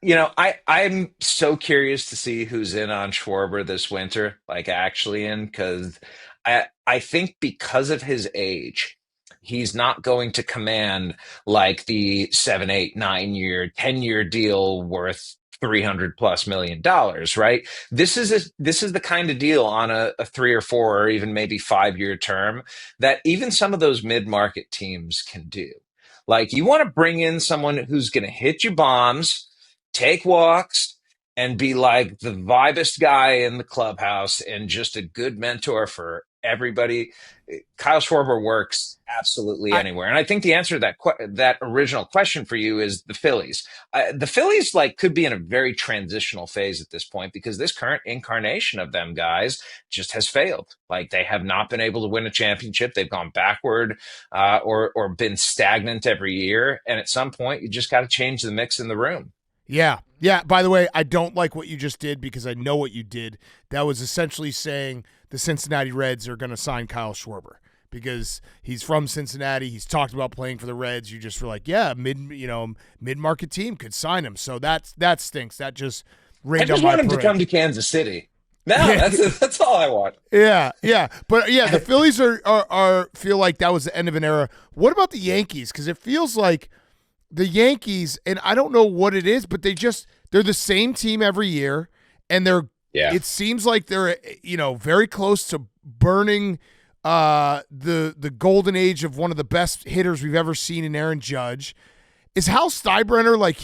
And I'm so curious to see who's in on Schwarber this winter, like actually in, because I think because of his age, he's not going to command like the 7, 8, 9-year, 10-year deal worth $300+ million, right? This is the kind of deal on a 3 or 4 or even maybe 5-year term that even some of those mid-market teams can do. Like, you want to bring in someone who's going to hit you bombs, take walks, and be like the vibest guy in the clubhouse and just a good mentor for everybody. Kyle Schwarber works absolutely anywhere. And I think the answer to that original question for you is the Phillies. The Phillies could be in a very transitional phase at this point because this current incarnation of them guys just has failed. Like, they have not been able to win a championship. They've gone backward or been stagnant every year. And at some point, you just got to change the mix in the room. Yeah. By the way, I don't like what you just did because I know what you did. That was essentially saying the Cincinnati Reds are going to sign Kyle Schwarber because he's from Cincinnati. He's talked about playing for the Reds. You just were like, yeah, mid-market team could sign him. So that stinks. That just rained on my parade. I just want him to come to Kansas City. No, that's all I want. Yeah. But yeah, the Phillies are feel like that was the end of an era. What about the Yankees? Because it feels like the Yankees, and I don't know what it is, but they're the same team every year, and it seems like they're very close to burning the golden age of one of the best hitters we've ever seen in Aaron Judge. Is Hal Steinbrenner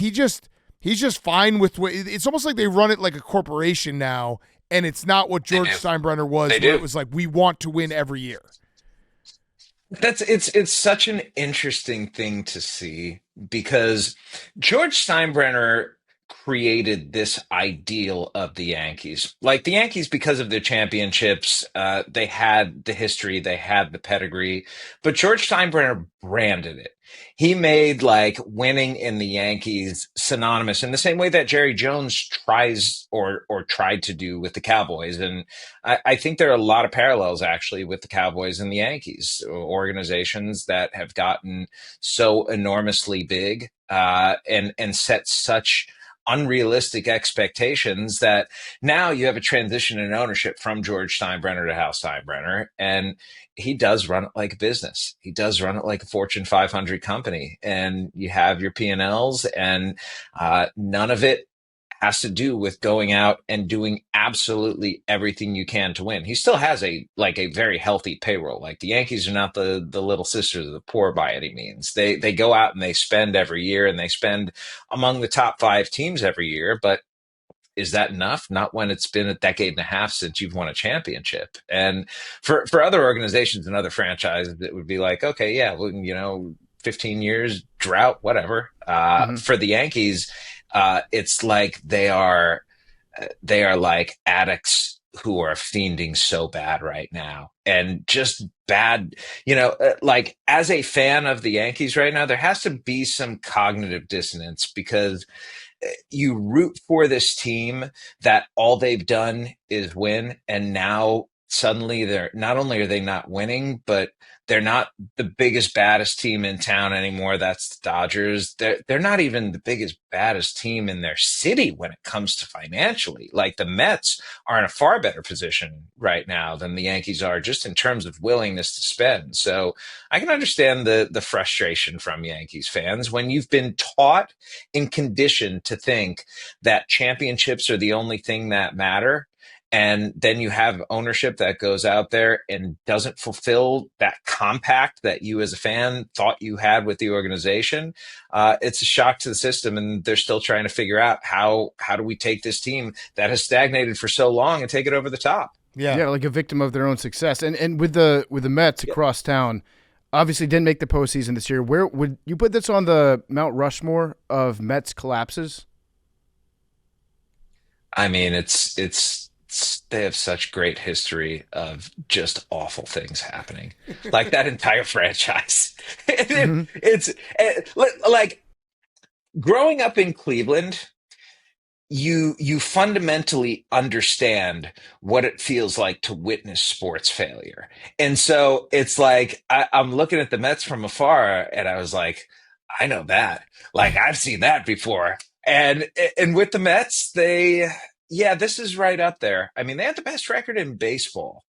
he's just fine with it's almost like they run it like a corporation now, and it's not what George Steinbrenner was. Where it was like, we want to win every year. It's such an interesting thing to see because George Steinbrenner created this ideal of the Yankees. Like, the Yankees, because of their championships, they had the history, they had the pedigree, but George Steinbrenner branded it. He made winning in the Yankees synonymous in the same way that Jerry Jones tries or tried to do with the Cowboys. And I think there are a lot of parallels actually with the Cowboys and the Yankees, organizations that have gotten so enormously big and set such unrealistic expectations that now you have a transition in ownership from George Steinbrenner to Hal Steinbrenner, and he does run it like a business. He does run it like a Fortune 500 company, and you have your P&Ls, and none of it has to do with going out and doing absolutely everything you can to win. He still has a very healthy payroll. Like, the Yankees are not the little sisters of the poor by any means. They go out and they spend every year, and they spend among the top 5 teams every year. But is that enough? Not when it's been a decade and a half since you've won a championship. And for other organizations and other franchises, it would be like, okay, yeah, well, 15 years drought, whatever. For the Yankees, it's like they are like addicts who are fiending so bad right now, and just bad, as a fan of the Yankees right now, there has to be some cognitive dissonance because you root for this team that all they've done is win. And now suddenly they're not only are they not winning, but they're not the biggest, baddest team in town anymore. That's the Dodgers. They're not even the biggest, baddest team in their city when it comes to financially. Like, the Mets are in a far better position right now than the Yankees are, just in terms of willingness to spend. So I can understand the frustration from Yankees fans when you've been taught and conditioned to think that championships are the only thing that matter. And then you have ownership that goes out there and doesn't fulfill that compact that you as a fan thought you had with the organization. It's a shock to the system, and they're still trying to figure out how do we take this team that has stagnated for so long and take it over the top. Yeah, like a victim of their own success. And with the Mets across town, obviously didn't make the postseason this year. Where would you put this on the Mount Rushmore of Mets collapses? I mean, they have such great history of just awful things happening, like that entire franchise. It's like growing up in Cleveland. you fundamentally understand what it feels like to witness sports failure. And so it's like I'm looking at the Mets from afar, and I was like, I know that. Like, I've seen that before. And with the Mets, this is right up there. I mean, they had the best record in baseball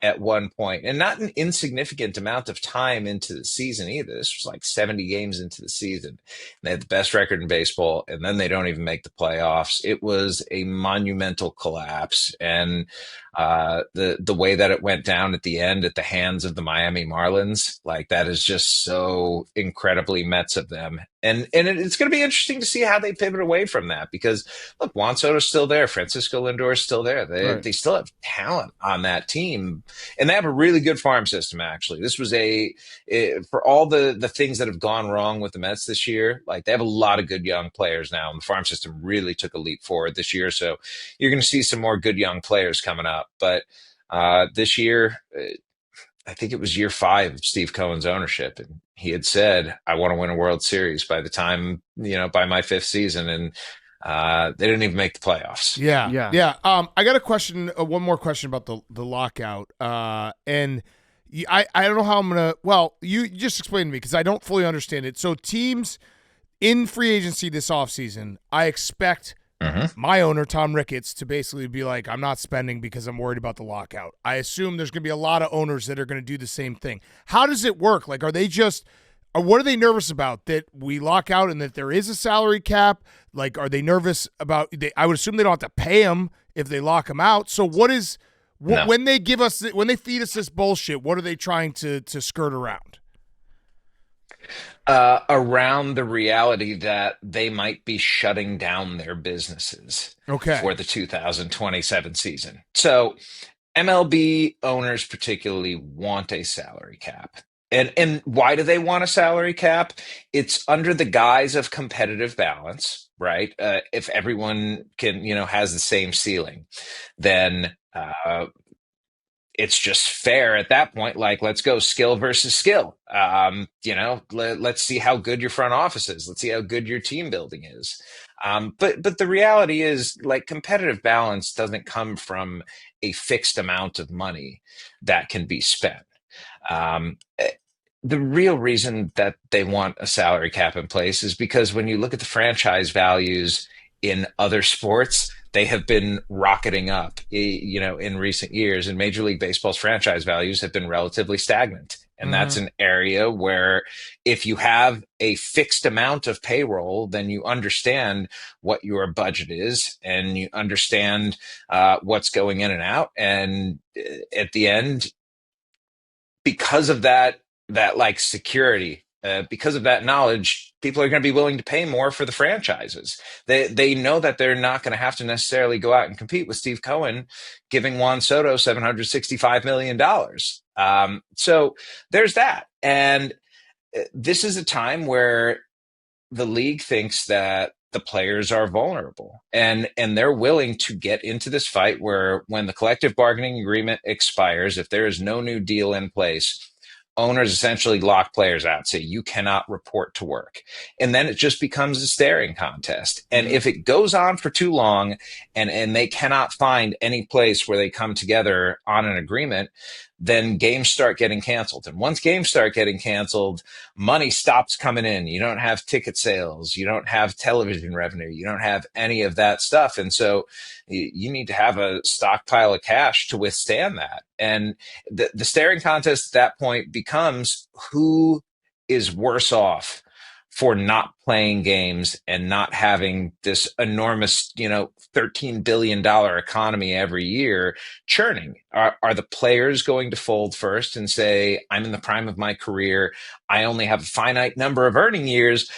at one point, and not an insignificant amount of time into the season either. This was like 70 games into the season. They had the best record in baseball, and then they don't even make the playoffs. It was a monumental collapse, and the way that it went down at the end at the hands of the Miami Marlins, like, that is just so incredibly Mets of them. And it's going to be interesting to see how they pivot away from that, because look, Juan Soto's still there, Francisco Lindor is still there. They still have talent on that team, and they have a really good farm system. Actually, this was for all the things that have gone wrong with the Mets this year, like, they have a lot of good young players now, and the farm system really took a leap forward this year. So you're going to see some more good young players coming up. But this year, I think it was year 5 of Steve Cohen's ownership, and he had said, I want to win a World Series by the time, by my 5th season. And they didn't even make the playoffs. Yeah. I got a question, one more question about the lockout. And I don't know how I'm going to, well, you just explain to me, because I don't fully understand it. So teams in free agency this offseason, I expect my owner, Tom Ricketts, to basically be like, I'm not spending because I'm worried about the lockout. I assume there's going to be a lot of owners that are going to do the same thing. How does it work? Like, what are they nervous about? That we lock out and that there is a salary cap? Like, are they nervous about, I would assume they don't have to pay them if they lock them out. So when they feed us this bullshit, what are they trying to skirt around? Around the reality that they might be shutting down their businesses for the 2027 season. So MLB owners particularly want a salary cap. And why do they want a salary cap? It's under the guise of competitive balance, right? If everyone has the same ceiling, then it's just fair at that point. Like, let's go skill versus skill. Let's see how good your front office is. Let's see how good your team building is. But the reality is, like, competitive balance doesn't come from a fixed amount of money that can be spent. The real reason that they want a salary cap in place is because when you look at the franchise values in other sports, they have been rocketing up, in recent years, and Major League Baseball's franchise values have been relatively stagnant. And that's an area where if you have a fixed amount of payroll, then you understand what your budget is, and you understand what's going in and out. And at the end, because of that like security, because of that knowledge, people are going to be willing to pay more for the franchises. They know that they're not going to have to necessarily go out and compete with Steve Cohen giving Juan Soto $765 million. So there's that. And this is a time where the league thinks that the players are vulnerable, and they're willing to get into this fight where, when the collective bargaining agreement expires, if there is no new deal in place, owners essentially lock players out, say you cannot report to work. And then it just becomes a staring contest. And if it goes on for too long and they cannot find any place where they come together on an agreement, then games start getting canceled. And once games start getting canceled, money stops coming in. You don't have ticket sales. You don't have television revenue. You don't have any of that stuff. And so you need to have a stockpile of cash to withstand that. And the staring contest at that point becomes who is worse off for not playing games and not having this enormous, $13 billion economy every year churning. Are the players going to fold first and say, I'm in the prime of my career, I only have a finite number of earning years,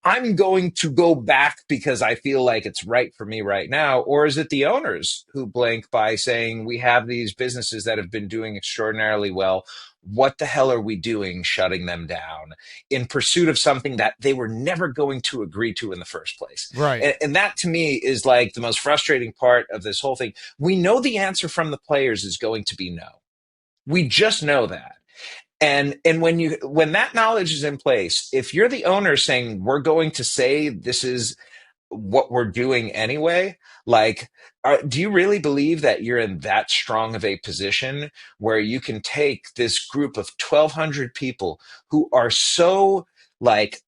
I'm going to go back because I feel like it's right for me right now? Or is it the owners who blink by saying, we have these businesses that have been doing extraordinarily well, what the hell are we doing shutting them down in pursuit of something that they were never going to agree to in the first place? Right. And that to me is like the most frustrating part of this whole thing. We know the answer from the players is going to be no. We just know that. And when that knowledge is in place, if you're the owner saying, we're going to say this is what we're doing anyway? Like, do you really believe that you're in that strong of a position where you can take this group of 1,200 people who are so like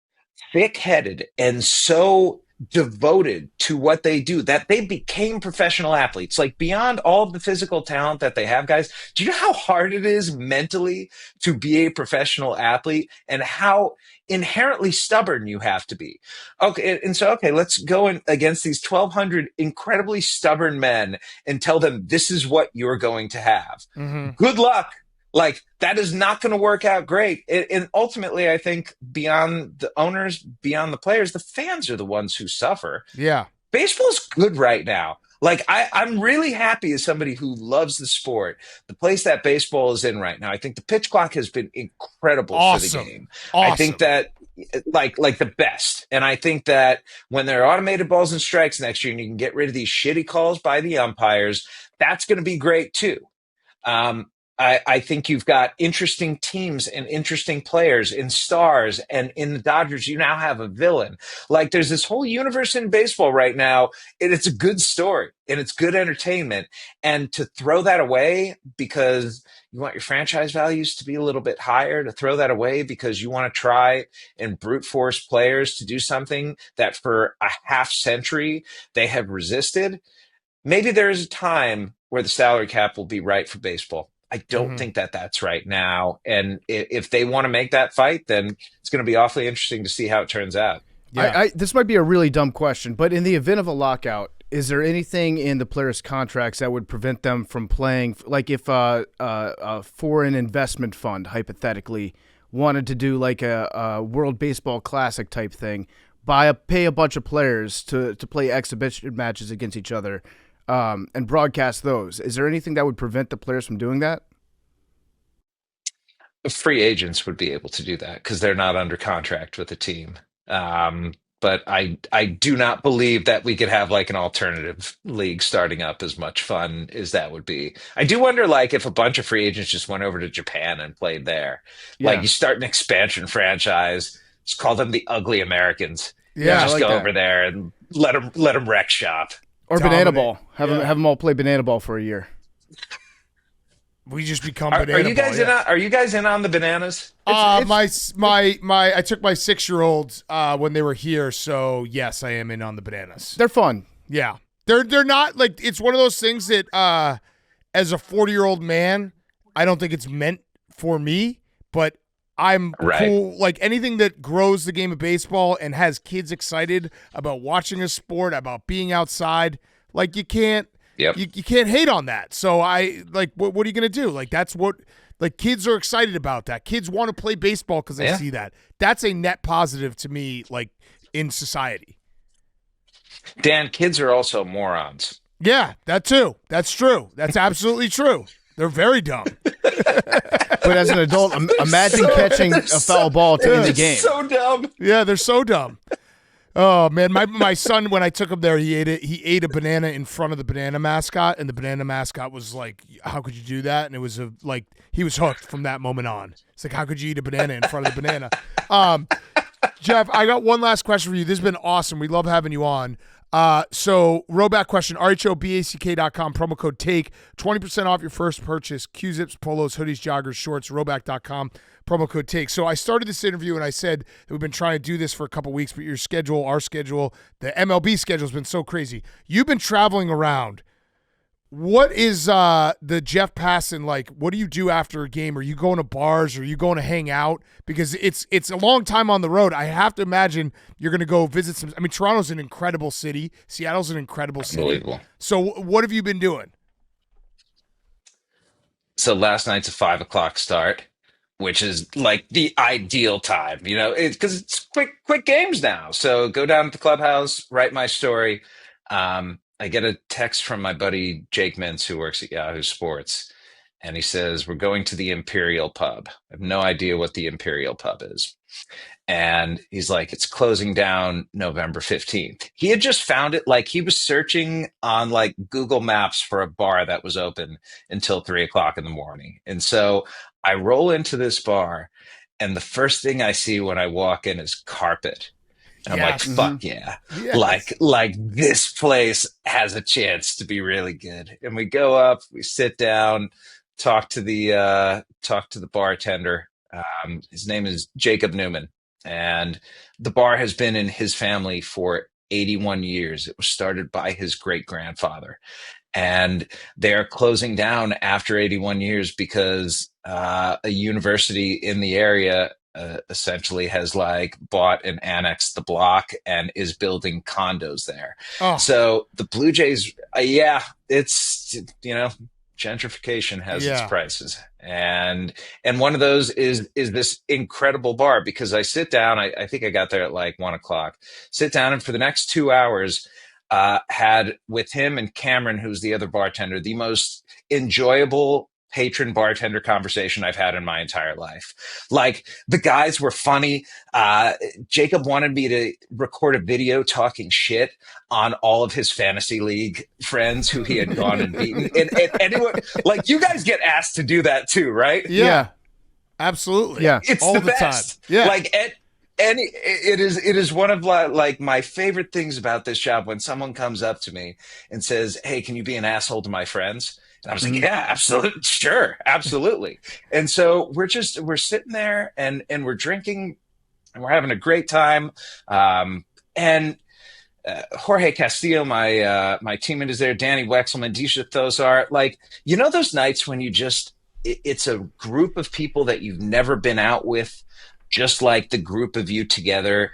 thick-headed and so devoted to what they do that they became professional athletes, like beyond all of the physical talent that they have, guys? Do you know how hard it is mentally to be a professional athlete and how inherently stubborn you have to be? Okay, and so let's go in against these 1,200 incredibly stubborn men and tell them this is what you're going to have. Good luck. Like, that is not going to work out great. And ultimately, I think beyond the owners, beyond the players, the fans are the ones who suffer. Yeah. Baseball's good right now. Like, I'm really happy as somebody who loves the sport, the place that baseball is in right now. I think the pitch clock has been incredible for the game. I think that like the best. And I think that when there are automated balls and strikes next year and you can get rid of these shitty calls by the umpires, that's going to be great too. I think you've got interesting teams and interesting players in stars, and in the Dodgers, you now have a villain. Like, there's this whole universe in baseball right now, and it's a good story and it's good entertainment. And to throw that away because you want your franchise values to be a little bit higher, to throw that away because you want to try and brute force players to do something that for a half century they have resisted. Maybe there is a time where the salary cap will be right for baseball. I don't think that that's right now. And if they want to make that fight, then it's going to be awfully interesting to see how it turns out. Yeah. This might be a really dumb question, but in the event of a lockout, is there anything in the players' contracts that would prevent them from playing? Like if a foreign investment fund, hypothetically, wanted to do like a World Baseball Classic type thing, pay a bunch of players to play exhibition matches against each other, and broadcast those. Is there anything that would prevent the players from doing that? Free agents would be able to do that because they're not under contract with the team. But I do not believe that we could have like an alternative league starting up, as much fun as that would be. I do wonder, like, if a bunch of free agents just went over to Japan and played there. Yeah. Like, you start an expansion franchise, just call them the Ugly Americans. Yeah, just go over there and let them wreck shop. Or Banana Ball. Have them all play Banana Ball for a year. We just become Are Banana you guys Ball, Are you guys in on the bananas? I took my 6-year-old when they were here, so yes, I am in on the bananas. They're fun. Yeah. They're not like, it's one of those things that as a 40-year-old man, I don't think it's meant for me, but I'm cool. Like, anything that grows the game of baseball and has kids excited about watching a sport, about being outside, like, you can't you can't hate on that. So I like, what are you going to do? Like, that's what, like, kids are excited about that. Kids want to play baseball because they see that. That's a net positive to me, like, in society. Dan, kids are also morons. Yeah, that too. That's true. That's absolutely true. They're very dumb. But as an adult, imagine catching a foul ball to end the game. So dumb. Yeah, they're so dumb. Oh man, my son, when I took him there, he ate a banana in front of the banana mascot, and the banana mascot was like, "How could you do that?" And it was like, he was hooked from that moment on. It's like, how could you eat a banana in front of the banana? Jeff, I got one last question for you. This has been awesome. We love having you on. So Roback question, rhoback.com, promo code TAKE, 20% off your first purchase, Q-zips, polos, hoodies, joggers, shorts, roback.com, promo code TAKE. So I started this interview and I said that we've been trying to do this for a couple weeks, but your schedule, our schedule, the MLB schedule has been so crazy. You've been traveling around. What is the Jeff Passan like? What do you do after a game? Are you going to bars? Or are you going to hang out? Because it's a long time on the road. I have to imagine you're going to go visit some. I mean, Toronto's an incredible city. Seattle's an incredible city. Unbelievable. So what have you been doing? So last night's a 5:00 start, which is like the ideal time, you know, because it's quick games now. So go down to the clubhouse, write my story. I get a text from my buddy Jake Mintz, who works at Yahoo Sports, and he says, we're going to the Imperial Pub. I have no idea what the Imperial Pub is. And he's like, it's closing down November 15th. He had just found it, like he was searching on like Google Maps for a bar that was open until 3:00 in the morning. And so I roll into this bar, and the first thing I see when I walk in is carpet. I'm like, fuck yeah. Like this place has a chance to be really good. And we go up, we sit down, talk to the bartender. His name is Jacob Newman, and the bar has been in his family for 81 years. It was started by his great grandfather, and they're closing down after 81 years because a university in the area essentially has like bought and annexed the block and is building condos there. So the Blue Jays, it's, gentrification has its prices. And one of those is this incredible bar, because I sit down, I think I got there at like 1:00, sit down, and for the next 2 hours, had with him and Cameron, who's the other bartender, the most enjoyable patron bartender conversation I've had in my entire life. Like, the guys were funny. Jacob wanted me to record a video talking shit on all of his fantasy league friends who he had gone and beaten. And anyone, like, you guys get asked to do that too, right? Yeah, absolutely. Yeah, it's all the best. time. Yeah, like it is one of like my favorite things about this job, when someone comes up to me and says, "Hey, can you be an asshole to my friends?" And I was like, yeah, absolutely. Sure. Absolutely. And so we're sitting there and we're drinking and we're having a great time. And Jorge Castillo, my teammate, is there. Danny Wexelman, Disha Thosar, like, those nights when it's a group of people that you've never been out with, just like the group of you together.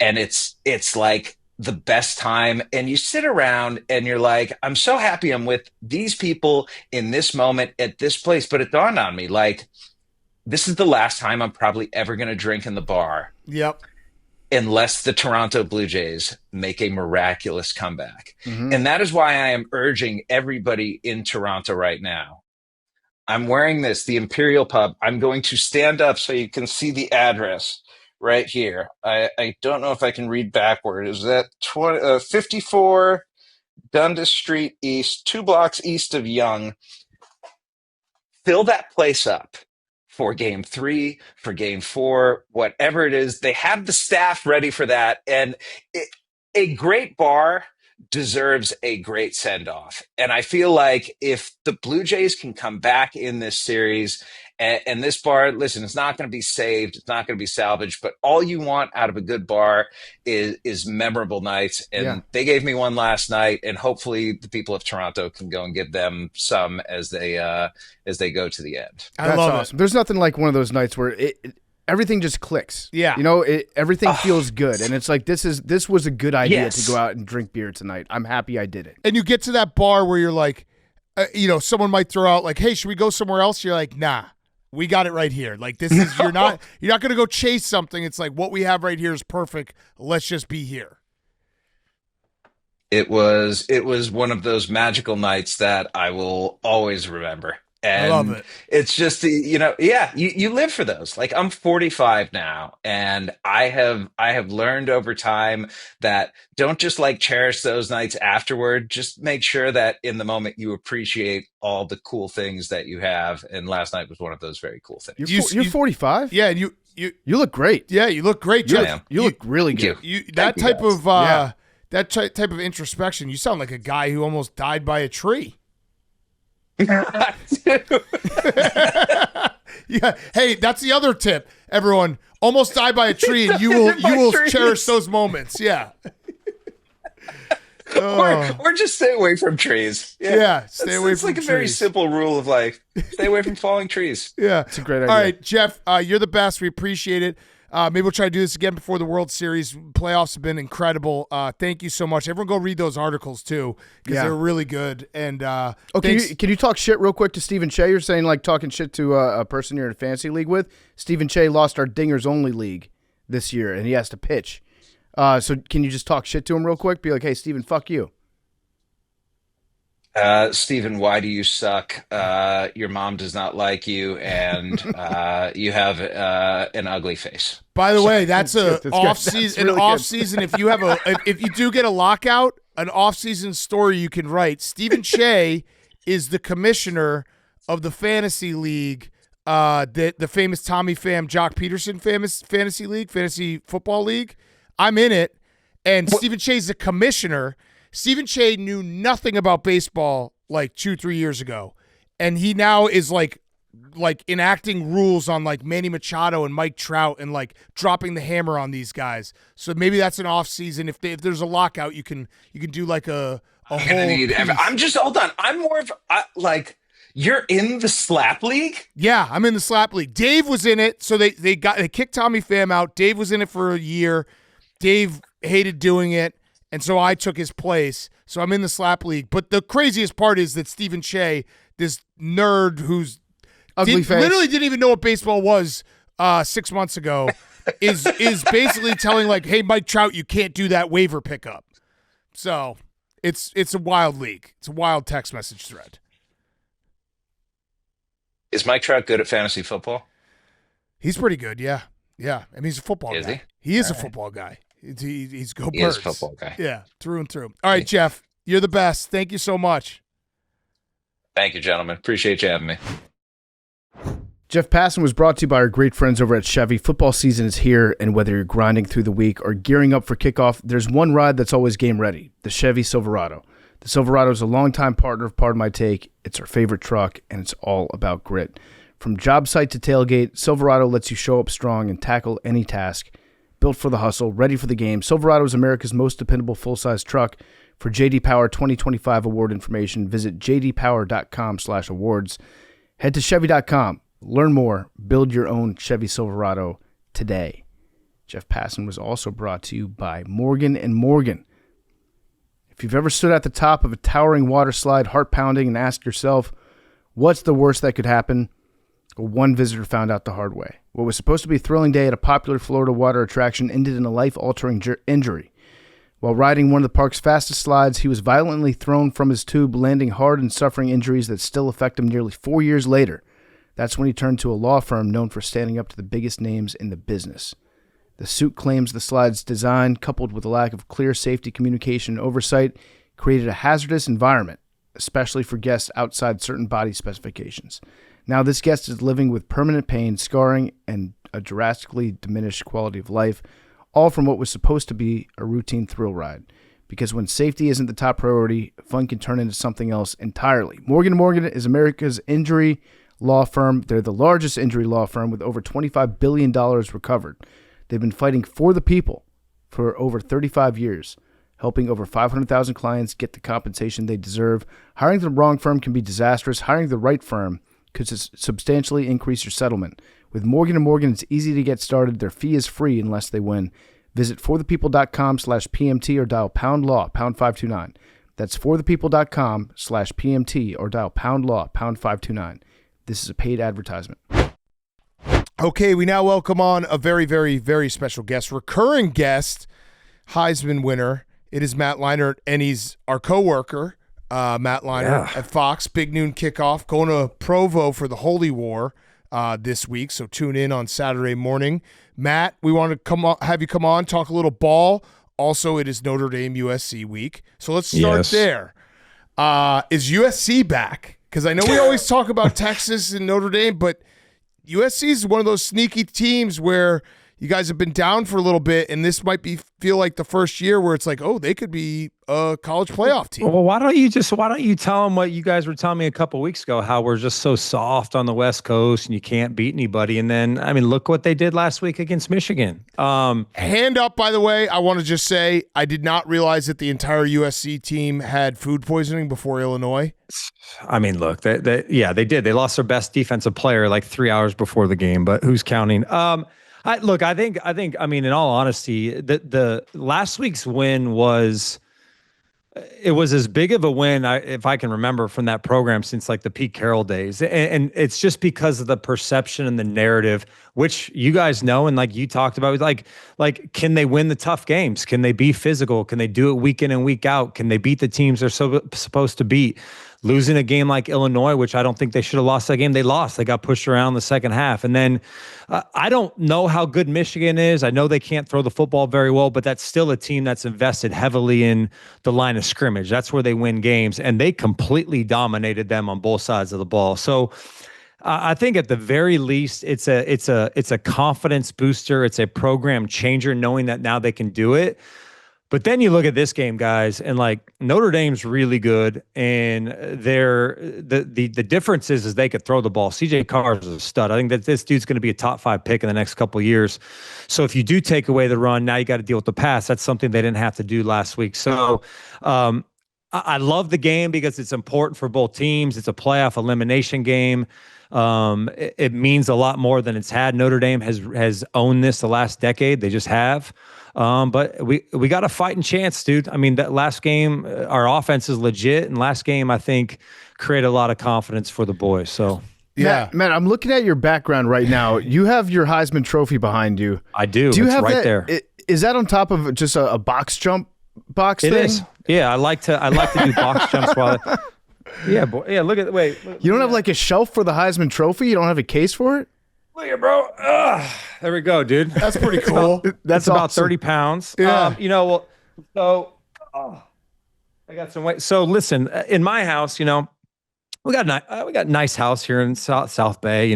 And it's like the best time, and you sit around and you're like, I'm so happy I'm with these people in this moment at this place. But it dawned on me, like, this is the last time I'm probably ever going to drink in the bar. Yep. Unless the Toronto Blue Jays make a miraculous comeback. And that is why I am urging everybody in Toronto right now. I'm wearing the Imperial Pub. I'm going to stand up so you can see the address right here. I don't know if I can read backward. Is that 54 Dundas Street East, 2 blocks east of Yonge? Fill that place up for game 3, for game 4, whatever it is. They have the staff ready for that. And a great bar deserves a great send-off. And I feel like if the Blue Jays can come back in this series, and this bar, listen, it's not going to be saved, it's not going to be salvaged, but all you want out of a good bar is memorable nights. And they gave me one last night, and hopefully the people of Toronto can go and give them some as they go to the end. That's awesome. There's nothing like one of those nights where everything just clicks. Yeah. Everything feels good. And it's like, this was a good idea to go out and drink beer tonight. I'm happy I did it. And you get to that bar where you're like, someone might throw out like, hey, should we go somewhere else? You're like, nah, we got it right here. Like, this is, you're not going to go chase something. It's like, what we have right here is perfect. Let's just be here. It was one of those magical nights that I will always remember. And I love it. It's just, you live for those. Like, I'm 45 now, and I have learned over time that don't just like cherish those nights afterward. Just make sure that in the moment you appreciate all the cool things that you have. And last night was one of those very cool things. You're 45? Yeah, and you look great. Yeah, you look great. You look really good. That type of introspection. You sound like a guy who almost died by a tree. Yeah. Hey, that's the other tip. Everyone, almost die by a tree, and you will cherish those moments. Yeah. Or just stay away from trees. Yeah, stay away from trees. It's like a very simple rule of life. Stay away from falling trees. Yeah. It's a great idea. All right, Jeff, you're the best. We appreciate it. Maybe we'll try to do this again before the World Series. Playoffs have been incredible. Thank you so much. Everyone go read those articles, too, because they're really good. And can you talk shit real quick to Stephen Che? You're saying, like, talking shit to a person you're in a fantasy league with. Stephen Che lost our Dingers-only league this year, and he has to pitch. So can you just talk shit to him real quick? Be like, hey, Stephen, fuck you. Stephen, why do you suck? Your mom does not like you, and you have an ugly face. By the way, that's off season. Really off season. If you have if you do get a lockout, an off season story you can write. Stephen Che is the commissioner of the fantasy league, the famous Tommy Pham Jock Peterson famous fantasy league, fantasy football league. I'm in it. And Stephen Che's the commissioner. Stephen Che knew nothing about baseball like 2-3 years ago. And he now is like enacting rules on like Manny Machado and Mike Trout and like dropping the hammer on these guys. So maybe that's an off season. If there's a lockout, you can do like a whole. I'm just hold on. I'm more of like you're in the slap league. Yeah, I'm in the slap league. Dave was in it, so they kicked Tommy Pham out. Dave was in it for a year. Dave hated doing it, and so I took his place. So I'm in the slap league. But the craziest part is that Stephen Che, this nerd who's literally didn't even know what baseball was 6 months ago, is basically telling like, hey, Mike Trout, you can't do that waiver pickup. So it's a wild league. It's a wild text message thread. Is Mike Trout good at fantasy football? He's pretty good, yeah. Yeah. I mean, he's a football guy. Is he? He is a football guy. He's go Birds. He is a football guy. Yeah, through and through. All right, Jeff, you're the best. Thank you so much. Thank you, gentlemen. Appreciate you having me. Jeff Passan was brought to you by our great friends over at Chevy. Football season is here, and whether you're grinding through the week or gearing up for kickoff, there's one ride that's always game ready, the Chevy Silverado. The Silverado is a longtime partner of Pardon My Take. It's our favorite truck, and it's all about grit. From job site to tailgate, Silverado lets you show up strong and tackle any task. Built for the hustle, ready for the game, Silverado is America's most dependable full-size truck. For J.D. Power 2025 award information, visit jdpower.com/awards. Head to Chevy.com. Learn more. Build your own Chevy Silverado today. Jeff Passan was also brought to you by Morgan & Morgan. If you've ever stood at the top of a towering water slide, heart pounding, and asked yourself, what's the worst that could happen? Well, one visitor found out the hard way. What was supposed to be a thrilling day at a popular Florida water attraction ended in a life-altering injury. While riding one of the park's fastest slides, he was violently thrown from his tube, landing hard and suffering injuries that still affect him nearly 4 years later. That's when he turned to a law firm known for standing up to the biggest names in the business. The suit claims the slide's design, coupled with a lack of clear safety communication and oversight, created a hazardous environment, especially for guests outside certain body specifications. Now this guest is living with permanent pain, scarring, and a drastically diminished quality of life, all from what was supposed to be a routine thrill ride. Because when safety isn't the top priority, fun can turn into something else entirely. Morgan & Morgan is America's injury law firm. They're the largest injury law firm with over $25 billion recovered. They've been fighting for the people for over 35 years, helping over 500,000 clients get the compensation they deserve. Hiring the wrong firm can be disastrous. Hiring the right firm could substantially increase your settlement. With Morgan & Morgan, it's easy to get started. Their fee is free unless they win. Visit forthepeople.com/PMT or dial pound law, pound 529. That's forthepeople.com/PMT or dial pound law, pound 529. This is a paid advertisement. Okay, we now welcome on a very, very, very special guest, recurring guest, Heisman winner. It is Matt Leinart, and he's our coworker, Matt Leinart at Fox. Big noon kickoff, going to Provo for the Holy War this week, so tune in on Saturday morning. Matt, we want to have you come on, talk a little ball. Also, it is Notre Dame USC week, so let's start there. Is USC back? Because I know we always talk about Texas and Notre Dame, but USC is one of those sneaky teams where you guys have been down for a little bit, and this might feel like the first year where it's like, oh, they could be a college playoff team. Well, why don't you tell them what you guys were telling me a couple of weeks ago, how we're just so soft on the West Coast and you can't beat anybody. And then, I mean, look what they did last week against Michigan. Hand up, by the way, I want to just say I did not realize that the entire USC team had food poisoning before Illinois. I mean, look, they did. They lost their best defensive player like 3 hours before the game, but who's counting? I think, in all honesty, the last week's win was as big of a win, if I can remember, from that program since like the Pete Carroll days. And it's just because of the perception and the narrative, which you guys know, and like you talked about, like, can they win the tough games? Can they be physical? Can they do it week in and week out? Can they beat the teams they're supposed to beat? Losing a game like Illinois, which I don't think they should have lost that game, they lost. They got pushed around the second half. And then I don't know how good Michigan is. I know they can't throw the football very well, but that's still a team that's invested heavily in the line of scrimmage. That's where they win games, and they completely dominated them on both sides of the ball. So I think at the very least, it's a confidence booster. It's a program changer, knowing that now they can do it. But then you look at this game, guys, and like Notre Dame's really good, and the difference is they could throw the ball. CJ Carr is a stud. I think that this dude's going to be a top 5 pick in the next couple of years. So if you do take away the run, now you got to deal with the pass. That's something they didn't have to do last week. So I love the game because it's important for both teams. It's a playoff elimination game. It means a lot more than it's had. Notre Dame has owned this the last decade. They just have. But we got a fighting chance, dude. I mean, that last game, our offense is legit, and last game, I think, created a lot of confidence for the boys. So, yeah, Matt, I'm looking at your background right now. You have your Heisman Trophy behind you. I do. Do you it's have right that, there? Is that on top of just a box jump box It thing? is. Yeah, I like to do box jumps while. Yeah, boy. Yeah, look at wait. You don't have like a shelf for the Heisman Trophy? You don't have a case for it? Look here, bro. There we go, dude. That's pretty cool. That's about awesome. 30 pounds. Yeah. I got some weight. So listen, in my house, we got a nice house here in South Bay.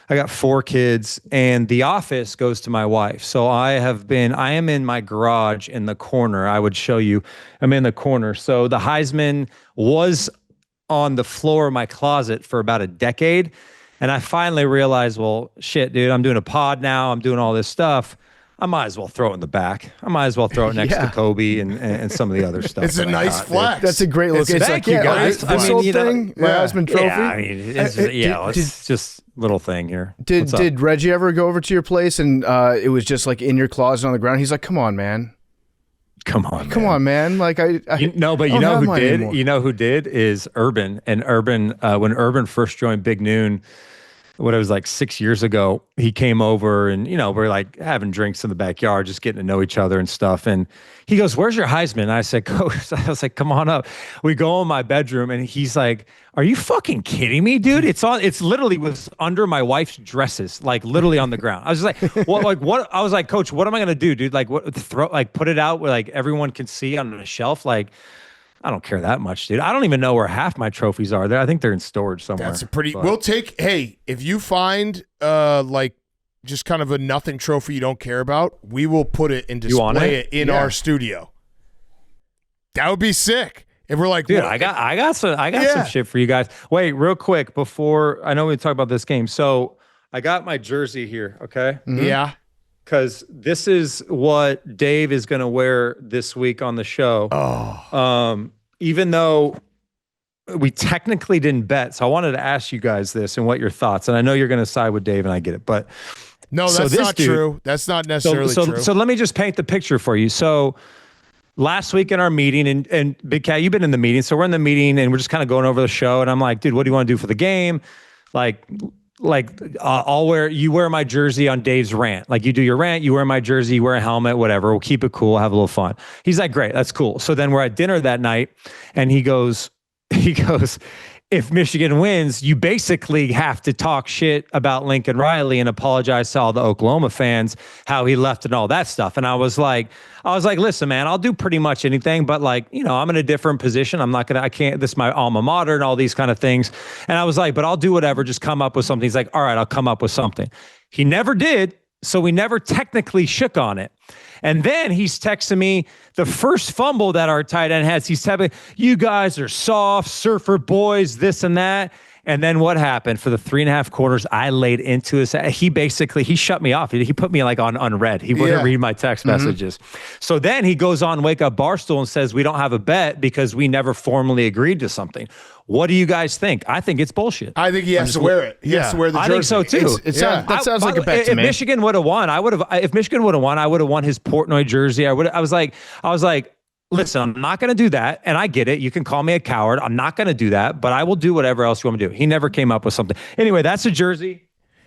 I got 4 kids, and the office goes to my wife. So I am in my garage in the corner. I would show you. I'm in the corner. So the Heisman was on the floor of my closet for about a decade. And I finally realized, well, shit, dude, I'm doing a pod now. I'm doing all this stuff. I might as well throw it in the back. I might as well throw it next to Kobe and some of the other stuff. It's a nice flex. That's a great look. It's Thank you, guys. This whole thing, my Heisman Trophy. Yeah, I mean, it's just little thing here. Did Reggie ever go over to your place and it was just like in your closet on the ground? He's like, come on, man. Come on, man. Like but you know who did? Anymore. You know who did is Urban. And Urban, when Urban first joined Big Noon, what it was like 6 years ago, he came over and, we're like having drinks in the backyard, just getting to know each other and stuff. And he goes, "Where's your Heisman?" And I said, "Coach," I was like, "Come on up." We go in my bedroom and he's like, "Are you fucking kidding me, dude? It's literally was under my wife's dresses, like literally on the ground." I was just like, what? I was like, "Coach, what am I going to do, dude? Like put it out where like everyone can see on a shelf?" Like, I don't care that much, dude. I don't even know where half my trophies are. I think they're in storage somewhere. That's we'll take, hey, if you find just kind of a nothing trophy you don't care about, we will put it and display it in our studio. That would be sick. If we're like, dude, I got some shit for you guys. Wait, real quick before I know we talk about this game. So I got my jersey here, okay? Mm-hmm. Yeah. Because this is what Dave is going to wear this week on the show. Oh. Even though we technically didn't bet, so I wanted to ask you guys this and what your thoughts. And I know you're going to side with Dave, and I get it, but no, that's not true. That's not necessarily true. So let me just paint the picture for you. So last week in our meeting, and Big Cat, you've been in the meeting, so we're in the meeting, and we're just kind of going over the show, and I'm like, dude, what do you want to do for the game? I'll wear my jersey on Dave's rant. Like, you do your rant, you wear my jersey, you wear a helmet, whatever. We'll keep it cool, have a little fun. He's like, great, that's cool. So then we're at dinner that night, and he goes, if Michigan wins, you basically have to talk shit about Lincoln Riley and apologize to all the Oklahoma fans, how he left and all that stuff. And I was like, listen, man, I'll do pretty much anything, but I'm in a different position. This is my alma mater and all these kind of things. And I was like, but I'll do whatever, just come up with something. He's like, all right, I'll come up with something. He never did. So we never technically shook on it. And then he's texting me the first fumble that our tight end has. He's telling me, you guys are soft, surfer boys, this and that. And then what happened? For the 3.5 quarters, I laid into his. He shut me off. He put me like on unread. He wouldn't read my text messages. So then he goes on Wake Up Barstool and says, we don't have a bet because we never formally agreed to something. What do you guys think? I think it's bullshit. I think he has to wear it. He has to wear the jersey. I think so too. That sounds like a bet to me. If Michigan would have won, I would have won his Portnoy jersey. I was like, listen, I'm not going to do that. And I get it. You can call me a coward. I'm not going to do that, but I will do whatever else you want me to do. He never came up with something. Anyway, that's a jersey.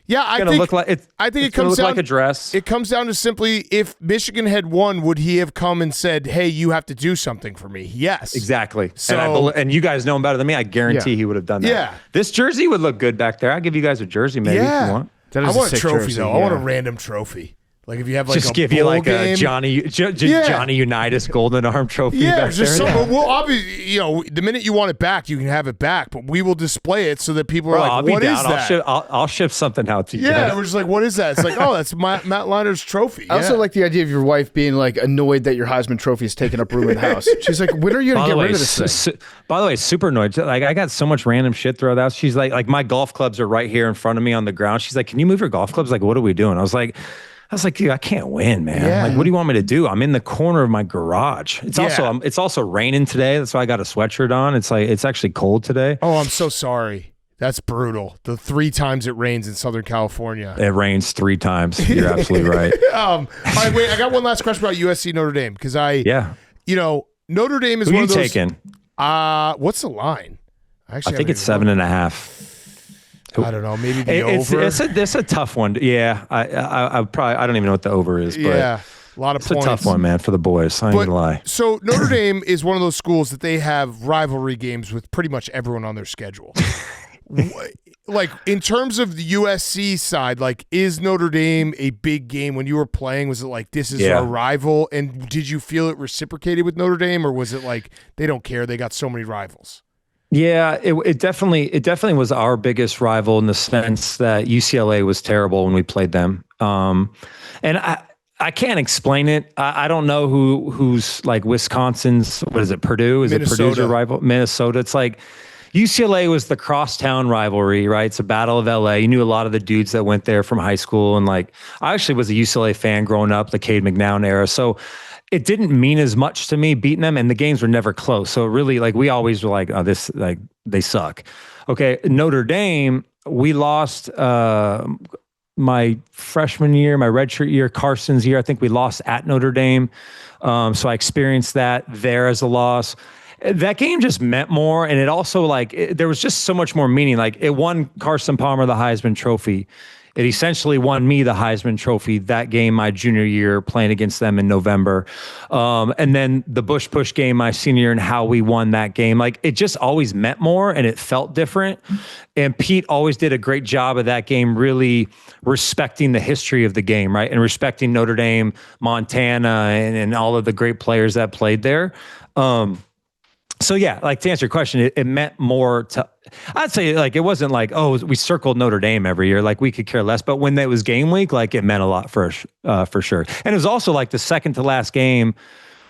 Yeah, I think it comes down like a dress. It comes down to simply, if Michigan had won, would he have come and said, "Hey, you have to do something for me"? Yes, exactly. So, and you guys know him better than me. I guarantee he would have done that. Yeah, this jersey would look good back there. I'll give you guys a jersey, maybe if you want. I want a trophy though. I want a random trophy. Like if you have like just a give you bowl like game. a Johnny Unitas Golden Arm trophy. Yeah, back just there. well, obviously, the minute you want it back, you can have it back. But we will display it so that people are I'll like, "What be is down. that?" I'll ship something out to you. Yeah, we're just like, "What is that?" It's like, "Oh, that's Matt Leinert's trophy." I also like the idea of your wife being like annoyed that your Heisman trophy is taking up room in the house. She's like, "When are you gonna get rid of this thing?" By the way, super annoyed. Like I got so much random shit thrown out. She's like, my golf clubs are right here in front of me on the ground. She's like, "Can you move your golf clubs? Like, what are we doing?" I was like, dude, I can't win, man. Yeah. Like, what do you want me to do? I'm in the corner of my garage. It's also raining today. That's why I got a sweatshirt on. It's actually cold today. Oh, I'm so sorry. That's brutal. The 3 times it rains in Southern California. It rains 3 times. You're absolutely right. All right, wait. I got one last question about USC Notre Dame because Notre Dame is Who one you of those. Taking? What's the line? I think it's 7.5. I don't know. Maybe the over. It's a tough one. Yeah, I don't even know what the over is. But yeah, a lot of it's points. a tough one, man, for the boys. I ain't gonna lie. So Notre Dame is one of those schools that they have rivalry games with pretty much everyone on their schedule. Like in terms of the USC side, like is Notre Dame a big game when you were playing? Was it like this is our rival? And did you feel it reciprocated with Notre Dame, or was it like they don't care? They got so many rivals. Yeah, it definitely was our biggest rival in the sense that UCLA was terrible when we played them. And I can't explain it. I don't know who's like Wisconsin's. What is it? Purdue? Is Minnesota. it Purdue's a rival? Minnesota. It's like UCLA was the crosstown rivalry, right? It's a battle of LA. You knew a lot of the dudes that went there from high school, and like I actually was a UCLA fan growing up, the Cade McNown era. So it didn't mean as much to me beating them, and the games were never close. So really, like we always were like, oh, this like they suck. Okay, Notre Dame, we lost my freshman year, my redshirt year, Carson's year. I think we lost at Notre Dame, so I experienced that there as a loss. That game just meant more, and it also there was just so much more meaning. Like it won Carson Palmer the Heisman Trophy. It essentially won me the Heisman Trophy that game my junior year playing against them in November. And then the Bush Push game my senior year and how we won that game. Like it just always meant more and it felt different. And Pete always did a great job of that game, really respecting the history of the game, right? And respecting Notre Dame, Montana, and all of the great players that played there. So yeah, like to answer your question, it meant more to, I'd say like, it wasn't like, oh, we circled Notre Dame every year. Like we could care less, but when it was game week, like it meant a lot for sure. And it was also like the second to last game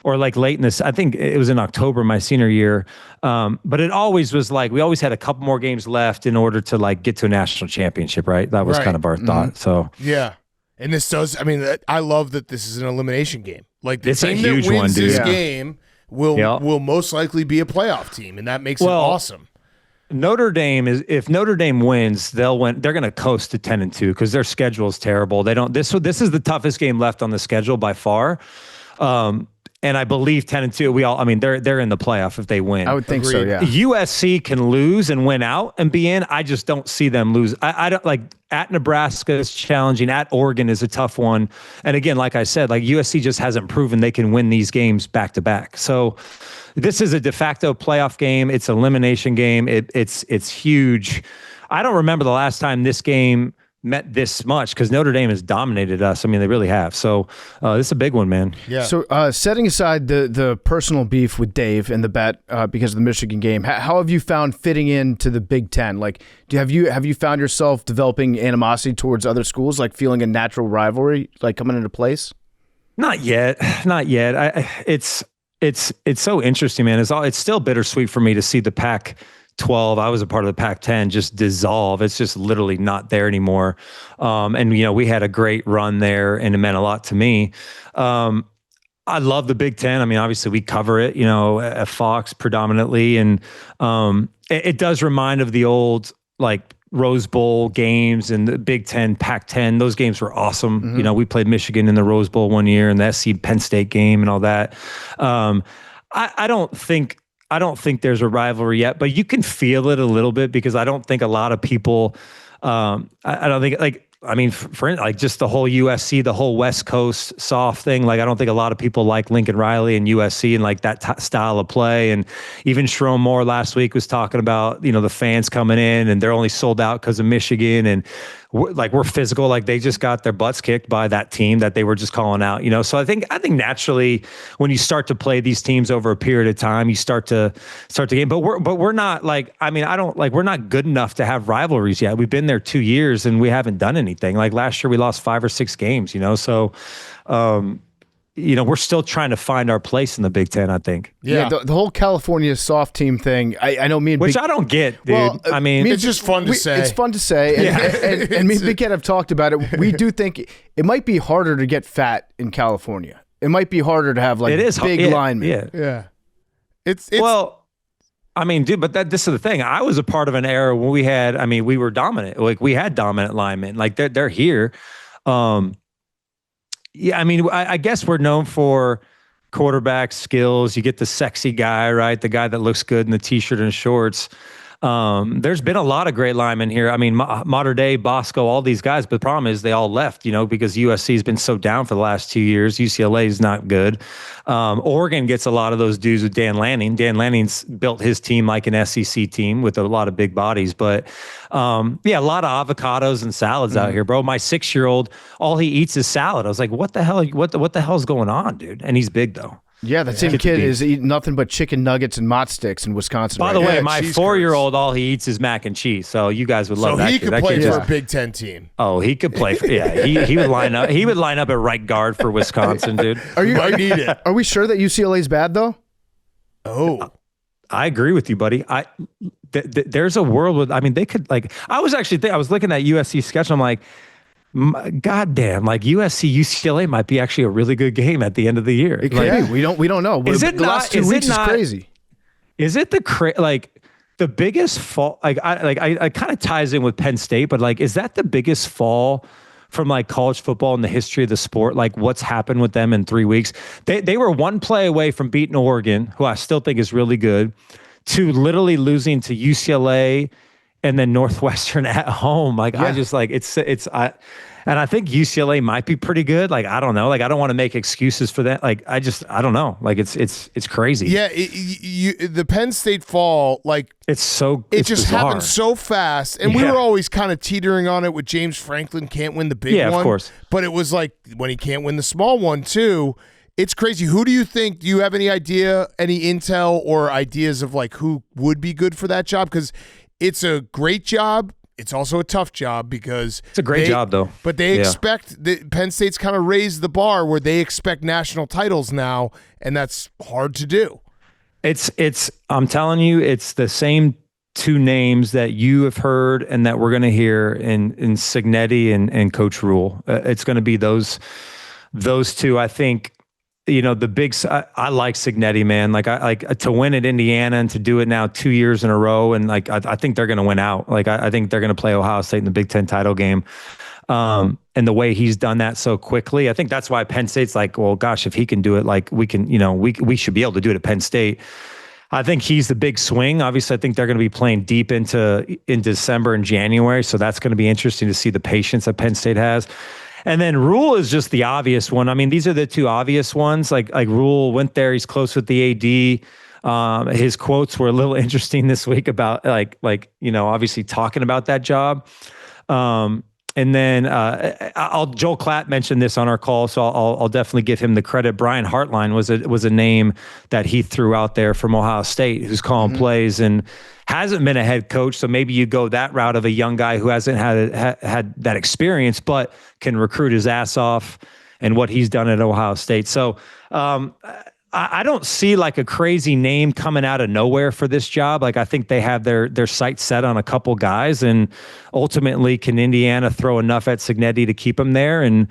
or like late in this, I think it was in October, my senior year. But it always was like, we always had a couple more games left in order to like get to a national championship, right? That was kind of our thought. So yeah. And this does, I mean, I love that this is an elimination game. Like the it's team a huge that wins one, dude. this game will most likely be a playoff team, and that makes it awesome. Notre Dame if Notre Dame wins, they'll win. They're going to coast to 10-2 because their schedule is terrible. They don't. This is the toughest game left on the schedule by far. And I believe 10-2. They're in the playoff if they win. I would think so. Yeah. USC can lose and win out and be in. I just don't see them lose. I don't like at Nebraska is challenging. At Oregon is a tough one. And again, like I said, like USC just hasn't proven they can win these games back to back. So this is a de facto playoff game. It's an elimination game. It's huge. I don't remember the last time this game meant this much because Notre Dame has dominated us. I mean, they really have. So this is a big one, man. Yeah. So setting aside the personal beef with Dave and the bet because of the Michigan game, how have you found fitting into the Big Ten? Like, have you found yourself developing animosity towards other schools, like feeling a natural rivalry, like coming into place? Not yet. It's so interesting, man. It's still bittersweet for me to see the Pac-12. I was a part of the Pac-10 just dissolve. It's just literally not there anymore. And we had a great run there and it meant a lot to me. I love the Big Ten. I mean, obviously we cover it, at Fox predominantly. And it does remind of the old like Rose Bowl games and the Big Ten, Pac-10. Those games were awesome. Mm-hmm. We played Michigan in the Rose Bowl one year and the SC Penn State game and all that. I don't think there's a rivalry yet, but you can feel it a little bit because I don't think a lot of people, I don't think for like just the whole USC, the whole West Coast soft thing. Like, I don't think a lot of people like Lincoln Riley and USC and like that style of play. And even Sharon Moore last week was talking about, the fans coming in and they're only sold out because of Michigan. And we're physical. Like they just got their butts kicked by that team that they were just calling out, So I think naturally when you start to play these teams over a period of time, you start to game. But we're not we're not good enough to have rivalries yet. We've been there 2 years and we haven't done anything. Like last year we lost 5 or 6 games, So we're still trying to find our place in the Big Ten, I think. Yeah, the whole California soft team thing, I know me and Which I don't get, dude. Well, it's just fun to say. It's fun to say. And me and Big Cat have talked about it. We do think it might be harder to get fat in California. It might be harder to have big linemen. Yeah. Dude, but this is the thing. I was a part of an era when we were dominant. Like we had dominant linemen. Like they're here. I guess we're known for quarterback skills. You get the sexy guy, right? The guy that looks good in the t-shirt and shorts. There's been a lot of great linemen here. Modern day, Bosco, all these guys. But the problem is they all left, because USC has been so down for the last 2 years. UCLA is not good. Oregon gets a lot of those dudes with Dan Lanning. Dan Lanning's built his team like an SEC team with a lot of big bodies. But a lot of avocados and salads out here, bro. My 6-year-old, all he eats is salad. I was like, what the hell? What the hell's going on, dude? And he's big though. Yeah, that same kid is eating nothing but chicken nuggets and mott sticks in Wisconsin. By the way, my 4-year-old, all he eats is mac and cheese. So you guys would love that. So he could play for a Big Ten team. Oh, he could play. He would line up. He would line up at right guard for Wisconsin, dude. Are we sure that UCLA is bad though? Oh, I agree with you, buddy. There's a world with. They could I was looking at USC schedule. I'm like, God damn, USC UCLA might be actually a really good game at the end of the year. It could be. We don't know. Is it the last 2 weeks is crazy? Is it the biggest fall? I kind of ties in with Penn State, but is that the biggest fall from college football in the history of the sport? What's happened with them in 3 weeks? They were one play away from beating Oregon, who I still think is really good, to literally losing to UCLA and then Northwestern at home. I think UCLA might be pretty good. I don't know. I don't want to make excuses for that. I don't know. It's crazy. Yeah. The Penn State fall, it just bizarre. happened so fast. And we were always kind of teetering on it with James Franklin can't win the big one. Yeah, of course. But it was when he can't win the small one too. It's crazy. Who do you think? Do you have any idea, any intel or ideas of who would be good for that job? Because it's a great job. It's also a tough job because it's a great job though. But they expect Penn State's kind of raised the bar where they expect national titles now, and that's hard to do. I'm telling you, it's the same 2 names that you have heard and that we're going to hear in Cignetti and Coach Rule. It's going to be those 2. I think. The big. I like Cignetti, man. To win at Indiana and to do it now 2 years in a row, and I think they're going to win out. I think they're going to play Ohio State in the Big Ten title game. And the way he's done that so quickly, I think that's why Penn State's well, gosh, if he can do it, we can. We should be able to do it at Penn State. I think he's the big swing. Obviously, I think they're going to be playing deep in December and January, so that's going to be interesting to see the patience that Penn State has. And then Rule is just the obvious one. These are the 2 obvious ones. Rule went there. He's close with the AD. His quotes were a little interesting this week about obviously talking about that job. And then Joel Klatt mentioned this on our call, so I'll definitely give him the credit. Brian Hartline was a name that he threw out there from Ohio State, who's calling plays and hasn't been a head coach. So maybe you go that route of a young guy who hasn't had that experience, but can recruit his ass off, and what he's done at Ohio State. So I don't see a crazy name coming out of nowhere for this job. I think they have their sights set on a couple guys, and ultimately, can Indiana throw enough at Cignetti to keep him there? And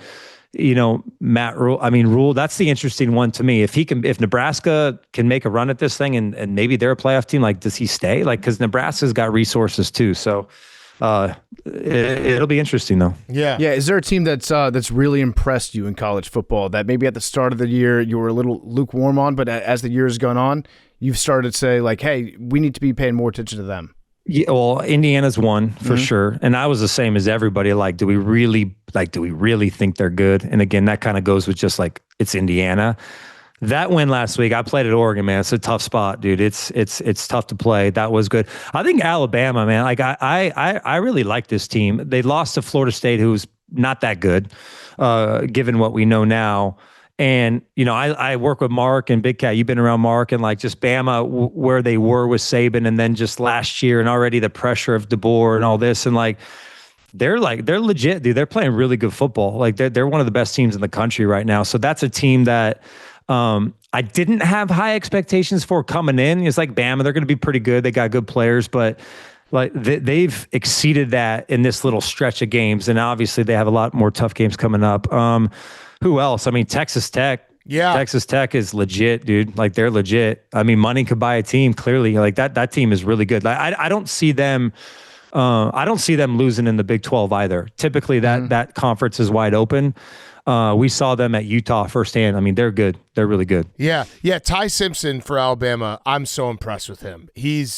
Matt Rule. Rule. That's the interesting one to me. If Nebraska can make a run at this thing, and maybe they're a playoff team, does he stay? Because Nebraska's got resources too. So it'll be interesting though. Yeah. Is there a team that's really impressed you in college football that maybe at the start of the year you were a little lukewarm on, but as the year has gone on, you've started to say hey, we need to be paying more attention to them? Yeah, well, Indiana's one for sure, and I was the same as everybody. Do we really think they're good? And again, that kind of goes with just it's Indiana. That win last week, I played at Oregon, man. It's a tough spot, dude. It's tough to play. That was good. I think Alabama, man. Like I really like this team. They lost to Florida State, who's not that good, given what we know now. And I work with Mark and Big Cat. You've been around Mark, and like just Bama, where they were with Saban, and then just last year, and already the pressure of DeBoer and all this, and like. They're legit, dude. They're playing really good football. Like they're one of the best teams in the country right now. So that's a team that I didn't have high expectations for coming in. It's like Bama, they're going to be pretty good. They got good players, but like they've exceeded that in this little stretch of games. And obviously they have a lot more tough games coming up. Who else? I mean, Texas Tech. Yeah, Texas Tech is legit, dude. Like they're legit. I mean, money could buy a team. Clearly, like that team is really good. Like, I don't see them. I don't see them losing in the Big 12 either. Typically, that conference is wide open. We saw them at Utah firsthand. I mean, they're good. They're really good. Yeah. Ty Simpson for Alabama. I'm so impressed with him.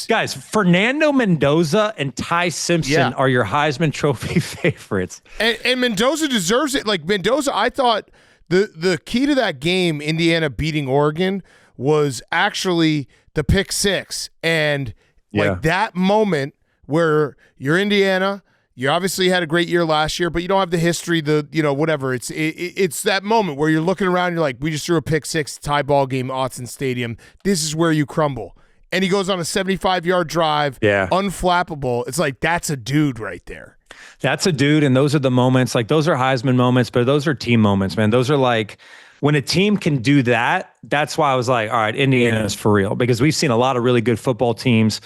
Guys, Fernando Mendoza and Ty Simpson are your Heisman Trophy favorites. And Mendoza deserves it. Like Mendoza, I thought the key to that game, Indiana beating Oregon, was actually the pick six. And like that moment where you're Indiana, you obviously had a great year last year, but you don't have the history, whatever. It's that moment where you're looking around, you're like, we just threw a pick six tie ball game, Autzen Stadium. This is where you crumble. And he goes on a 75-yard drive, unflappable. It's like, that's a dude right there. That's a dude, and those are the moments. Like, those are Heisman moments, but those are team moments, man. Those are like, when a team can do that, that's why I was like, all right, Indiana's for real. Because we've seen a lot of really good football teams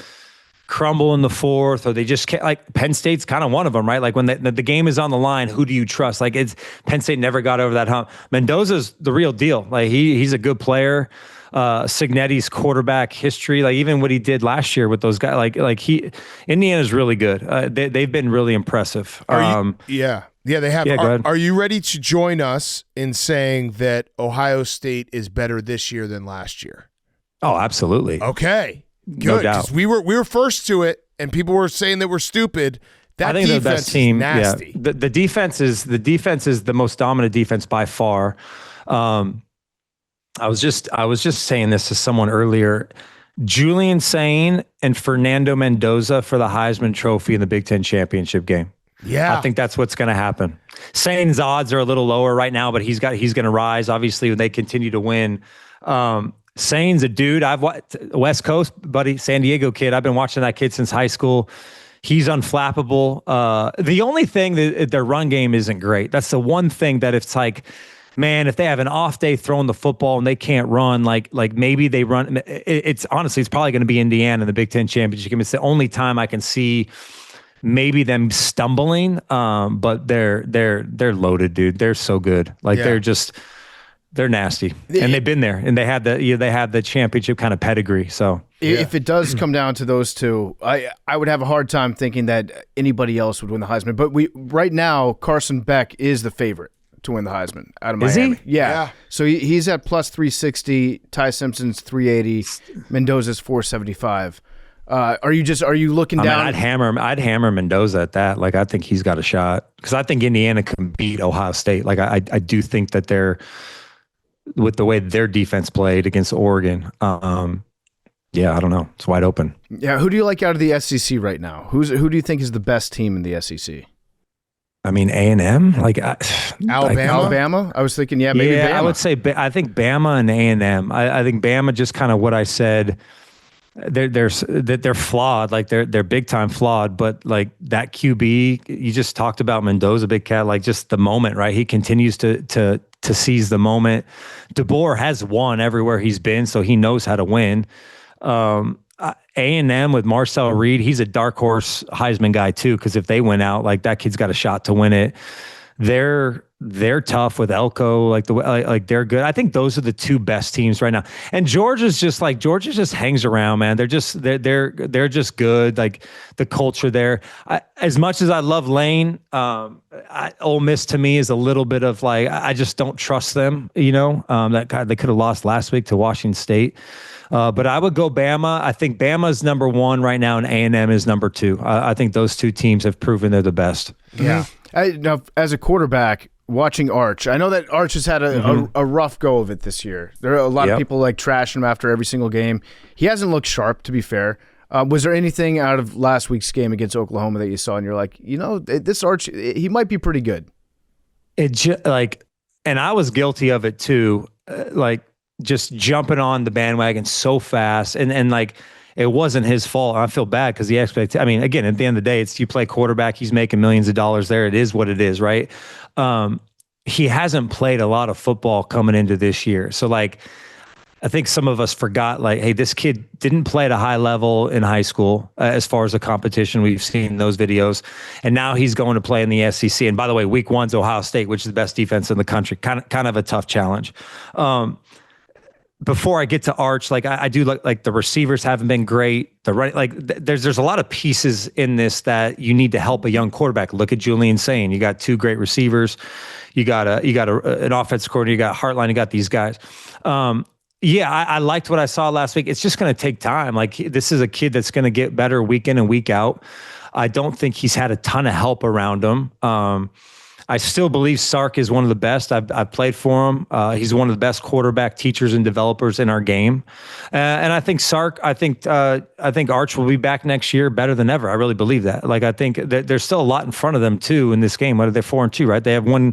crumble in the fourth, or they just can't. Like Penn State's kind of one of them, right? Like when the game is on the line, who do you trust? Like Penn State never got over that hump. Mendoza's the real deal. Like he's a good player. Cignetti's quarterback history, like even what he did last year with those guys, Indiana's really good. They've been really impressive. They have. Yeah, are you ready to join us in saying that Ohio State is better this year than last year? Oh, absolutely. Okay. Good, no doubt. We were first to it, and people were saying that we're stupid. That I think defense the best team, is nasty. Yeah. The defense is the most dominant defense by far. I was just saying this to someone earlier. Julian Sain and Fernando Mendoza for the Heisman Trophy in the Big Ten championship game. Yeah, I think that's what's going to happen. Sain's odds are a little lower right now, but he's going to rise. Obviously, when they continue to win. Sain's a dude. I've watched West Coast, buddy, San Diego kid. I've been watching that kid since high school. He's unflappable. The only thing that their run game isn't great. That's the one thing that it's like, man, if they have an off day throwing the football and they can't run, like maybe they run. It's honestly, it's probably going to be Indiana in the Big Ten championship game. It's the only time I can see maybe them stumbling. But they're loaded, dude. They're so good. They're nasty, and they've been there, and they had the championship kind of pedigree. So if it does come down to those two, I would have a hard time thinking that anybody else would win the Heisman. But right now, Carson Beck is the favorite to win the Heisman out of Miami. Is he? Yeah. So he's at plus 360. Ty Simpson's 380. Mendoza's 475. Are you looking down? I'd hammer Mendoza at that. Like, I think he's got a shot because I think Indiana can beat Ohio State. Like, I do think that they're, with the way their defense played against Oregon. I don't know. It's wide open. Yeah. Who do you like out of the SEC right now? Who do you think is the best team in the SEC? I mean, A&M, Alabama. I was thinking, maybe. Bama. I would say I think Bama and A&M. I think Bama, just kind of what I said. They're flawed, like they're big time flawed. But like that QB, you just talked about Mendoza, Big Cat, like just the moment, right? He continues to seize the moment. DeBoer has won everywhere he's been, so he knows how to win. A&M with Marcel Reed, he's a dark horse Heisman guy too, because if they win out, like that kid's got a shot to win it. They're tough with Elko, like they're good. I think those are the two best teams right now. And Georgia just hangs around, man. They're just just good. Like the culture there. As much as I love Lane, Ole Miss to me is a little bit of like, I just don't trust them. That guy, they could have lost last week to Washington State. But I would go Bama. I think Bama's number one right now, and A&M is number two. I think those two teams have proven they're the best. Yeah. Now, as a quarterback, watching Arch. I know that Arch has had a rough go of it this year. There are a lot of people like trashing him after every single game. He hasn't looked sharp, to be fair. Was there anything out of last week's game against Oklahoma that you saw and you're like, this Arch, he might be pretty good? And I was guilty of it too. Just jumping on the bandwagon so fast, and it wasn't his fault. I feel bad because again, at the end of the day, it's you play quarterback. He's making millions of dollars there. It is what it is, right? He hasn't played a lot of football coming into this year. So I think some of us forgot, hey, this kid didn't play at a high level in high school as far as the competition. We've seen those videos. And now he's going to play in the SEC. And by the way, week 1's Ohio State, which is the best defense in the country. Kind of a tough challenge. Before I get to Arch, I do like the receivers haven't been great. The right, there's a lot of pieces in this that you need to help a young quarterback. Look at Julian Sain. You got 2 great receivers. You got an offensive coordinator. You got Hartline. You got these guys. I liked what I saw last week. It's just going to take time. This is a kid that's going to get better week in and week out. I don't think he's had a ton of help around him. I still believe Sark is one of the best. I've played for him. He's one of the best quarterback teachers and developers in our game. And I think I think Arch will be back next year better than ever. I really believe that. I think that there's still a lot in front of them too in this game. What are they 4-2, right? They have one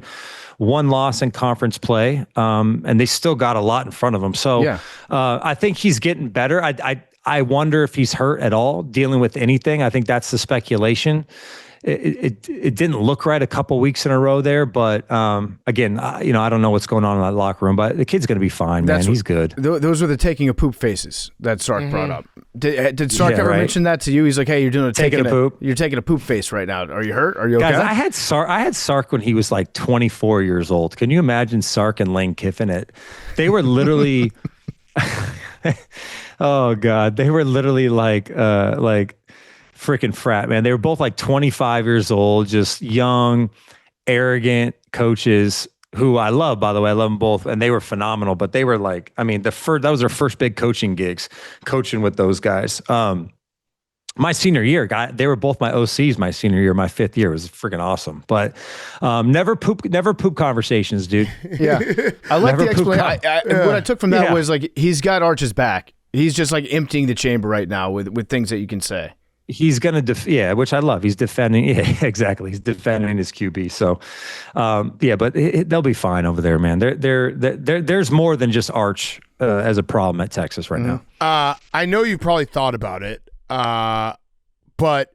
loss in conference play, and they still got a lot in front of them. So I think he's getting better. I wonder if he's hurt at all, dealing with anything. I think that's the speculation. It didn't look right a couple weeks in a row there, but again, I don't know what's going on in that locker room, but the kid's going to be fine, man. He's good. Those were the taking a poop faces that Sark brought up. Did Sark ever mention that to you? He's like, hey, you're taking a poop. You're taking a poop face right now. Are you hurt? Are you okay? Guys, I had Sark when he was 24 years old. Can you imagine Sark and Lane Kiffin? They were literally, oh God, they were literally like freaking frat, man. They were both 25 years old, just young, arrogant coaches who I love, by the way. I love them both. And they were phenomenal, but they were that was their first big coaching gigs, coaching with those guys. My senior year, they were both my OCs my senior year. My 5th year was freaking awesome, but never poop conversations, dude. Yeah. I like the explanation. What I took from that was he's got Arch's back. He's just emptying the chamber right now with things that you can say. He's going to which I love. He's defending. Yeah, exactly. He's defending his QB. So, but they'll be fine over there, man. There's more than just Arch as a problem at Texas right now. I know you probably thought about it, but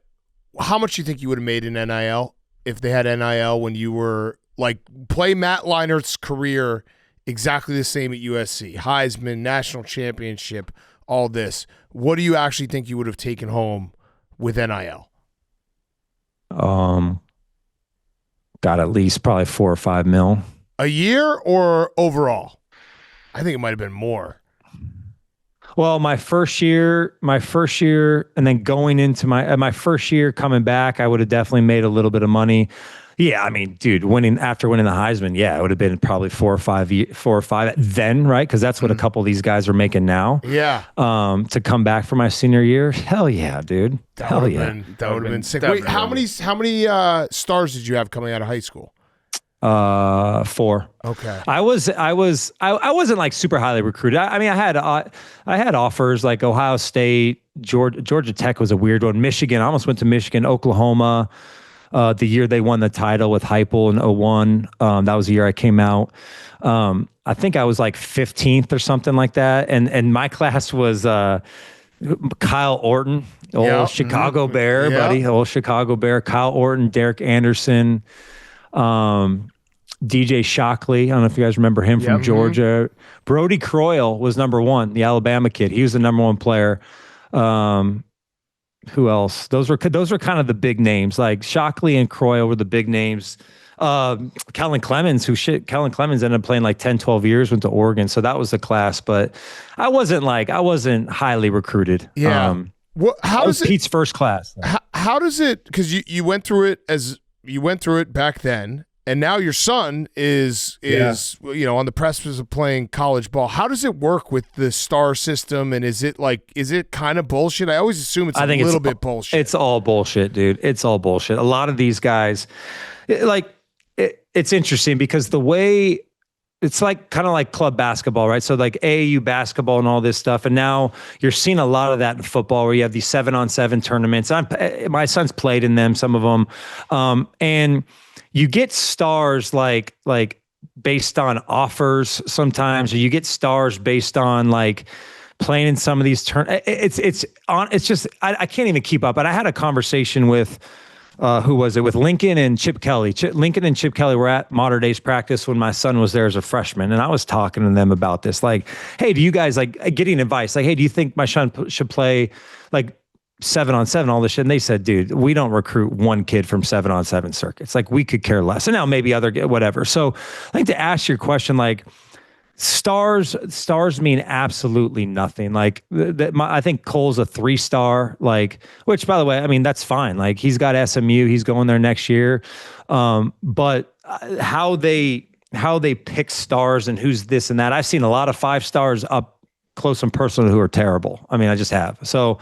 how much do you think you would have made in NIL if they had NIL when you were play Matt Leinart's career exactly the same at USC, Heisman, national championship, all this? What do you actually think you would have taken home with NIL? Got at least probably 4 or 5 mil a year, or overall? I think it might have been more. Well, my first year, and then going into my first year coming back, I would have definitely made a little bit of money. Yeah, I mean, dude, after winning the Heisman, it would have been probably 4 or 5 then, right? Because that's what a couple of these guys are making now. Yeah. To come back for my senior year, hell yeah, dude. That would have been sick. Wait, how many stars did you have coming out of high school? 4. Okay. I wasn't super highly recruited. I had offers like Ohio State, Georgia Tech was a weird one. Michigan, I almost went to Michigan, Oklahoma. The year they won the title with Heupel in 2001. That was the year I came out. I think I was 15th or something like that. And my class was Kyle Orton, old Chicago Bear, buddy, old Chicago Bear. Kyle Orton, Derek Anderson, DJ Shockley. I don't know if you guys remember him from Georgia. Brody Croyle was number 1, the Alabama kid. He was the number 1 player. Who else? Those were kind of the big names. Shockley and Croyle were the big names. Kellen Clemens, ended up playing 10, 12 years, went to Oregon. So that was the class, but I wasn't highly recruited. Yeah. How does Pete's first class? How does it, because you went through it back then, and now your son is on the precipice of playing college ball. How does it work with the star system? And is it kind of bullshit? I always assume it's a little bit bullshit. It's all bullshit, dude. It's all bullshit. A lot of these guys, it's interesting because the way it's like kind of like club basketball, right? So like AAU basketball and all this stuff. And now you're seeing a lot of that in football where you have these 7-on-7 tournaments. My son's played in them, some of them. And you get stars like based on offers sometimes, or you get stars based on like playing in some of these it's just, I can't even keep up. But I had a conversation with, who was it? With Lincoln and Chip Kelly. Lincoln and Chip Kelly were at Mater Dei's practice when my son was there as a freshman. And I was talking to them about this. Like, hey, do you guys like getting advice? Like, hey, do you think my son should play like 7-on-7, all this shit? And they said, dude, we don't recruit one kid from 7-on-7 circuits. Like, we could care less. And now maybe whatever. So I think to ask your question, like, stars mean absolutely nothing. Like I think Cole's a 3-star, like, which by the way, I mean, that's fine. Like he's got SMU, he's going there next year. But how they pick stars and who's this and that. I've seen a lot of 5-stars up close and personal who are terrible. I mean, I just have. So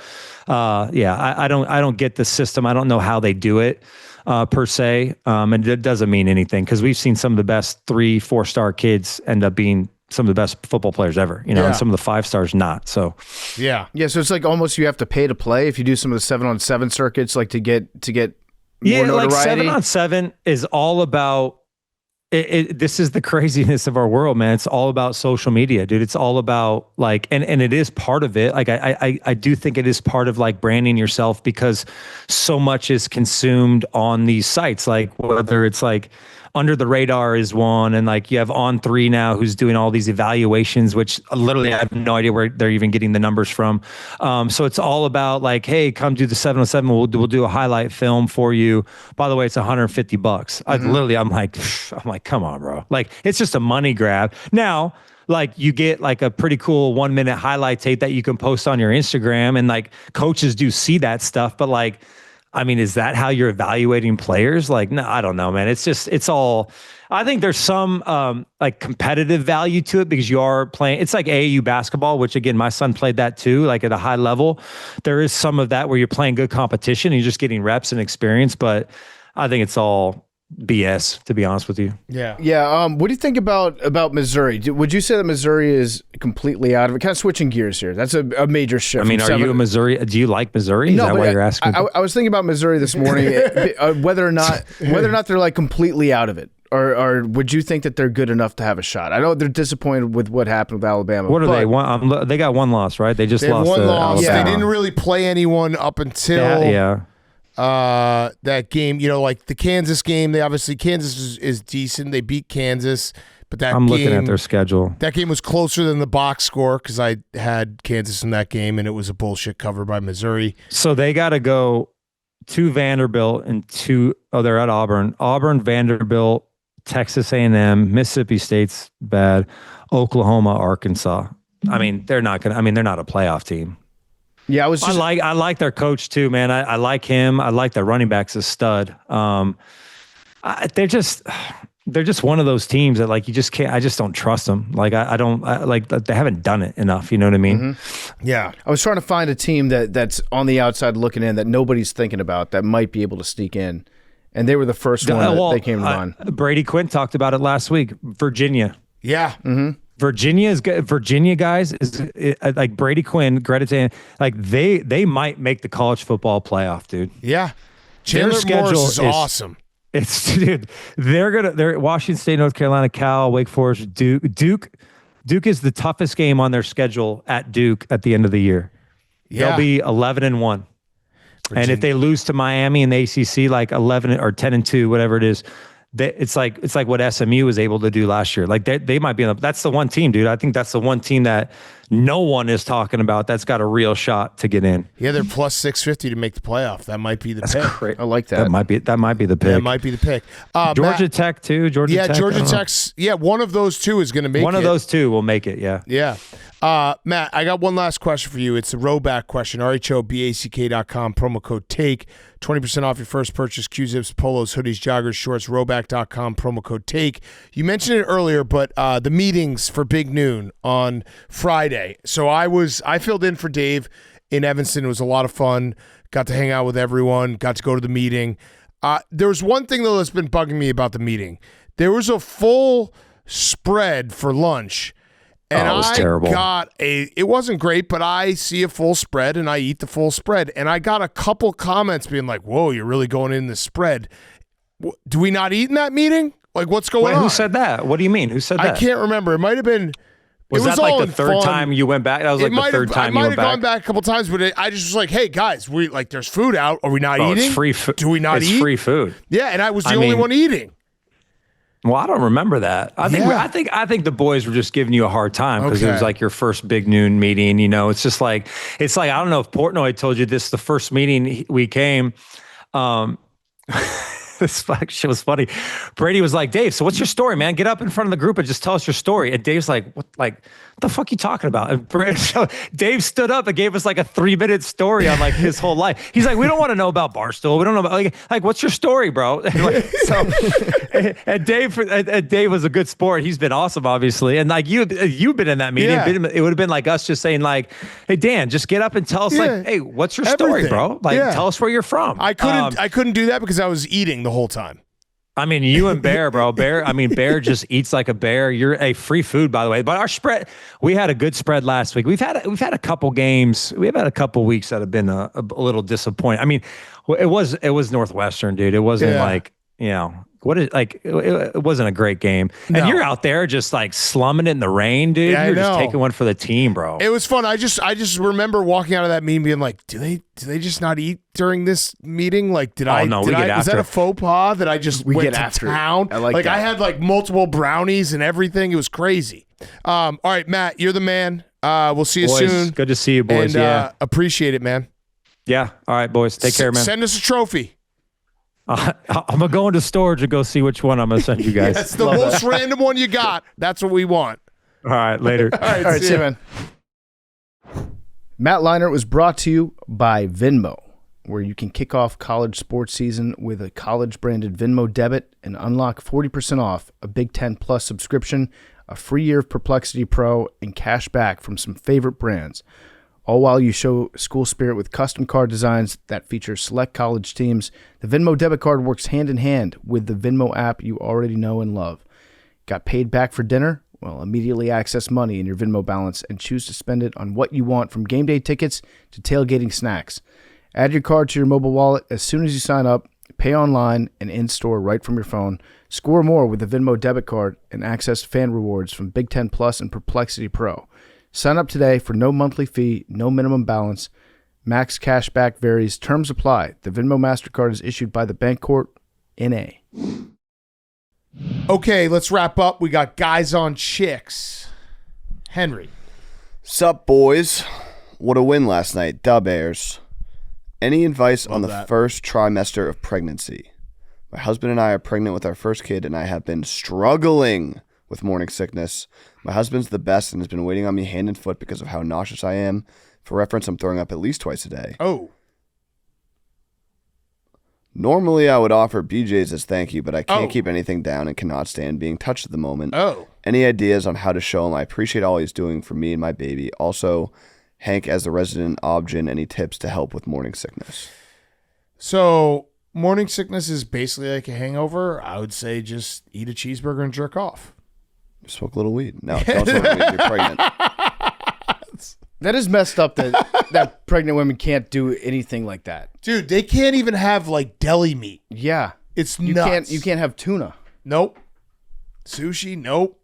I don't get the system. I don't know how they do it. Per se. And it doesn't mean anything because we've seen some of the best 3-4-star kids end up being some of the best football players ever, and some of the 5-stars not. So, yeah. So it's like almost you have to pay to play if you do some of the 7-on-7 circuits, like to get more notoriety. Like 7-on-7 is all about. This is the craziness of our world, man. It's all about social media, dude. It's all about like, and it is part of it. Like I do think it is part of like branding yourself because so much is consumed on these sites. Like whether it's like Under the Radar is one, and like you have On3 now who's doing all these evaluations, which literally I have no idea where they're even getting the numbers from. So it's all about like, hey, come do the 7-on-7. We'll do a highlight film for you. By the way, it's $150. I'm like, come on, bro. Like it's just a money grab. Now, like you get like a pretty cool 1-minute highlight tape that you can post on your Instagram, and like coaches do see that stuff, but like, I mean, is that how you're evaluating players? Like, no, I don't know, man. It's all, I think there's some like competitive value to it because you are playing. It's like AAU basketball, which again, my son played that too, like at a high level. There is some of that where you're playing good competition and you're just getting reps and experience, but I think it's all BS, to be honest with you. Yeah. Yeah. What do you think about Missouri? Would you say that Missouri is completely out of it? Kind of switching gears here. That's a major shift. I mean, are you a Missouri? Do you like Missouri? Is that why you're asking? I was thinking about Missouri this morning, whether or not they're like completely out of it. Or would you think that they're good enough to have a shot? I know they're disappointed with what happened with Alabama. What are they? They got one loss, right? They just lost one loss. Alabama. They didn't really play anyone up until that game. Like the Kansas game. Kansas is decent. They beat Kansas, but I'm looking at their schedule. That game was closer than the box score because I had Kansas in that game, and it was a bullshit cover by Missouri. So they got to go to Vanderbilt and they're at Auburn, Vanderbilt, Texas A&M, Mississippi State's bad, Oklahoma, Arkansas. I mean, they're not a playoff team. Yeah, I like their coach too, man. I like him. I like their running backs a stud. They're just one of those teams that like you just can't. I just don't trust them. Like they haven't done it enough. You know what I mean? Mm-hmm. Yeah. I was trying to find a team that's on the outside looking in that nobody's thinking about that might be able to sneak in. And they were the first one that they came to mind. Brady Quinn talked about it last week. Virginia. Yeah. Mm-hmm. Virginia is good. Virginia guys is like Brady Quinn, Greta, like they might make the college football playoff, dude. Yeah. Chandler Morris is awesome. They're Washington State, North Carolina, Cal, Wake Forest, Duke is the toughest game on their schedule at Duke at the end of the year. Yeah. They'll be 11-1. And if they lose to Miami in the ACC, like 11 or 10-2, whatever it is, it's like what SMU was able to do last year. Like they might be that's the one team, dude. I think that's the one team that no one is talking about that's got a real shot to get in. Yeah, they're plus 650 to make the playoff. That might be the pick. Great. I like that. That might be the pick. That might be the pick. Georgia Tech too. Georgia Tech's. Yeah, one of those two is going to make it. One of those two will make it. Yeah. Yeah. Matt, I got one last question for you. It's a rowback question. RHOBACK.com, promo code TAKE. 20% off your first purchase. Q-zips, polos, hoodies, joggers, shorts. Rowback.com, promo code TAKE. You mentioned it earlier, but the meetings for Big Noon on Friday. So I filled in for Dave in Evanston. It was a lot of fun. Got to hang out with everyone. Got to go to the meeting. There was one thing, though, that's been bugging me about the meeting. There was a full spread for lunch. And it was terrible. It wasn't great, but I see a full spread and I eat the full spread. And I got a couple comments being like, whoa, you're really going in the spread. Do we not eat in that meeting? Like, what's going on? Who said that? What do you mean? Who said that? I can't remember. It might have been. Was that like the third time you went back? That was like the third time you went back? I might have gone back a couple times, but I just was like, hey, guys, there's food out. Are we not eating? It's free food. Do we not eat? It's free food. Yeah, and I was the only one eating. Well, I don't remember that. I think the boys were just giving you a hard time because it was like your first big noon meeting. You know, it's like I don't know if Portnoy told you this. The first meeting we came, this shit was funny. Brady was like, Dave, so what's your story, man? Get up in front of the group and just tell us your story. And Dave's like, what the fuck you talking about? And Dave stood up and gave us like a 3-minute story on like his whole life. He's like, we don't want to know about Barstool. We don't know about like what's your story, bro? And Dave was a good sport. He's been awesome, obviously. And like you've been in that meeting. Yeah. It would have been like us just saying like, hey Dan, just get up and tell us like, hey, what's your story, bro? Like tell us where you're from. I couldn't do that because I was eating the whole time. I mean, you and Bear, bro. Bear just eats like a bear. You're a free food, by the way. But our spread, we had a good spread last week. We've had a couple games. We've had a couple weeks that have been a little disappointing. I mean, it was Northwestern, dude. It wasn't like, you know, it wasn't a great game. No. And you're out there just like slumming it in the rain, dude. Yeah, you're just taking one for the team, bro. It was fun. I just remember walking out of that meeting being like, do they just not eat during this meeting? Like, is that a faux pas that I just went to town? I like that. I had like multiple brownies and everything. It was crazy. All right, Matt, you're the man. We'll see you soon. Good to see you, boys. And, appreciate it, man. Yeah. All right, boys. Take care, man. Send us a trophy. I'm going to go into storage and go see which one I'm going to send you guys. That's the most random one you got. That's what we want. All right, later. All right, see you, man. Matt Leinart was brought to you by Venmo, where you can kick off college sports season with a college-branded Venmo debit and unlock 40% off a Big Ten Plus subscription, a free year of Perplexity Pro, and cash back from some favorite brands. All while you show school spirit with custom card designs that feature select college teams. The Venmo debit card works hand in hand with the Venmo app you already know and love. Got paid back for dinner? Well, immediately access money in your Venmo balance and choose to spend it on what you want, from game day tickets to tailgating snacks. Add your card to your mobile wallet as soon as you sign up. Pay online and in-store right from your phone. Score more with the Venmo debit card and access fan rewards from Big Ten Plus and Perplexity Pro. Sign up today for no monthly fee, no minimum balance. Max cash back varies. Terms apply. The Venmo MasterCard is issued by the Bancorp N.A. Okay, let's wrap up. We got guys on chicks. Henry. Sup, boys? What a win last night. Dub Bears. Any advice on the first trimester of pregnancy? My husband and I are pregnant with our first kid, and I have been struggling with morning sickness. My husband's the best and has been waiting on me hand and foot because of how nauseous I am. For reference, I'm throwing up at least twice a day. Oh. Normally, I would offer BJ's as thank you, but I can't keep anything down and cannot stand being touched at the moment. Oh. Any ideas on how to show him I appreciate all he's doing for me and my baby? Also, Hank, as the resident obgyn, any tips to help with morning sickness? So, morning sickness is basically like a hangover. I would say just eat a cheeseburger and jerk off. Smoke a little weed. No, don't smoke weed. You're pregnant. That is messed up that pregnant women can't do anything like that. Dude, they can't even have like deli meat. Yeah. It's nuts. You can't have tuna. Nope. Sushi, nope.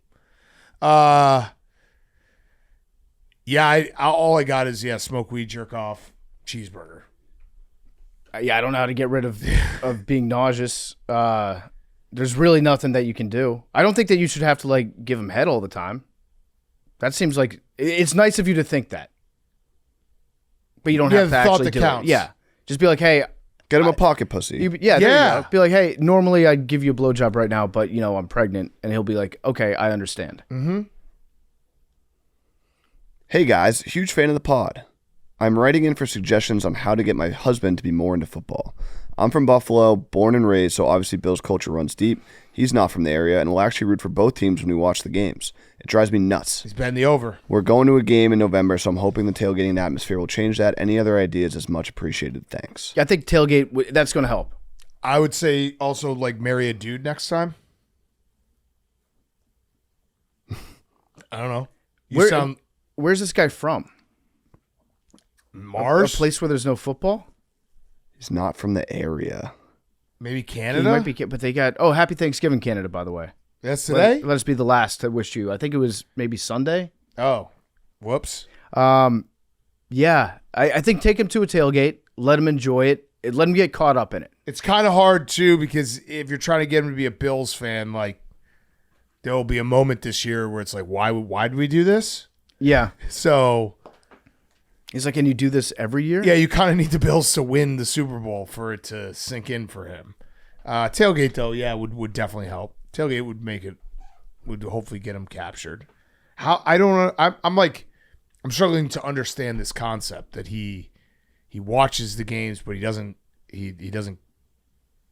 Yeah, all I got is smoke weed, jerk off, cheeseburger. Yeah, I don't know how to get rid of being nauseous. There's really nothing that you can do. I don't think that you should have to like give him head all the time. That seems like it's nice of you to think that, but you don't have to actually do it. Yeah, just be like, hey, get him a pocket pussy. There you go. Be like, hey, normally I'd give you a blowjob right now, but I'm pregnant, and he'll be like, okay, I understand. Mm-hmm. Hey guys, huge fan of the pod. I'm writing in for suggestions on how to get my husband to be more into football. I'm from Buffalo, born and raised, so obviously Bill's culture runs deep. He's not from the area, and will actually root for both teams when we watch the games. It drives me nuts. He's betting the over. We're going to a game in November, so I'm hoping the tailgating atmosphere will change that. Any other ideas is much appreciated. Thanks. I think tailgate, that's going to help. I would say also like marry a dude next time. I don't know. Where's this guy from? Mars? A place where there's no football? He's not from the area. Maybe He Canada? might be, but they got. Happy Thanksgiving, Canada, by the way. That's today? Let us be the last to wish you. I think it was maybe Sunday. Oh, whoops. Yeah. I think take him to a tailgate, let him enjoy it, let him get caught up in it. It's kind of hard, too, because if you're trying to get him to be a Bills fan, like, there will be a moment this year where it's like, why do we do this? Yeah. So He's like, can you do this every year? yeah, you kind of need the Bills to win the Super Bowl for it to sink in for him. Tailgate, though, yeah, would definitely help. Tailgate would hopefully get him captured. I don't know. I'm struggling to understand this concept that he watches the games, but he doesn't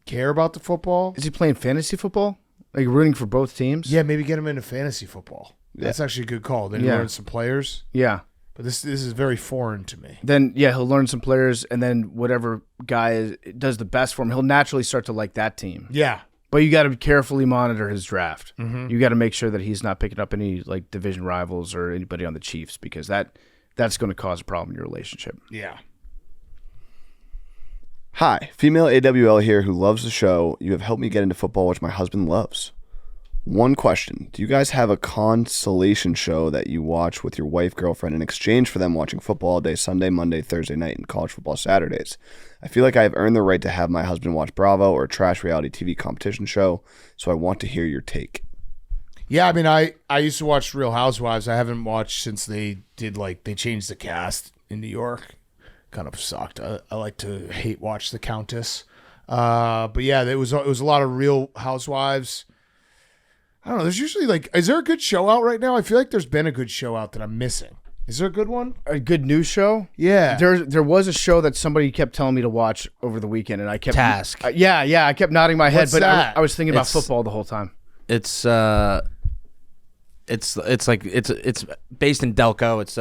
care about the football. Is he playing fantasy football? Like rooting for both teams? Yeah, maybe get him into fantasy football. That's actually a good call. Then he learns some players. Yeah. But this is very foreign to me. Then, yeah, he'll learn some players, and then whatever guy does the best for him, he'll naturally start to like that team. Yeah. But you got to carefully monitor his draft. Mm-hmm. You got to make sure that he's not picking up any like division rivals or anybody on the Chiefs, because that's going to cause a problem in your relationship. Yeah. Hi, female AWL here who loves the show. You have helped me get into football, which my husband loves. One question. Do you guys have a consolation show that you watch with your wife, girlfriend, in exchange for them watching football all day, Sunday, Monday, Thursday night, and college football Saturdays? I feel like I have earned the right to have my husband watch Bravo or a trash reality TV competition show, so I want to hear your take. Yeah, I mean, I used to watch Real Housewives. I haven't watched since they changed the cast in New York. Kind of sucked. I like to hate watch the Countess. But yeah, it was a lot of Real Housewives. I don't know. There's usually is there a good show out right now? I feel like there's been a good show out that I'm missing. Is there a good one? A good news show? Yeah. There was a show that somebody kept telling me to watch over the weekend, and I kept Task. Yeah, I kept nodding my head, What's but that? I was thinking about football the whole time. It's based in Delco. It's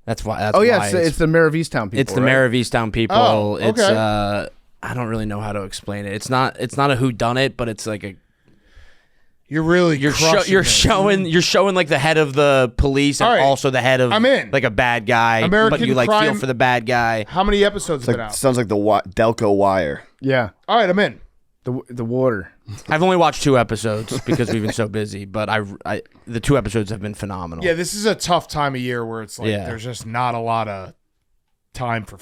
that's why. It's the Mayor of Easttown people. It's the right? Mayor of Easttown people. Oh, okay. It's I don't really know how to explain it. It's not a whodunit, but it's like a. You're showing like the head of the police and also the head of like a bad guy, American but you like crime. feel for the bad guy. How many episodes have been out? Sounds like the Delco Wire. Yeah. All right, I'm in. The water. I've only watched 2 episodes because we've been so busy, but the 2 episodes have been phenomenal. Yeah, this is a tough time of year where it's like there's just not a lot of time for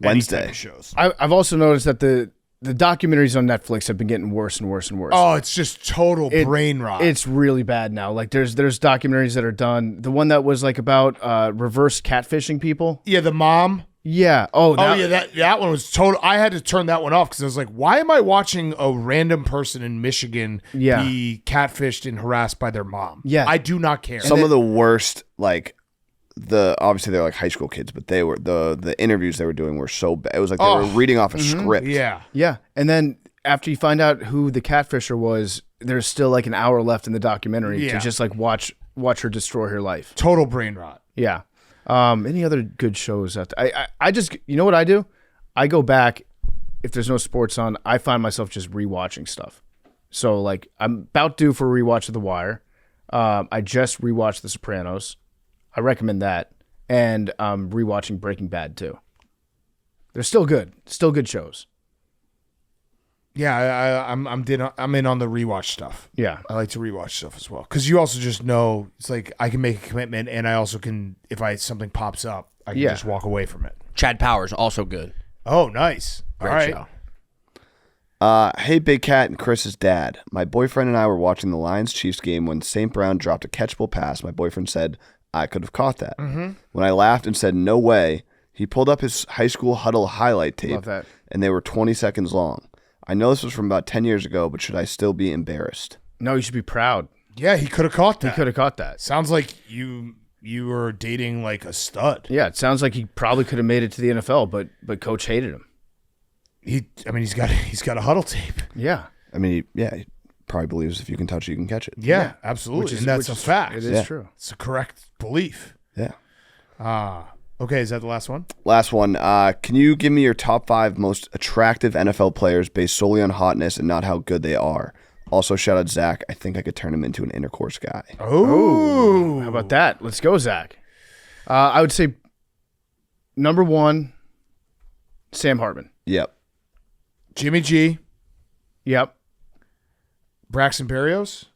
Wednesday shows. I've also noticed that the documentaries on Netflix have been getting worse and worse and worse. Oh, it's just total brain rot. It's really bad now. Like there's documentaries that are done. The one that was like about reverse catfishing people. Yeah, the mom. Yeah. That one was total. I had to turn that one off because I was like, why am I watching a random person in Michigan be catfished and harassed by their mom? Yeah. I do not care. Some of the worst, obviously they're like high school kids, but they were the interviews they were doing were so bad. It was like they were reading off a script. Yeah. Yeah. And then after you find out who the catfisher was, there's still like an hour left in the documentary to just like watch her destroy her life. Total brain rot. Yeah. Any other good shows out there? I just, you know what I do? I go back, if there's no sports on, I find myself just rewatching stuff. So like I'm about due for a rewatch of The Wire. I just rewatched The Sopranos. I recommend that. And I'm rewatching Breaking Bad too. They're still good shows. Yeah, I'm in on the rewatch stuff. Yeah. I like to rewatch stuff as well because you also just know it's like I can make a commitment and I also can if something pops up I can just walk away from it. Chad Powers also good. Oh, nice. Great all right. show. Hey, Big Cat and Chris's dad. My boyfriend and I were watching the Lions-Chiefs game when St. Brown dropped a catchable pass. My boyfriend said, I could have caught that. Mm-hmm. When I laughed and said, no way, he pulled up his high school huddle highlight tape, Love that. and they were 20 seconds long. I know this was from about 10 years ago, but should I still be embarrassed? No, you should be proud. Yeah, he could have caught that. He could have caught that. Sounds like you were dating like a stud. Yeah, it sounds like he probably could have made it to the NFL, but coach hated him. He's got a huddle tape. Yeah. I mean, he probably believes if you can touch it, you can catch it. Yeah, absolutely. And that's a fact. It is true. It's a correct belief. Yeah. Okay, is that the last one? Last one. Can you give me your top 5 most attractive NFL players based solely on hotness and not how good they are? Also, shout out Zach. I think I could turn him into an intercourse guy. Oh, how about that? Let's go, Zach. I would say number 1, Sam Hartman. Yep. Jimmy G. Yep. Braxton Berrios.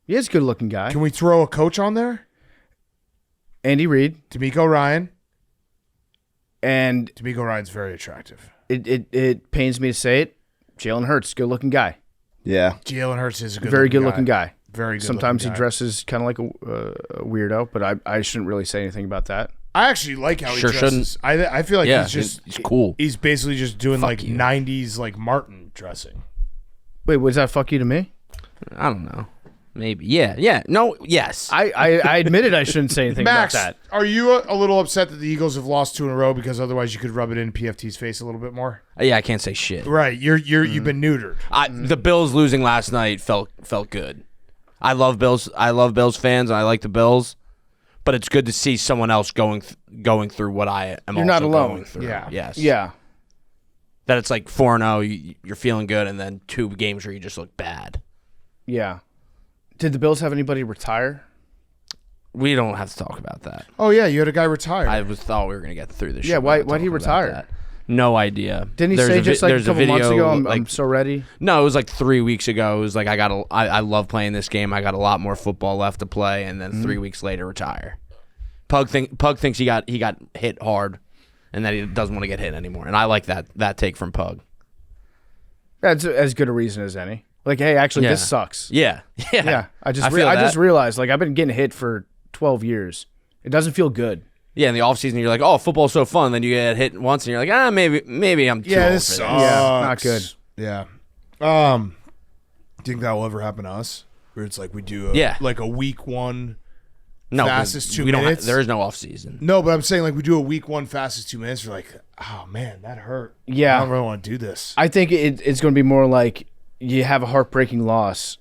He is a good-looking guy. Can we throw a coach on there? Andy Reid. D'Amico Ryan. And D'Amico Ryan's very attractive. It pains me to say it. Jalen Hurts, good-looking guy. Yeah. Jalen Hurts is a very good-looking guy. Very good. Sometimes he dresses kind of like a weirdo, but I shouldn't really say anything about that. I actually like how he dresses. I feel like he's cool. He's basically just doing 90s like Martin dressing. Wait, was that fuck you to me? I don't know. Maybe. Yeah. No, yes. I admitted I shouldn't say anything Max, about that. Are you a little upset that the Eagles have lost 2 in a row because otherwise you could rub it in PFT's face a little bit more? Yeah, I can't say shit. Right. You've been neutered. The Bills losing last night felt good. I love Bills fans and I like the Bills, but it's good to see someone else going through what I am. You're also not alone. Going through. Yeah. Yes. Yeah. That it's like 4-0, you're feeling good, and then 2 games where you just look bad. Yeah. Did the Bills have anybody retire? We don't have to talk about that. Oh yeah, you had a guy retire. I thought we were gonna get through this. Yeah, why did he retire? No idea. Didn't he say just like a couple months ago, I'm so ready? No, it was like 3 weeks ago. It was like I love playing this game. I got a lot more football left to play, and then 3 weeks later retire. Pug thinks he got hit hard, and that he doesn't want to get hit anymore. And I like that take from Pug. That's as good a reason as any. Like, hey, actually, this sucks. Yeah. I just realized, like, I've been getting hit for 12 years. It doesn't feel good. Yeah, in the offseason, you're like, oh, football's so fun. Then you get hit once, and you're like, maybe I'm too old for this. Yeah, not good. Yeah. Do you think that will ever happen to us? Where it's like we do a week 1 fastest 2 minutes? There is no offseason. No, but I'm saying like we do a week 1 fastest 2 minutes. We're like, oh, man, that hurt. Yeah. I don't really want to do this. I think it's going to be more like you have a heartbreaking loss,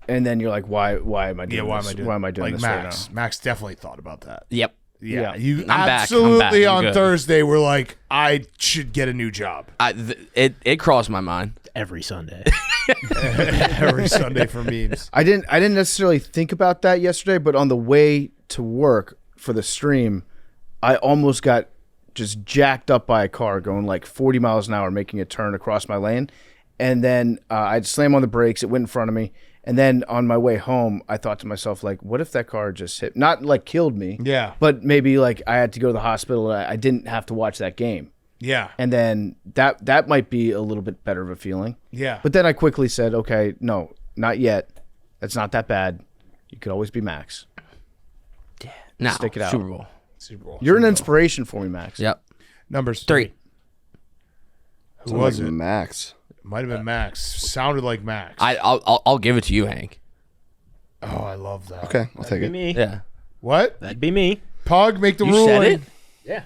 and then you're like, why am I doing this? Why am I doing this Max, right now? Max definitely thought about that. Yep. Yeah. I'm absolutely back. I'm on good. Thursday were like, I should get a new job. It crossed my mind. Every Sunday. Every Sunday for memes. I didn't necessarily think about that yesterday, but on the way to work for the stream, I almost got just jacked up by a car going like 40 miles an hour, making a turn across my lane. And then I'd slam on the brakes. It went in front of me. And then on my way home, I thought to myself, like, what if that car just hit, not like killed me, but maybe like I had to go to the hospital. I didn't have to watch that game. Yeah. And then that might be a little bit better of a feeling. Yeah. But then I quickly said, okay, no, not yet. That's not that bad. You could always be Max. Yeah. No, stick it out. Super Bowl. You're an inspiration for me, Max. Yep. Numbers 3. Who was it? Max. Might have been Max. Sounded like Max. I'll give it to you, Hank. Oh, I love that. Okay, I'll take it. Me. Yeah. What? That'd be me. Pug, make the You ruling. said it? Yeah.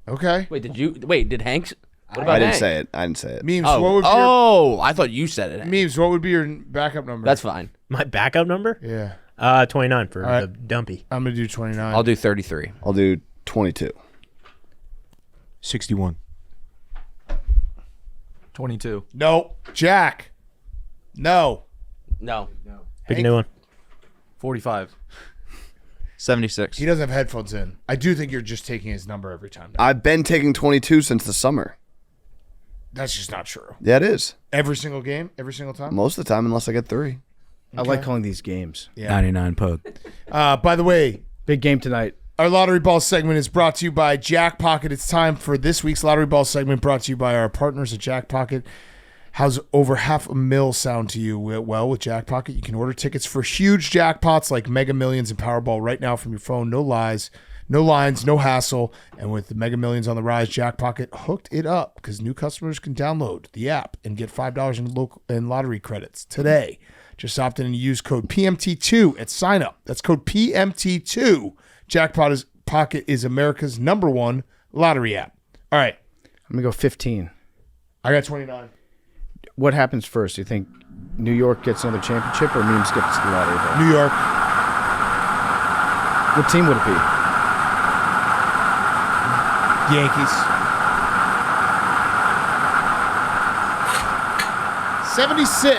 Okay. Wait, did Hank? What about I didn't Hank? say it. I didn't say it. Memes, Oh, what would be I thought you said it. your Hank. memes? What would be your backup number? That's fine. My backup number? Yeah. 29 for right. the dumpy. I'm gonna do 29. I'll do 33. I'll do 22. 61. 22. No. Jack. No. No. Pick a new one. 45. 76. He doesn't have headphones in. I do think you're just taking his number every time. I've been taking 22 since the summer. That's just not true. Yeah, it is. Every single game? Every single time? Most of the time, unless I get 3. I like calling these games. Yeah. 99 Pug. By the way, Big game tonight. our Lottery Ball segment is brought to you by Jack Pocket. It's time for this week's Lottery Ball segment brought to you by our partners at Jack Pocket. How's over $500,000 sound to you? Well, with Jack Pocket, you can order tickets for huge jackpots like Mega Millions and Powerball right now from your phone. No lies, no lines, no hassle. And with the Mega Millions on the rise, Jack Pocket hooked it up because new customers can download the app and get $5 in lottery credits today. Just opt in and use code PMT2 at sign up. That's code PMT2. Jackpot Pocket is America's #1 lottery app. All right. I'm going to go 15. I got 29. What happens first? Do you think New York gets another championship or Memes gets the lottery ball? New York. What team would it be? Yankees. 76.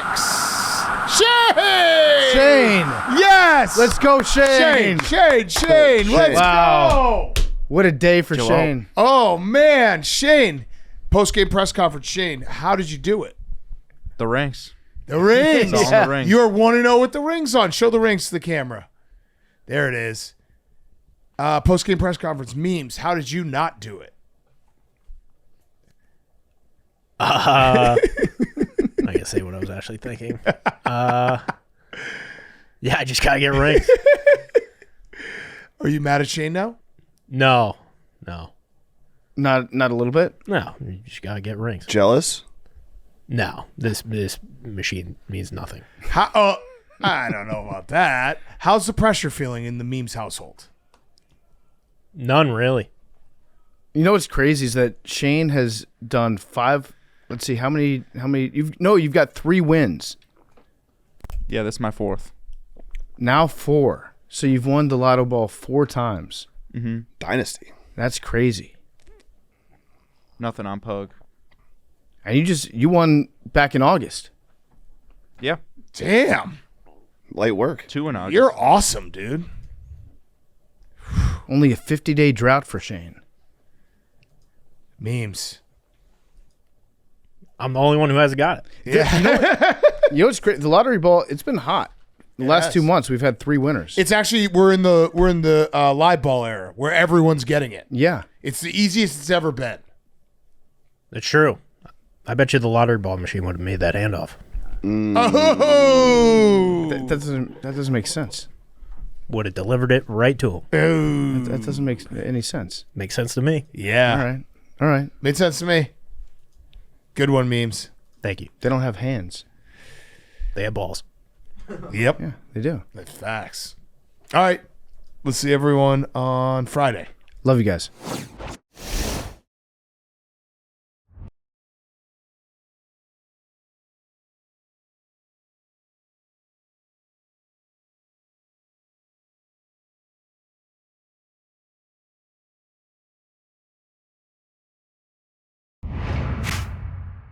Shane! Shane! Yes! Let's go, Shane! Shane! Let's go! What a day for Shane. Oh, man. Shane. Post-game press conference. Shane, how did you do it? The rings. The rings. It's on the ring. You're 1-0 with the rings on. Show the rings to the camera. There it is. Post-game press conference. Memes. How did you not do it? I can say what I was actually thinking. Yeah, I just gotta get rings. Are you mad at Shane now? No. Not a little bit? No, you just gotta get rings. Jealous? No, this machine means nothing. How? I don't know about that. How's the pressure feeling in the memes household? None, really. You know what's crazy is that Shane has done 5. Let's see how many. You've got 3 wins. Yeah, this is my 4th. Now 4. So you've won the Lotto Ball 4 times. Mm-hmm. Dynasty. That's crazy. Nothing on Pug. And you won back in August. Yeah. Damn. Light work. 2 in August. You're awesome, dude. Only a 50-day drought for Shane. Memes. I'm the only one who hasn't got it. Yeah. You know what's great? The lottery ball, it's been hot. The last 2 months, we've had 3 winners. It's actually we're in the live ball era where everyone's getting it. Yeah. It's the easiest it's ever been. It's true. I bet you the lottery ball machine would have made that handoff. Oh, That doesn't make sense. Would have delivered it right to him. That doesn't make any sense. Makes sense to me. yeah. All right. Made sense to me. Good one, memes. Thank you. They don't have hands. They have balls. Yep. Yeah, they do. That's facts. All right. Let's see everyone on Friday. Love you guys.